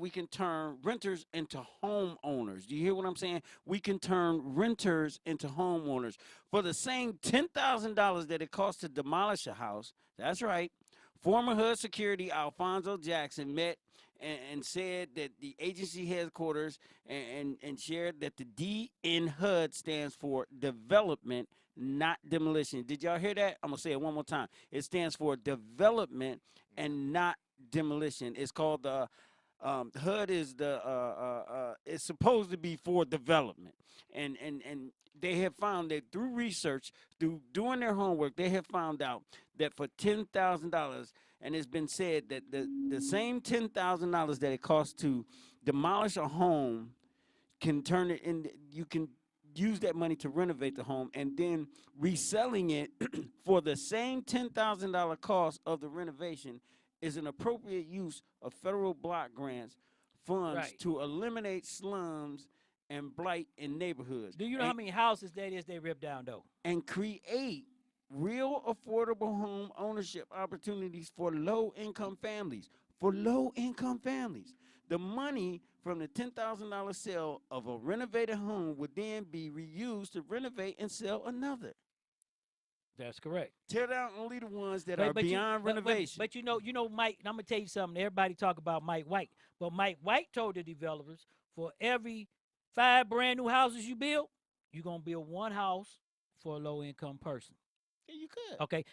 Speaker 5: can turn renters into homeowners. Do you hear what I'm saying? We can turn renters into homeowners for the same $10,000 that it costs to demolish a house. That's right. Former HUD security Alfonso Jackson met and said that the agency headquarters and shared that the D in HUD stands for development, not demolition. Did y'all hear that? I'm going to say it one more time. It stands for development and not demolition. It's called the HUD is it's supposed to be for development. And they have found that through research, through doing their homework, they have found out that for $10,000, and it's been said that the same $10,000 that it costs to demolish a home can turn it in. You can use that money to renovate the home, and then reselling it for the same $10,000 cost of the renovation is an appropriate use of federal block grants funds
Speaker 4: Right.
Speaker 5: to eliminate slums and blight in neighborhoods.
Speaker 4: Do you know how many houses that is they ripped down though?
Speaker 5: And create real affordable home ownership opportunities for low-income families. For low-income families. The money from the $10,000 sale of a renovated home would then be reused to renovate and sell another.
Speaker 4: That's correct.
Speaker 5: Tear down only the ones that are beyond renovation.
Speaker 4: But you know, Mike. And I'm gonna tell you something. Everybody talk about Mike White, but Mike White told the developers for every 5 brand new houses you build, you're gonna build 1 house for a low income person.
Speaker 5: Yeah, you could.
Speaker 4: Okay,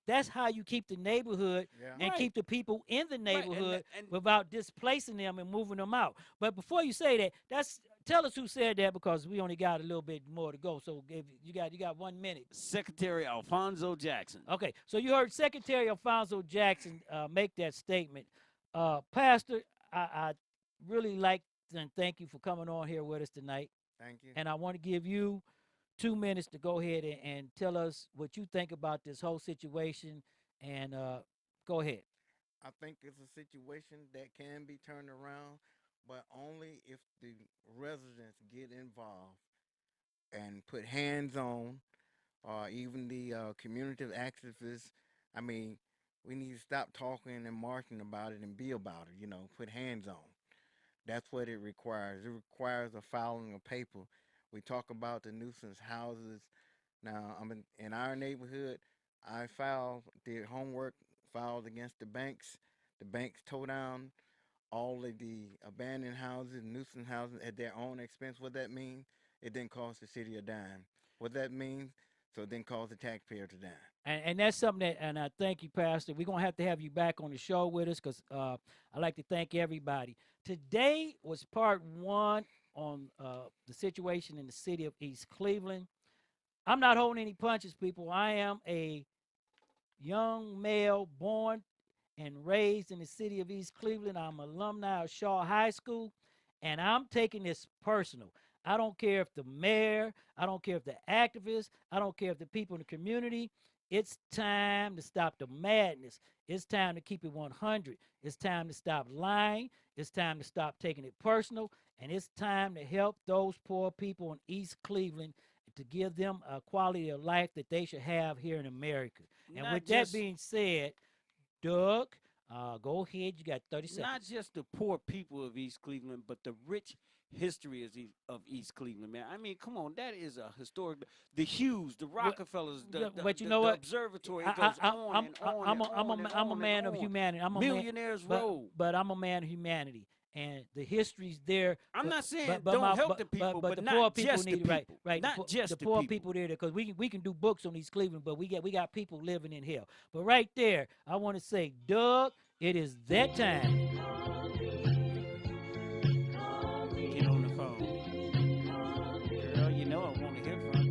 Speaker 4: that's how you keep the neighborhood and
Speaker 5: Right.
Speaker 4: keep the people in the
Speaker 5: and
Speaker 4: neighborhood
Speaker 5: and-
Speaker 4: without displacing them and moving them out. But before you say that, tell us who said that because we only got a little bit more to go. So if you got 1 minute.
Speaker 5: Secretary Alfonso Jackson.
Speaker 4: Okay, so you heard Secretary Alfonso Jackson make that statement. Pastor, I really like and thank you for coming on here with us tonight.
Speaker 6: Thank you.
Speaker 4: And I want to give you 2 minutes to go ahead and tell us what you think about this whole situation. And go ahead.
Speaker 6: I think it's a situation that can be turned around, but only if the residents get involved and put hands on, or even the community activists. I mean, we need to stop talking and marching about it and be about it. Put hands on. That's what it requires. It requires a filing of paper. We talk about the nuisance houses. Now, in our neighborhood. Did homework, filed against the banks. The banks tore down all of the abandoned houses, nuisance houses at their own expense. What that means? It didn't cost the city a dime. What that means? So it didn't cost the taxpayer to dime.
Speaker 4: And that's something that, and I thank you, Pastor. We're going to have you back on the show with us because I like to thank everybody. Today was part one on the situation in the city of East Cleveland. I'm not holding any punches, people. I am a young male born and raised in the city of East Cleveland. I'm alumni of Shaw High School, and I'm taking this personal. I don't care if the mayor, I don't care if the activists, I don't care if the people in the community. It's time to stop the madness. It's time to keep it 100. It's time to stop lying. It's time to stop taking it personal. And it's time to help those poor people in East Cleveland to give them a quality of life that they should have here in America. And
Speaker 5: Not
Speaker 4: with that
Speaker 5: just-
Speaker 4: being said, Doug, go ahead. You got 30 seconds.
Speaker 5: Not just the poor people of East Cleveland, but the rich history of East Cleveland, man. I mean, come on, that is a historic. The Hughes, the Rockefellers,
Speaker 4: but you
Speaker 5: the
Speaker 4: know what?
Speaker 5: observatory, it goes on and on.
Speaker 4: I'm a man of humanity.
Speaker 5: Millionaires Road.
Speaker 4: But I'm a man of humanity. And the history's there.
Speaker 5: I'm not saying
Speaker 4: but
Speaker 5: don't help the people, but
Speaker 4: the
Speaker 5: not
Speaker 4: poor people
Speaker 5: just the
Speaker 4: need
Speaker 5: people.
Speaker 4: right.
Speaker 5: Not just
Speaker 4: the poor
Speaker 5: people.
Speaker 4: people there because we can do books on East Cleveland, but we got people living in hell. But right there, I want to say, Doug, it is that time.
Speaker 5: Get on the phone. Girl, you know I want to hear from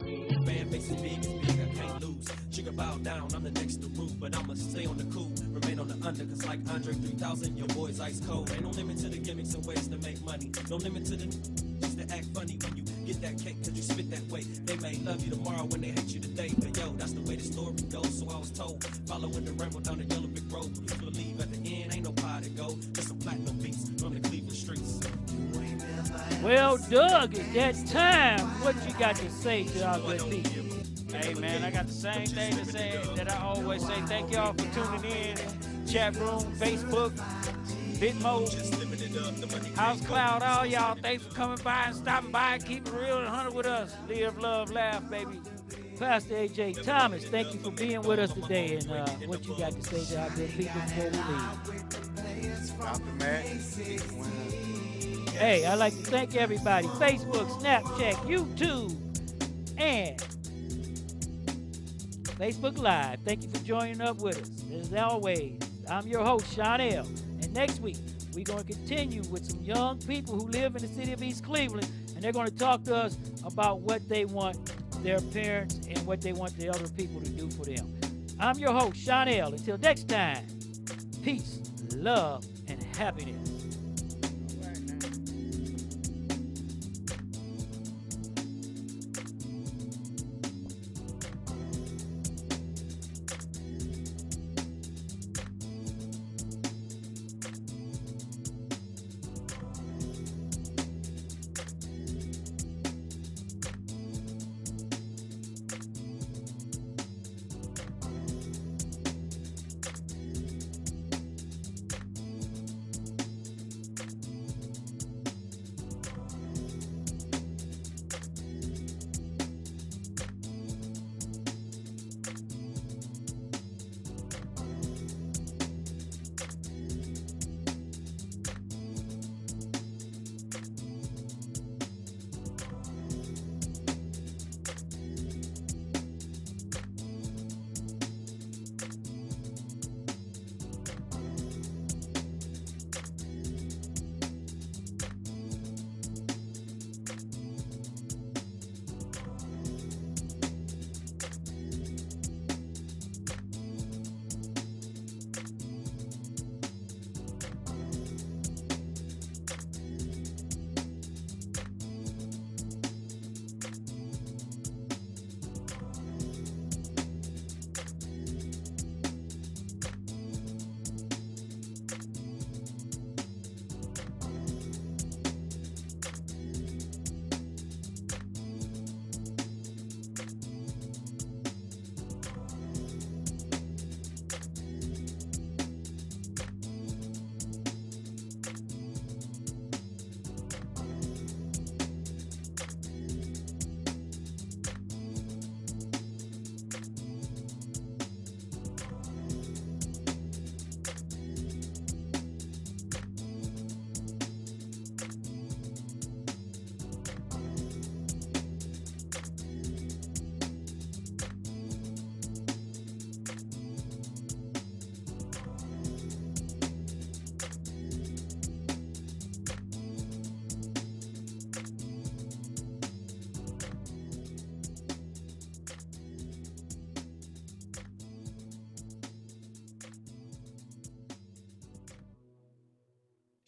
Speaker 5: you.
Speaker 15: Fan faces big, I can't lose. Sugar bow down, I'm the next to move, but I'ma stay on the cool, remain on the under, cause like Andre 3000, your boy's ice cold. Ain't no limit to the gimmicks and ways to make money. No limit to the just to act funny when you get that cake, cause you spit that way. They may love you tomorrow when they hate you today, but yo, that's the way the story goes, so I was told. Following the ramble down the yellow brick road, please believe at the end ain't no pie to go, just some platinum beats from the Cleveland streets.
Speaker 4: Well, Doug, it's that time. What you got to say to our good people?
Speaker 5: Hey, man, I got the same thing to say that I always say. Thank y'all for tuning in. Chat room, Facebook, Bitmo, House Cloud, all y'all. Thanks for coming by and stopping by and keeping it real and 100 with us. Live, love, laugh, baby.
Speaker 4: Pastor A.J. Thomas, thank you for being with us today. And what you got to say to our good people before we leave?
Speaker 6: Dr. Matt.
Speaker 4: Hey, I'd like to thank everybody. Facebook, Snapchat, YouTube, and Facebook Live. Thank you for joining up with us. As always, I'm your host, Sean L. And next week, we're going to continue with some young people who live in the city of East Cleveland, and they're going to talk to us about what they want their parents and what they want the other people to do for them. I'm your host, Sean L. Until next time, peace, love, and happiness.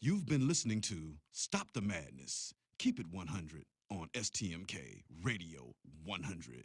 Speaker 2: You've been listening to Stop the Madness, Keep It 100 on STMK Radio 100.